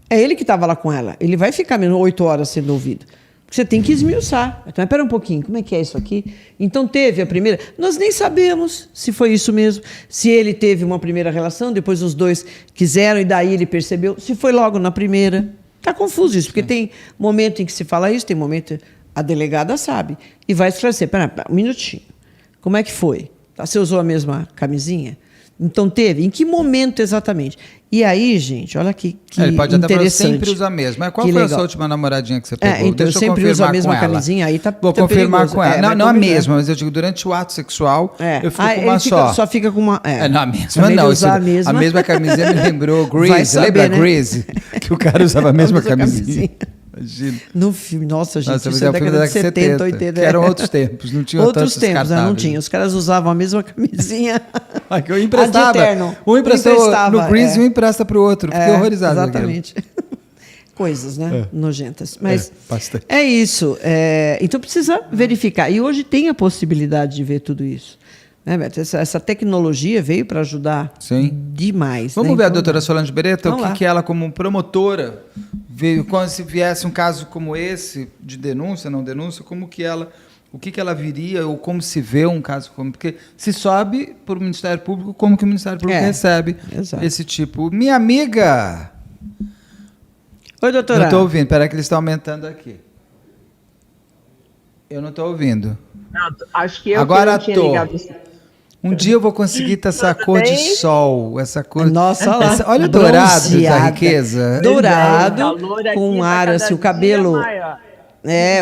[SPEAKER 2] É ele que estava lá com ela. Ele vai ficar menos 8 horas sendo ouvido. Você tem que esmiuçar. Então, espera um pouquinho, como é que é isso aqui? Então, teve a primeira... Nós nem sabemos se foi isso mesmo. Se ele teve uma primeira relação, depois os dois quiseram e daí ele percebeu. Se foi logo na primeira. Está confuso isso, porque tem momento em que se fala isso, tem momento... A delegada sabe. E vai esclarecer. Espera um minutinho. Como é que foi? Você usou a mesma camisinha? Então teve? Em que momento exatamente? E aí, gente, olha que
[SPEAKER 4] ele pode até falar, eu
[SPEAKER 2] interessante.
[SPEAKER 4] sempre usa a mesma. Qual foi a sua última namoradinha que você pegou?
[SPEAKER 2] Então
[SPEAKER 4] Deixa
[SPEAKER 2] eu sempre uso a mesma camisinha, aí tá
[SPEAKER 4] Vou confirmar com ela. Não a
[SPEAKER 2] combinar.
[SPEAKER 4] Mesma, mas eu digo, durante o ato sexual, eu fico com uma
[SPEAKER 2] só fica com uma...
[SPEAKER 4] não, a mesma não. A mesma camisinha me lembrou Grease. Lembra Grease? Que o cara usava a mesma camisinha. Imagina.
[SPEAKER 2] No filme, nossa, gente, isso é década de 70, 80.
[SPEAKER 4] Que eram outros tempos, não tinha
[SPEAKER 2] outros tempos, não tinha. Os caras usavam a mesma camisinha.
[SPEAKER 4] Eu emprestava. Um emprestou no Grease e um empresta para o outro. Fiquei horrorizado.
[SPEAKER 2] Exatamente. Coisas, né? Nojentas. Mas é isso. Então precisa verificar. E hoje tem a possibilidade de ver tudo isso. Né, Beto? Essa tecnologia veio para ajudar demais.
[SPEAKER 4] Vamos ver a doutora Solange Beretta, o que ela, como promotora, veio, quando se viesse um caso como esse, de denúncia, não denúncia, o que ela viria, ou como se vê um caso como... Porque se sobe para o Ministério Público, como que o Ministério Público recebe esse tipo. Minha amiga...
[SPEAKER 2] Oi, doutora.
[SPEAKER 4] Não estou ouvindo, espera que eles estão aumentando aqui. Eu não estou ouvindo.
[SPEAKER 7] Não, acho que eu
[SPEAKER 4] Agora
[SPEAKER 7] que não tinha ligado.
[SPEAKER 4] Um dia eu vou conseguir ter essa cor de sol, essa cor...
[SPEAKER 2] Nossa,
[SPEAKER 4] olha o dourado da riqueza.
[SPEAKER 2] Dourado, com ar, assim, o cabelo...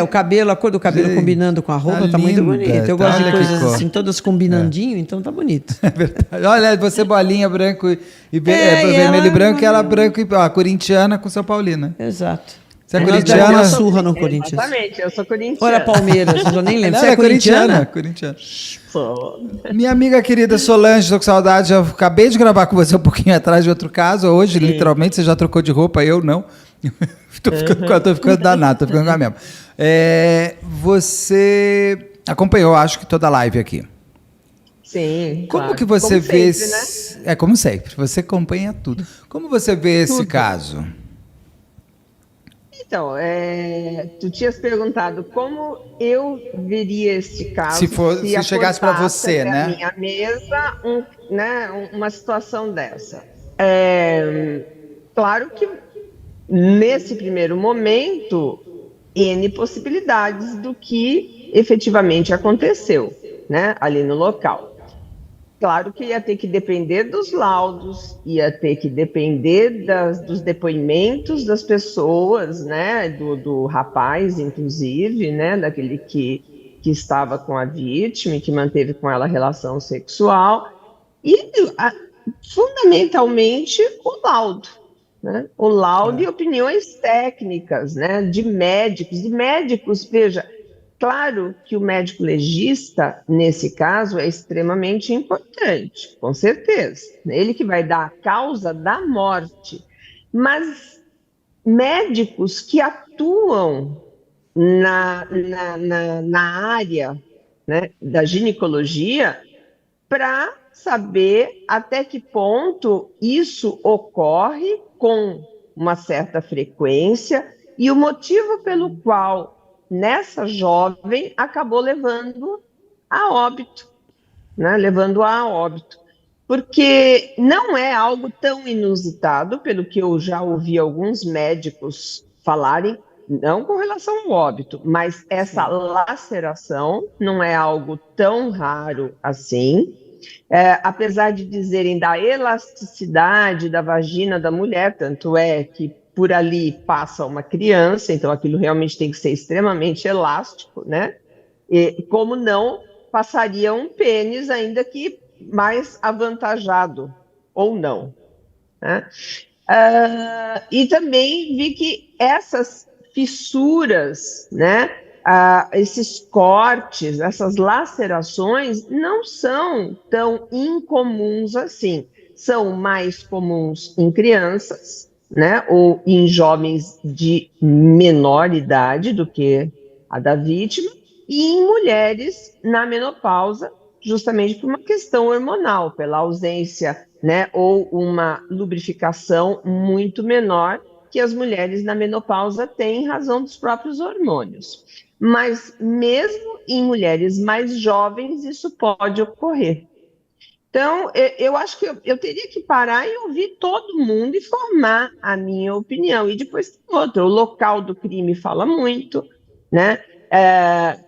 [SPEAKER 2] o cabelo, a cor do cabelo combinando com a roupa, tá muito bonito. Eu gosto de coisas assim, todas combinandinho, então tá bonito.
[SPEAKER 4] É verdade. Olha, você bolinha branco e vermelho e branco, e ela branco e corintiana com São Paulina.
[SPEAKER 2] Exato.
[SPEAKER 4] Você é
[SPEAKER 2] Nós demos
[SPEAKER 4] corintiana?
[SPEAKER 2] uma surra no Corinthians.
[SPEAKER 7] Exatamente, eu sou corintiana.
[SPEAKER 2] Olha, Palmeiras, eu nem lembro.
[SPEAKER 4] Não,
[SPEAKER 2] Você é corintiana?
[SPEAKER 4] Corintiana.
[SPEAKER 7] Sou.
[SPEAKER 4] Minha amiga querida Solange, tô com saudade. Eu acabei de gravar com você um pouquinho atrás de outro caso. Hoje, literalmente, você já trocou de roupa, eu não. tô ficando danado, tô ficando com a mesma. Você acompanhou, acho que toda a live aqui.
[SPEAKER 7] Sim.
[SPEAKER 4] Como
[SPEAKER 7] claro.
[SPEAKER 4] que você
[SPEAKER 7] Como
[SPEAKER 4] vê...
[SPEAKER 7] sempre, né?
[SPEAKER 4] É como sempre, você acompanha tudo. Como você vê esse caso?
[SPEAKER 7] Então, tu tinhas perguntado como eu veria este caso
[SPEAKER 4] Se chegasse para você,
[SPEAKER 7] até
[SPEAKER 4] né?
[SPEAKER 7] a minha mesa uma situação dessa. Claro que nesse primeiro momento, N possibilidades do que efetivamente aconteceu, né, ali no local. Claro que ia ter que depender dos laudos, ia ter que depender dos depoimentos das pessoas, né, do rapaz, inclusive, né, daquele que estava com a vítima e que manteve com ela relação sexual, e fundamentalmente o laudo, né, o laudo e opiniões técnicas, né, de médicos, veja. Claro que o médico legista, nesse caso, é extremamente importante, com certeza. Ele que vai dar a causa da morte. Mas médicos que atuam na área, né, da ginecologia, para saber até que ponto isso ocorre com uma certa frequência e o motivo pelo qual nessa jovem acabou levando a óbito, né? Levando a óbito. Porque não é algo tão inusitado, pelo que eu já ouvi alguns médicos falarem, não com relação ao óbito, mas essa laceração não é algo tão raro assim. Apesar de dizerem da elasticidade da vagina da mulher, tanto é que por ali passa uma criança, então aquilo realmente tem que ser extremamente elástico, né? E como não passaria um pênis, ainda que mais avantajado, ou não, né? E também vi que essas fissuras, né? Esses cortes, essas lacerações não são tão incomuns assim. São mais comuns em crianças, né, ou em jovens de menor idade do que a da vítima, e em mulheres na menopausa, justamente por uma questão hormonal, pela ausência, né, ou uma lubrificação muito menor que as mulheres na menopausa têm em razão dos próprios hormônios. Mas mesmo em mulheres mais jovens, isso pode ocorrer. Então, eu acho que eu teria que parar e ouvir todo mundo e formar a minha opinião. E depois tem outra, o local do crime fala muito, né?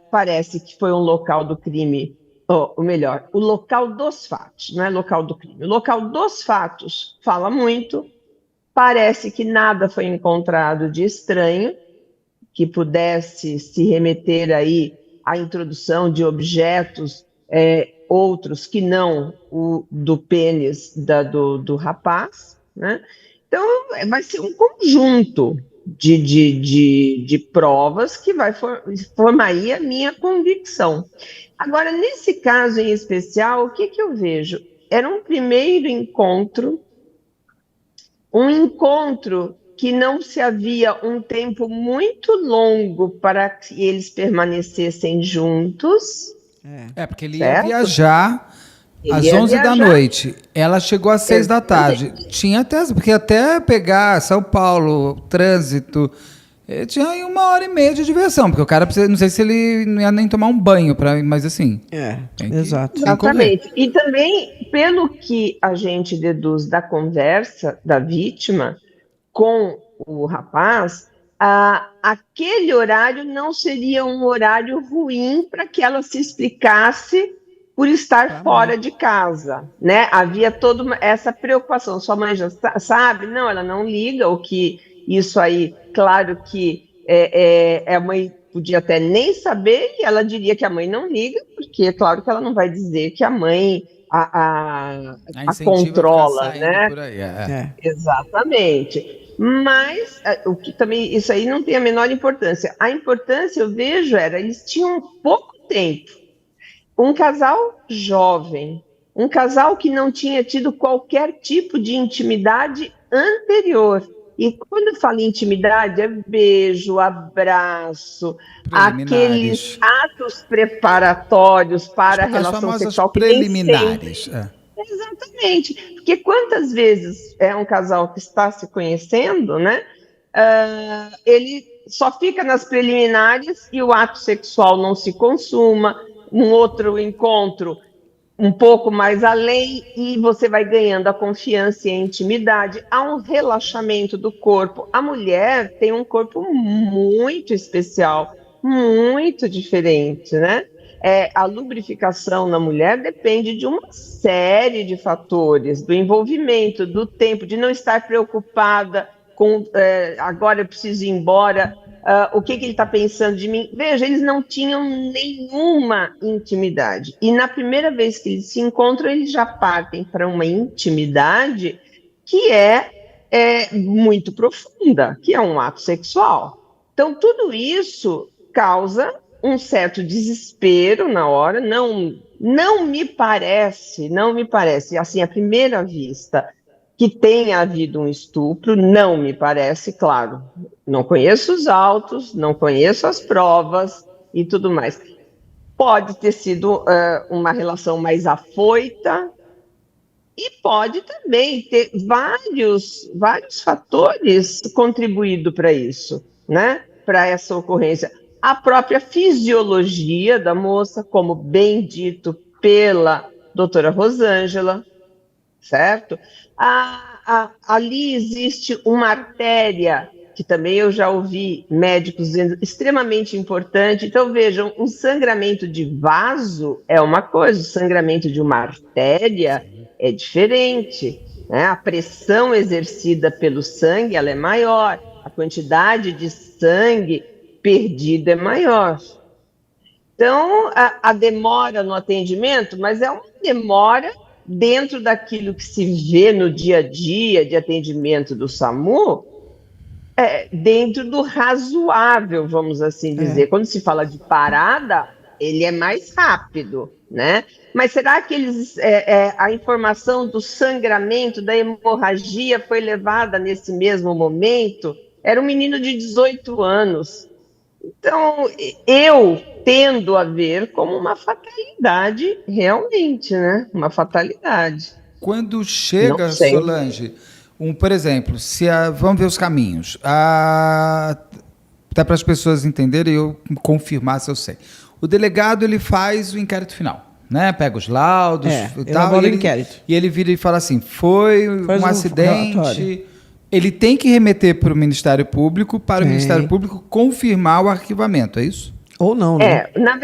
[SPEAKER 7] Parece que foi um local do crime, ou melhor, o local dos fatos, não é local do crime. O local dos fatos fala muito, parece que nada foi encontrado de estranho, que pudesse se remeter aí à introdução de objetos outros que não o do pênis do rapaz, né? Então, vai ser um conjunto de provas que vai formar aí a minha convicção. Agora, nesse caso em especial, o que eu vejo? Era um primeiro encontro, um encontro que não se havia um tempo muito longo para que eles permanecessem juntos.
[SPEAKER 4] Porque ele ia viajar às 11 da noite. Ela chegou às 6 da tarde. Tinha até, porque até pegar São Paulo, trânsito, tinha aí 1h30 de diversão, porque o cara precisa, não sei se ele não ia nem tomar um banho, mas assim.
[SPEAKER 2] Exato.
[SPEAKER 7] Exatamente. E também, pelo que a gente deduz da conversa da vítima com o rapaz, aquele horário não seria um horário ruim para que ela se explicasse por estar fora de casa, né? Havia toda essa preocupação. Sua mãe já sabe? Não, ela não liga, o que isso aí, claro que a mãe podia até nem saber, e ela diria que a mãe não liga, porque é claro que ela não vai dizer que a mãe a controla, né?
[SPEAKER 4] Por aí,
[SPEAKER 7] Exatamente. Mas o que também isso aí não tem a menor importância. A importância eu vejo eles tinham pouco tempo. Um casal jovem, um casal que não tinha tido qualquer tipo de intimidade anterior. E quando eu falo em intimidade, é beijo, abraço, aqueles
[SPEAKER 4] Preliminares.
[SPEAKER 7] atos preparatórios para a
[SPEAKER 4] As
[SPEAKER 7] relação
[SPEAKER 4] famosas
[SPEAKER 7] sexual que nem sempre.
[SPEAKER 4] preliminares.
[SPEAKER 7] Exatamente. Porque quantas vezes é um casal que está se conhecendo, né? Ele só fica nas preliminares e o ato sexual não se consuma, um outro encontro um pouco mais além e você vai ganhando a confiança e a intimidade. Há um relaxamento do corpo. A mulher tem um corpo muito especial, muito diferente, né? A lubrificação na mulher depende de uma série de fatores, do envolvimento, do tempo, de não estar preocupada com agora eu preciso ir embora, o que ele está pensando de mim. Veja, eles não tinham nenhuma intimidade. E na primeira vez que eles se encontram, eles já partem para uma intimidade que é muito profunda, que é um ato sexual. Então, tudo isso causa um certo desespero na hora, não me parece, assim, à primeira vista, que tenha havido um estupro, não me parece, claro. Não conheço os autos, não conheço as provas e tudo mais. Pode ter sido uma relação mais afoita e pode também ter vários fatores contribuído para isso, né? Para essa ocorrência. A própria fisiologia da moça, como bem dito pela doutora Rosângela, certo? Ali existe uma artéria, que também eu já ouvi médicos dizendo, extremamente importante. Então, vejam, um sangramento de vaso é uma coisa, o sangramento de uma artéria é diferente, né? A pressão exercida pelo sangue, ela é maior, a quantidade de sangue perdida é maior. Então, a demora no atendimento, mas é uma demora dentro daquilo que se vê no dia a dia de atendimento do SAMU, dentro do razoável, vamos assim dizer. Quando se fala de parada, ele é mais rápido, né? Mas será que a informação do sangramento, da hemorragia foi levada nesse mesmo momento? Era um menino de 18 anos. Então, eu tendo a ver como uma fatalidade, realmente, né? Uma fatalidade.
[SPEAKER 4] Quando chega, Solange, por exemplo, vamos ver os caminhos. Até para as pessoas entenderem e eu confirmar se eu sei. O delegado ele faz o inquérito final, né? Pega os laudos e tal. E ele vira e fala assim: foi um acidente. Relatório. Ele tem que remeter para o Ministério Público, para o Ministério Público confirmar o arquivamento, é isso?
[SPEAKER 2] Ou não, né?
[SPEAKER 7] Na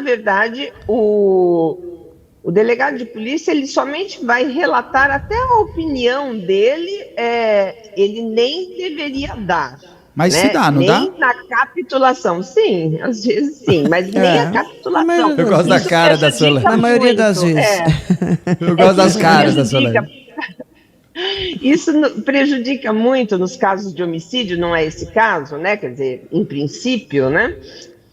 [SPEAKER 7] verdade, o delegado de polícia, ele somente vai relatar até a opinião dele, ele nem deveria dar.
[SPEAKER 4] Mas
[SPEAKER 7] né?
[SPEAKER 4] se dá, não
[SPEAKER 7] nem
[SPEAKER 4] dá?
[SPEAKER 7] Nem na capitulação, sim, às vezes sim, mas nem a capitulação.
[SPEAKER 4] Eu gosto da cara da Solange.
[SPEAKER 2] Na maioria das vezes.
[SPEAKER 4] Eu gosto das caras da Solange.
[SPEAKER 7] Isso prejudica muito nos casos de homicídio, não é esse caso, né? Quer dizer, em princípio, né?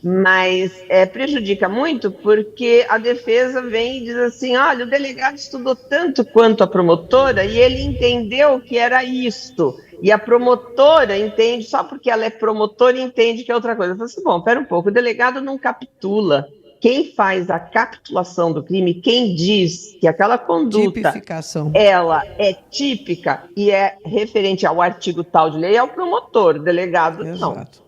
[SPEAKER 7] Mas prejudica muito porque a defesa vem e diz assim: olha, o delegado estudou tanto quanto a promotora e ele entendeu que era isto. E a promotora entende, só porque ela é promotora, entende que é outra coisa. Eu falo assim: bom, pera um pouco, o delegado não capitula. Quem faz a capitulação do crime, quem diz que aquela conduta ela é típica e é referente ao artigo tal de lei, é o promotor, o delegado não.